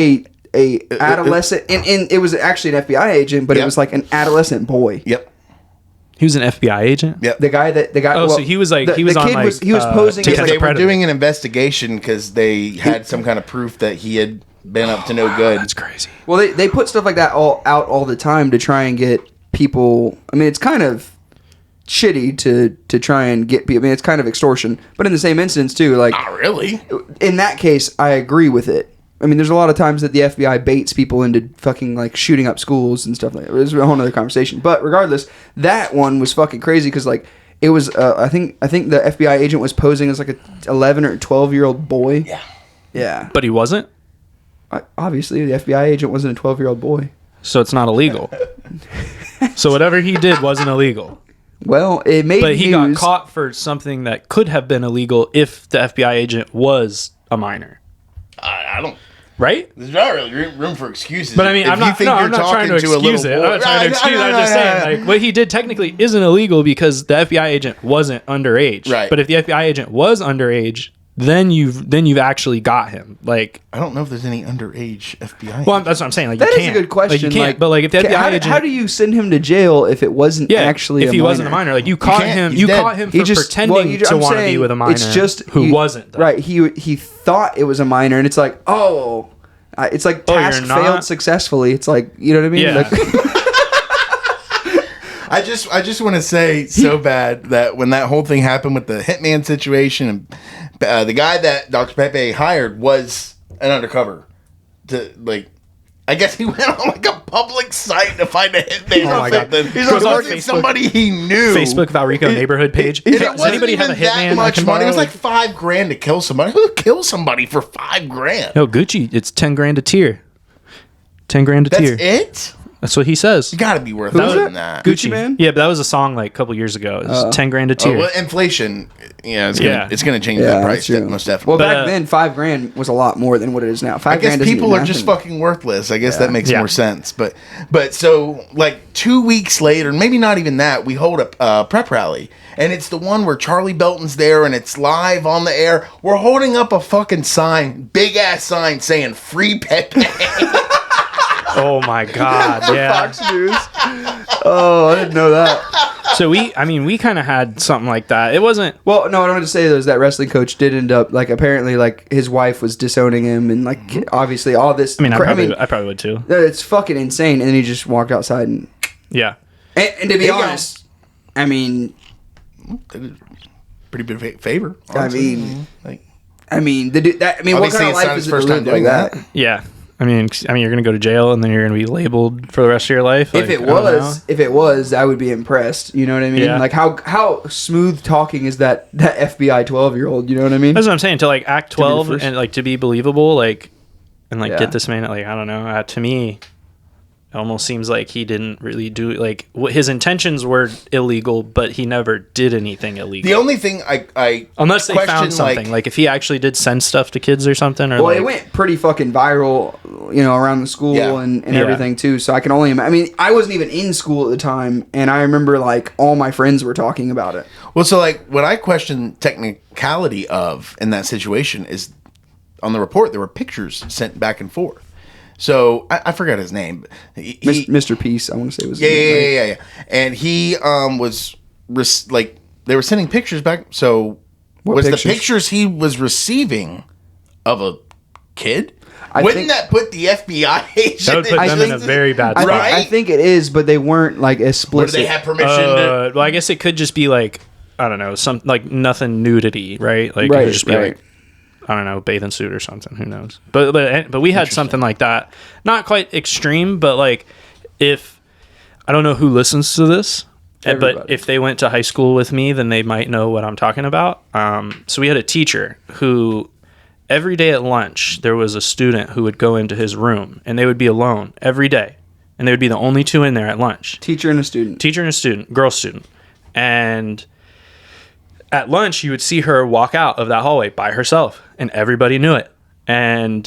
a adolescent, and it was actually an FBI agent, but it Yep. was like an adolescent boy. Yep. He was an FBI agent. Yep. The guy. Oh, so he was like- he was on, kid like, he was posing to as catch like They a were predator. doing an investigation because they had some kind of proof that he had been up to no good. That's crazy. well, they put stuff like that all the time to try and get people. I mean, it's kind of shitty to try and get people. I mean, it's kind of extortion, but in the same instance too, like Not really. in that case, I agree with it. I mean, there's a lot of times that the FBI baits people into fucking like shooting up schools and stuff like that. It's a whole other conversation. But regardless, that one was fucking crazy because like it was. I think the FBI agent was posing as like a 11 or 12-year-old boy. Yeah. Yeah. But he wasn't. Obviously, the FBI agent wasn't a 12-year-old boy. So it's not illegal. So whatever he did wasn't illegal. Well, it made But he got news. caught for something that could have been illegal if the FBI agent was a minor. I don't. Right? There's not really room for excuses. But I mean, If I'm you not, think no, you're I'm not trying to talking a little excuse it. I'm boy- not trying to excuse it. I'm just saying, like, what he did technically isn't illegal because the FBI agent wasn't underage. Right. But if the FBI agent was underage, then you've actually got him. Like, I don't know if there's any underage FBI. well, that's what I'm saying. Like, That you is a can't. good question. Like, you can't. But like, if the FBI agent, how do you send him to jail if it wasn't yeah, actually if a he minor? wasn't a minor, like you caught can't. him. He's You dead. caught him He for just pretending well, to I'm want to be saying with a minor. It's just who wasn't. Though. Right. He thought it was a minor, and it's like, oh, it's like Oh, task you're not? failed successfully. It's like, you know what I mean? Yeah. Like, I just want to say so bad that when that whole thing happened with the hitman situation, and the guy that Dr. Pepe hired was an undercover. To like, I guess he went on like a public site to find a hitman. Oh or my God. something. He's It on wasn't Facebook. somebody he knew. Facebook Valrico neighborhood page. It Does wasn't anybody even have a that hitman? I much can money. It was borrow? like $5,000 to kill somebody. Who kills somebody for $5,000? Yo, Gucci, it's 10 grand a tier. 10 grand a That's tier. it. That's what he says. You got to be worth Who's more that? than that. Gucci Man? Yeah, but that was a song like a couple years ago. It was 10 grand a tier. Oh, well, inflation. Yeah, Yeah. it's gonna change yeah, that that's price. true. Most Well, definitely. But, back then, $5,000 was a lot more than what it is now. $5,000 I guess doesn't people mean are just nothing. fucking worthless. I guess that makes Yeah. more sense. But so like 2 weeks later, maybe not even that, we hold a prep rally, and it's the one where Charlie Belton's there, and it's live on the air. We're holding up a fucking sign, big ass sign saying "Free Pepe." Oh my God. Yeah. Fox News. Oh, I didn't know that. So we kind of had something like that. It wasn't. Well, no, what I wanted to say though is that wrestling coach did end up like apparently like his wife was disowning him and like obviously all this. I mean, I probably would too. It's fucking insane. And then he just walked outside and Yeah. to be you go. honest, I mean, Pretty big favor. I honestly. mean, like, the dude. That, I mean, what Obviously, kind of it's not life his is it to first time live like doing that? that. Yeah. I mean, you're gonna go to jail and then you're gonna be labeled for the rest of your life. If it was, I would be impressed. You know what I mean? Yeah. Like how smooth talking is that FBI 12-year-old? You know what I mean? That's what I'm saying. To like act To be the 12 first- and like to be believable, like and like Yeah. get this man. Like I don't know. To me, almost seems like he didn't really do like his intentions were illegal, but he never did anything illegal. The only thing I unless they question, found something like if he actually did send stuff to kids or something, or Well, like, it went pretty fucking viral, around the school Yeah. and Yeah. everything too. So I can only imagine. I mean, I wasn't even in school at the time, and I remember like all my friends were talking about it. Well, so like what I question technicality of in that situation is on the report there were pictures sent back and forth. So I forgot his name. Mr. Peace, I want to say was his Yeah, name, right? yeah. And he was like they were sending pictures back. So What was pictures? the pictures he was receiving of a kid? I Wouldn't think- that put the FBI agent? that would put them in a very bad I, spot. think, I think it is, but they weren't like Or do explicit. they have permission to? Well, I guess it could just be like I don't know, some like nothing nudity, right? Like it Right, could just be right. like I don't know, bathing suit or something. Who knows? But we had something like that, not quite extreme, but like if I don't know who listens to this, but Everybody. if they went to high school with me, then they might know what I'm talking about. So we had a teacher who every day at lunch there was a student who would go into his room and they would be alone every day, and they would be the only two in there at lunch. Teacher and a student. Teacher and a student, girl student. And at lunch, you would see her walk out of that hallway by herself, and everybody knew it. And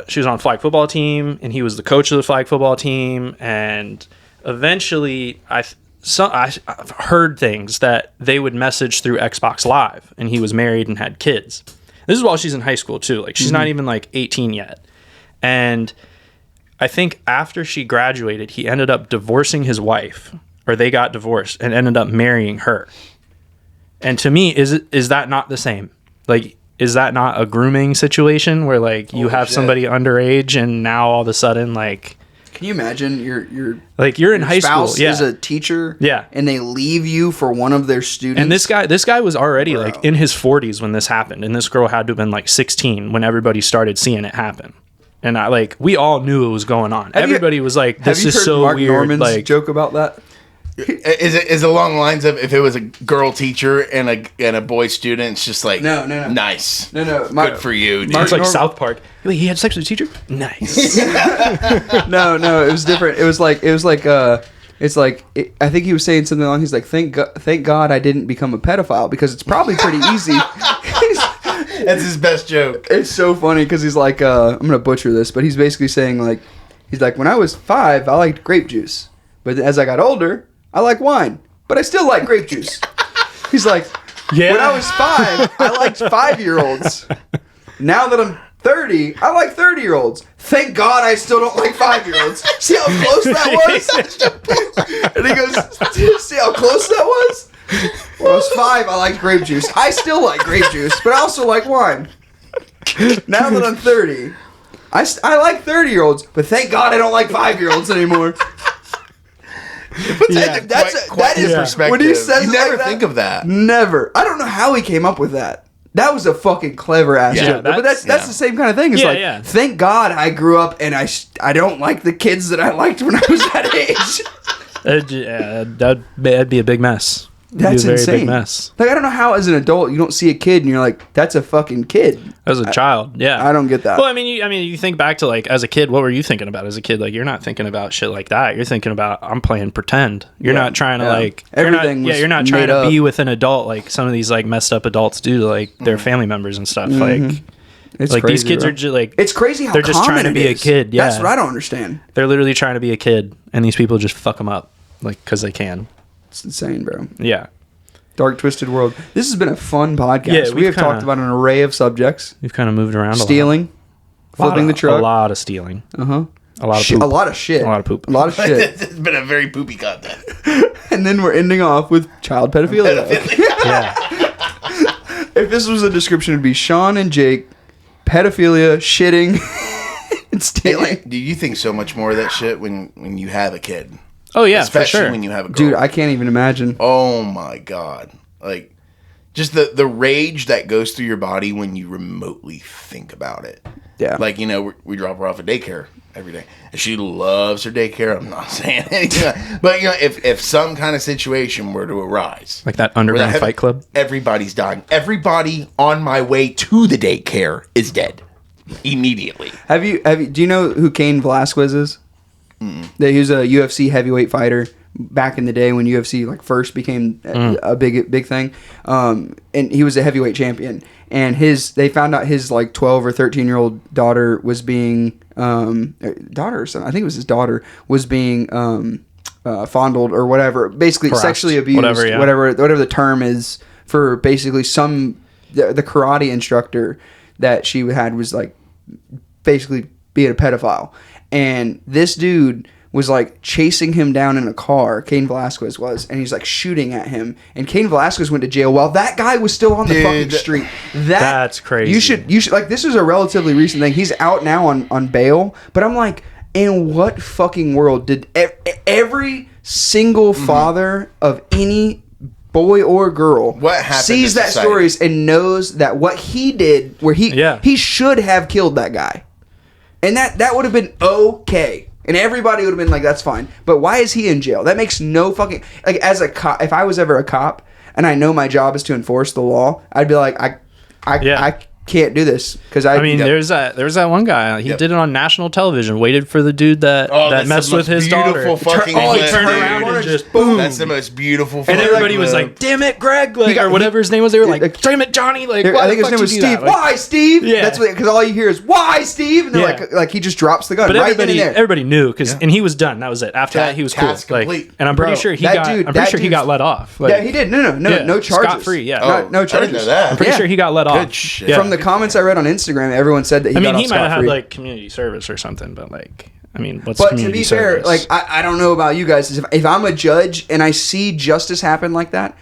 she was on flag football team, and he was the coach of the flag football team. And eventually, I've heard things that they would message through Xbox Live, and he was married and had kids. This is while she's in high school, too. Like, she's not even, like, 18 yet. And I think after she graduated, he ended up divorcing his wife, or they got divorced and ended up marrying her. And to me, is that not the same? Like, is that not a grooming situation where like you have shit. somebody underage and now all of a sudden like Can you imagine you're in high school? spouse Yeah. is a teacher, Yeah. and they leave you for one of their students. And this guy was already like in his 40s when this happened, and this girl had to have been like 16 when everybody started seeing it happen. And we all knew it was going on. Everybody was like, have "This you is heard so Mark weird." Norman's Like, joke about that? Is it along the lines of if it was a girl teacher and a boy student, it's just like No. nice, No. good for you. Dude. it's like Norman- South Park. Wait, he had sex with a teacher? Nice. No, it was different. It's like I think he was saying something along. He's like, thank God I didn't become a pedophile, because it's probably pretty easy. That's his best joke. It's so funny because he's like, I'm gonna butcher this, but he's basically saying like, when I was 5, I liked grape juice, but as I got older, I like wine, but I still like grape juice. He's like, Yeah. when I was 5, I liked 5-year-olds. Now that I'm 30, I like 30-year-olds. Thank God I still don't like 5-year-olds. See how close that was? And he goes, see how close that was? When I was 5, I liked grape juice. I still like grape juice, but I also like wine. Now that I'm 30, I like 30-year-olds, but thank God I don't like 5-year-olds anymore. Yeah. That is perspective. when he says you it never like that, think of that. Never. I don't know how he came up with that. That was a fucking clever ass Yeah, joke. But that's yeah. the same kind of thing. It's Yeah, like, yeah. thank God I grew up and I don't like the kids that I liked when I was that age. That'd be a big mess. That's It'd be a very insane. big mess. Like, I don't know how as an adult you don't see a kid and you're like, that's a fucking kid. As a child, yeah. I don't get that. Well, I mean, you think back to like as a kid, what were you thinking about as a kid? Like, you're not thinking about shit like that. You're thinking about I'm playing pretend. You're Yeah, not trying to yeah. like Everything was you're not trying made to up. be with an adult like some of these like messed up adults do to like their family members and stuff. Like, It's like these crazy, kids bro. are just like It's crazy how they're just common trying to it be a is. kid. Yeah, That's what I don't understand. they're literally trying to be a kid, and these people just fuck them up like because they can. It's insane, bro. Yeah, Dark Twisted World. This has been a fun podcast. Yeah, we we've have talked kinda- about an array of subjects. we've kind of moved around. Stealing, flipping the truck. a lot of stealing, Uh-huh. a lot of Shit, poop. a lot of shit. A lot of poop. A lot of shit. It's been a very poopy content. And then we're ending off with child pedophilia. Yeah. If this was a description, it'd be Sean and Jake, pedophilia, shitting, and stealing. Do you think so much more of that shit when you have a kid? Oh yeah, Especially for sure. when you have a girl. Dude, I can't even imagine. Oh my god! Like, just the rage that goes through your body when you remotely think about it. Yeah. Like, we drop her off at daycare every day, and she loves her daycare. I'm not saying anything, but if some kind of situation were to arise, Like that where underground that fight club. everybody's dying. Everybody on my way to the daycare is dead immediately. Do you know who Cain Velasquez is? That he was a UFC heavyweight fighter back in the day when UFC like first became a big thing. And he was a heavyweight champion. And they found out his like 12 or 13-year-old daughter was being daughter or something. I think it was his daughter was being fondled or whatever, basically Harassed, sexually abused, whatever the term is for basically the karate instructor that she had was like basically being a pedophile. And this dude was like chasing him down in a car, Cain Velasquez was, and he's like shooting at him. And Cain Velasquez went to jail while that guy was still on the fucking street. That's crazy. You should like, this is a relatively recent thing. He's out now on bail, but I'm like, in what fucking world did every single father of any boy or girl sees that stories and knows that what he did, where he should have killed that guy, and that would have been okay. And everybody would have been like, that's fine. But why is he in jail? That makes no fucking... Like, as a cop, if I was ever a cop and I know my job is to enforce the law, I'd be like, I can't do this. Because I mean, there's that one guy. He did it on national television. Waited for the dude that messed with his daughter. He turned around and just boom. That's the most beautiful. And everybody was like, "Damn it, Greg!" Like, or whatever his name was. They were like, "Damn it, Johnny!" Like, I think his name was Steve. Like, why, Steve? Yeah. That's because all you hear is "Why, Steve?" And they're like he just drops the gun. But right then and there. everybody knew and he was done. That was it. After that, he was cool. Like, and I'm pretty sure he got let off. Yeah, he did. No charges. Scot free. Yeah, no charges. I didn't know that. I'm pretty sure he got let off. Good shit. From the comments I read on Instagram, everyone said that he got off he might have had scot-free. like community service or something, but like, I mean, what's But community to be service? fair, like I don't know about you guys. If I'm a judge and I see justice happen like that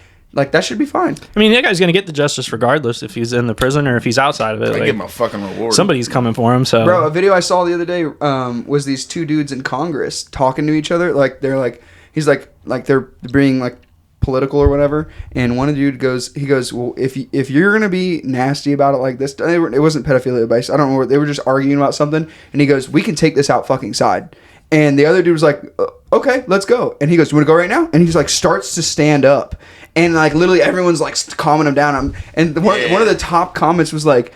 should be fine. I mean, that guy's gonna get the justice regardless if he's in the prison or if he's outside of it. I Like, give him a fucking reward. somebody's coming for him. So, Bro, a video I saw the other day was these two dudes in Congress talking to each other. Like they're like, he's like they're being like political or whatever, and one of the dude goes, well, if you're gonna be nasty about it like this, it wasn't pedophilia based, I don't know, they were just arguing about something, and he goes, we can take this out fucking side, and the other dude was like, okay, let's go, and he goes, you want to go right now? And he's like starts to stand up, and like literally everyone's like calming him down, and one of the top comments was like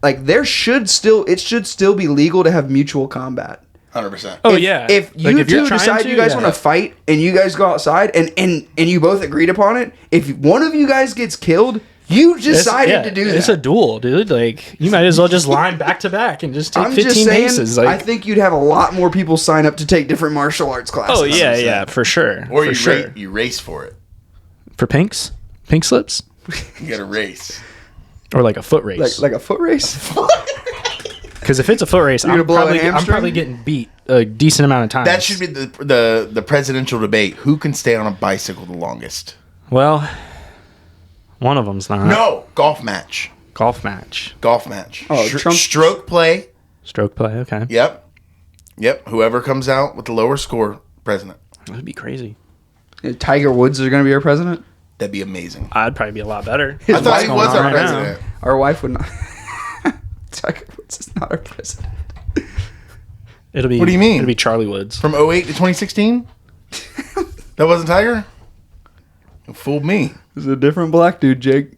it should still be legal to have mutual combat. 100%. oh yeah, If you two decide you guys want want to fight and you guys go outside and you both agreed upon it, if one of you guys gets killed, you decided to do that. It's a duel, dude. Like, you might as well just line back to back and just take 15 aces. Like, I think you'd have a lot more people sign up to take different martial arts classes. oh yeah, for sure. Or for you race for it. For pink slips, You got to race. or like a foot race. like a foot race. Because if it's a foot race, I'm blow a hamstring? probably getting beat a decent amount of times. That should be the presidential debate. Who can stay on a bicycle the longest? Well, one of them's not. No, golf match. Golf match. Oh, Trump- Stroke play. Stroke play. Okay. Yep. Whoever comes out with the lower score, president. That would be crazy. Tiger Woods is going to be our president. That'd be amazing. I'd probably be a lot better. I thought he was our right president. Our wife would not. Tiger Woods is not our president. It'll be. What do you mean? It'll be Charlie Woods. From 08 to 2016? That wasn't Tiger? You fooled me. It's a different black dude, Jake.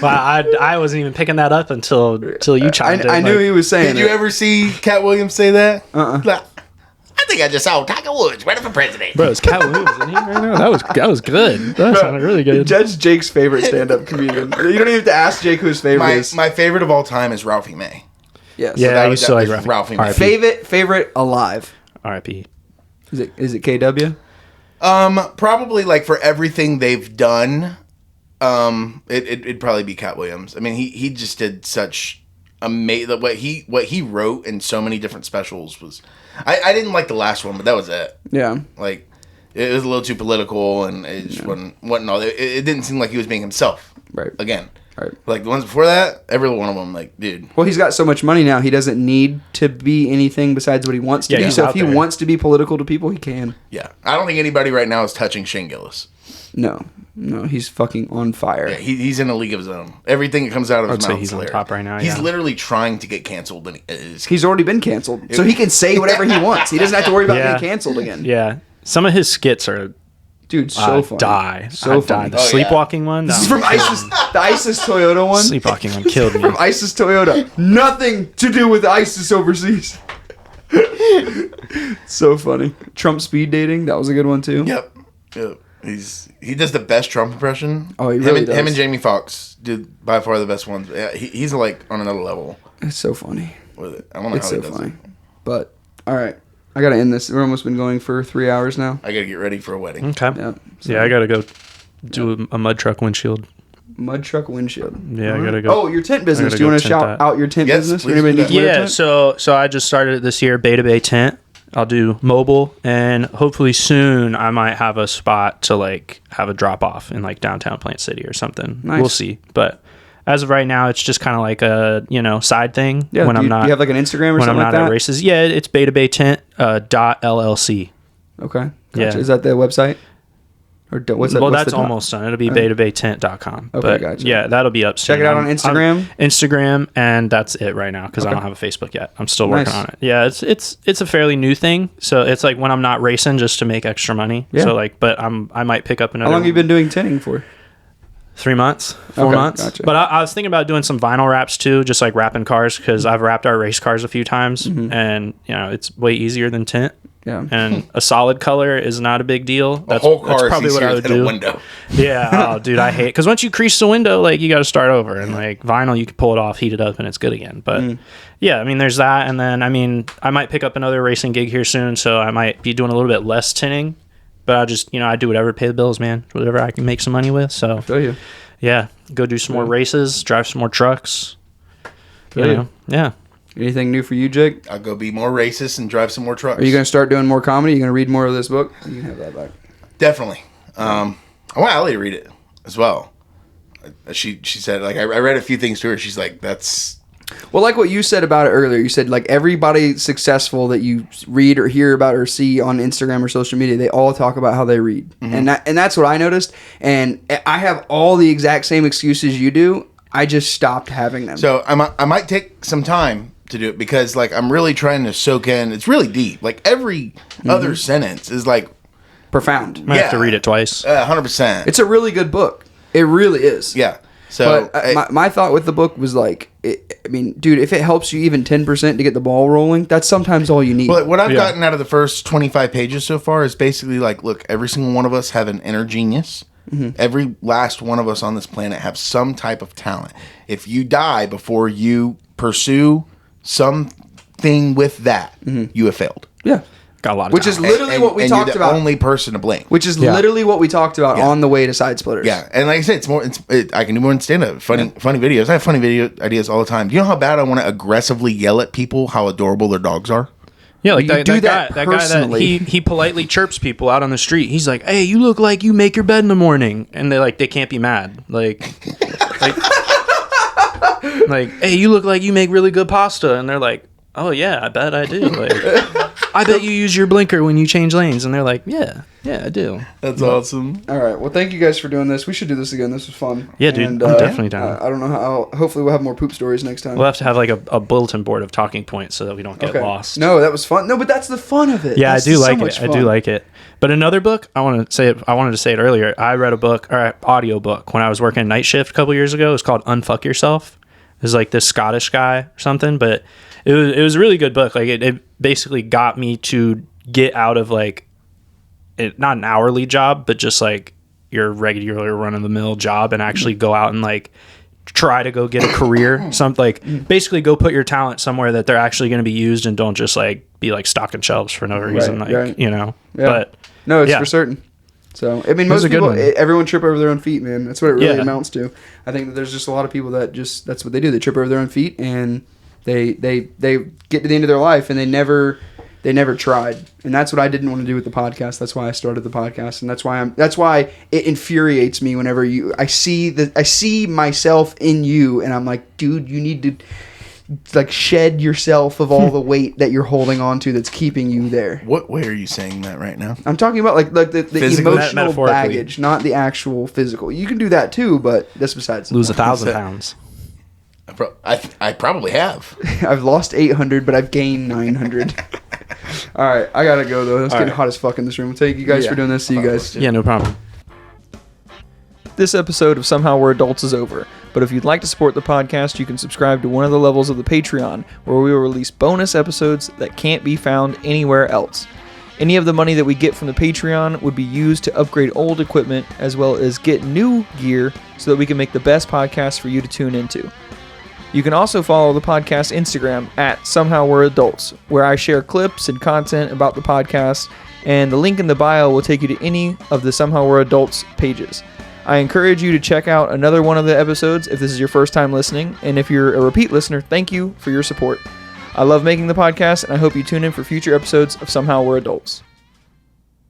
Well, I wasn't even picking that up until you chimed in. I knew he was saying Did you ever see Cat Williams say that? Uh-uh. I think I just saw Tiger Woods running for president. Bro, it's Cat Williams, isn't he? Right now? That was good. That sounded really good. Judge Jake's favorite stand-up comedian. You don't even have to ask Jake who his favorite is. My favorite of all time is Ralphie May. Yes. Yeah, that I was- used to that like was Ralphie. Ralphie May. Favorite alive. R.I.P. Is it KW? Probably like for everything they've done, it'd probably be Cat Williams. I mean, he just did such amazing. What he wrote in so many different specials was. I didn't like the last one, but that was it. Yeah. Like it was a little too political, and it just wasn't all. It didn't seem like he was being himself. Right. Again. Right. Like the ones before that, every one of them, like, dude. Well, he's got so much money now, he doesn't need to be anything besides what he wants to Yeah, be. he's So if out he there. wants to be political to people, he can. Yeah, I don't think anybody right now is touching Shane Gillis. No, he's fucking on fire. Yeah, he's in a league of his own. Everything that comes out of I'd his say mouth he's is on hilarious. top right now, He's yeah. literally trying to get canceled, and He's already been canceled, so he can say whatever he wants. He doesn't have to worry about being canceled again. Yeah. Some of his skits are Dude, so funny. die. So I funny. die. The sleepwalking one. This is from ISIS, the ISIS Toyota one. Sleepwalking one killed me. From ISIS Toyota. Nothing to do with ISIS overseas. So funny. Trump speed dating. That was a good one too. Yep. He does the best Trump impression. Oh, he really does. Him and Jamie Foxx did by far the best ones. Yeah, he's like on another level It's so funny. with it. I don't know It's how he so does funny. it. But all right, I gotta end this. We're almost been going for 3 hours now. I gotta get ready for a wedding. Okay. Yeah. Yeah, I gotta go do a mud truck windshield. Mud truck windshield. Yeah, I gotta go. Oh, your tent business. gotta Do you go want to tent shout that. out your tent Yes, business? please Anybody do needs that. to wear a Yeah, tent? so I just started it this year, Beta Bay Tent. I'll do mobile, and hopefully soon I might have a spot to like have a drop off in like downtown Plant City or something. Nice. We'll see, but as of right now, it's just kind of like a side thing. Yeah. when do I'm you, not do you have like an Instagram or when I'm something not like at that? races. Yeah, it's Beta Bay Tent .llc. Okay. Gotcha. Yeah. Is that the website? Or what's that? Well, what's that's the almost done. It'll be betabaytent.com. Okay, but gotcha. yeah, that'll be up soon. Check it out on Instagram? Instagram, and that's it right now because I Okay. don't have a Facebook yet. I'm still working Nice. on it. Yeah, it's a fairly new thing. So it's like when I'm not racing just to make extra money. Yeah. So like, but I might pick up another. How long have you been doing tinting for? 3 months, 4 Okay, months. gotcha. But I was thinking about doing some vinyl wraps too, just like wrapping cars because I've wrapped our race cars a few times, and it's way easier than tint. Yeah. And a solid color is not a big deal. A whole car is probably what I easier would than do. a window. Yeah. Oh, dude, I hate because once you crease the window, like you got to start over, and like vinyl, you can pull it off, heat it up, and it's good again. But yeah, I mean, there's that, and then I mean, I might pick up another racing gig here soon, so I might be doing a little bit less tinting. But I just, I do whatever to pay the bills, man. Whatever I can make some money with. So Feel you. yeah, go do some more races, drive some more trucks. Feel you. Yeah. Anything new for you, Jake? I'll go be more racist and drive some more trucks. Are you going to start doing more comedy? Are you going to read more of this book? You can have that back. Definitely. I want Allie to read it as well. She said, like, I read a few things to her. She's like, that's... Well, like what you said about it earlier, you said like everybody successful that you read or hear about or see on Instagram or social media, they all talk about how they read, and that's what I noticed. And I have all the exact same excuses you do. I just stopped having them. So I might take some time to do it because, like, I'm really trying to soak in. It's really deep. Like, every other sentence is, like... Profound. Might have to read it twice. 100%. It's a really good book. It really is. Yeah. So... But my thought with the book was like, I mean, dude, if it helps you even 10% to get the ball rolling, that's sometimes all you need. Well, what I've gotten out of the first 25 pages so far is basically like, look, every single one of us have an inner genius. Every last one of us on this planet have some type of talent. If you die before you pursue something with that, you have failed. Yeah. Got a lot of Which time. is literally what we and talked you're the about. only person to blame. Which is literally what we talked about on the way to Side Splitters. Yeah, and like I said, I can do more than stand up. Funny videos. I have funny video ideas all the time. Do you know how bad I want to aggressively yell at people how adorable their dogs are? Yeah, like You that, do that that guy that personally. he politely chirps people out on the street. He's like, "Hey, you look like you make your bed in the morning," and they can't be mad. Like, hey, you look like you make really good pasta, and they're like, "Oh yeah, I bet I do." Like, I bet you use your blinker when you change lanes, and they're like, "Yeah, I do." That's awesome. All right. Well, thank you guys for doing this. We should do this again. This was fun. Yeah, dude, And, I'm definitely down. I don't know how. Hopefully, we'll have more poop stories next time. We'll have to have like a bulletin board of talking points so that we don't get lost. No, that was fun. No, but that's the fun of it. Yeah, That's I do so like much it. I fun. do like it. But another book, I wanted to say it earlier. I read a book or audio book when I was working night shift a couple years ago. It was called Unfuck Yourself. It was like this Scottish guy or something, but it was a really good book. Like it basically got me to get out of like not an hourly job, but just like your regular run of the mill job and actually go out and like try to go get a career. Something like basically go put your talent somewhere that they're actually going to be used and don't just like be like stocking shelves for no reason. right. Yeah. Yeah. No, it's yeah. for certain. So, I mean, was most a good people, one. everyone trip over their own feet, man. That's what it really Yeah. amounts to. I think that there's just a lot of people that that's what they do. They trip over their own feet and they get to the end of their life and they never tried. And that's what I didn't want to do with the podcast. That's why I started the podcast. And that's why it infuriates me whenever I see myself in you and I'm like, dude, you need to like shed yourself of all the weight that you're holding on to that's keeping you there. What way are you saying that right now? I'm talking about like the Physically? emotional Metaphorically. baggage, not the actual physical. You can do that too, but that's besides. Lose 1,000 pounds. I probably have. I've lost 800, but I've gained 900. All right, I gotta go though. It's getting hot as fuck in this room. Thank you guys for doing this. See you guys. Yeah, no problem. This episode of Somehow We're Adults is over. But if you'd like to support the podcast, you can subscribe to one of the levels of the Patreon, where we will release bonus episodes that can't be found anywhere else. Any of the money that we get from the Patreon would be used to upgrade old equipment as well as get new gear so that we can make the best podcast for you to tune into. You can also follow the podcast Instagram at Somehow We're Adults, where I share clips and content about the podcast, and the link in the bio will take you to any of the Somehow We're Adults pages. I encourage you to check out another one of the episodes if this is your first time listening, and if you're a repeat listener, thank you for your support. I love making the podcast, and I hope you tune in for future episodes of Somehow We're Adults.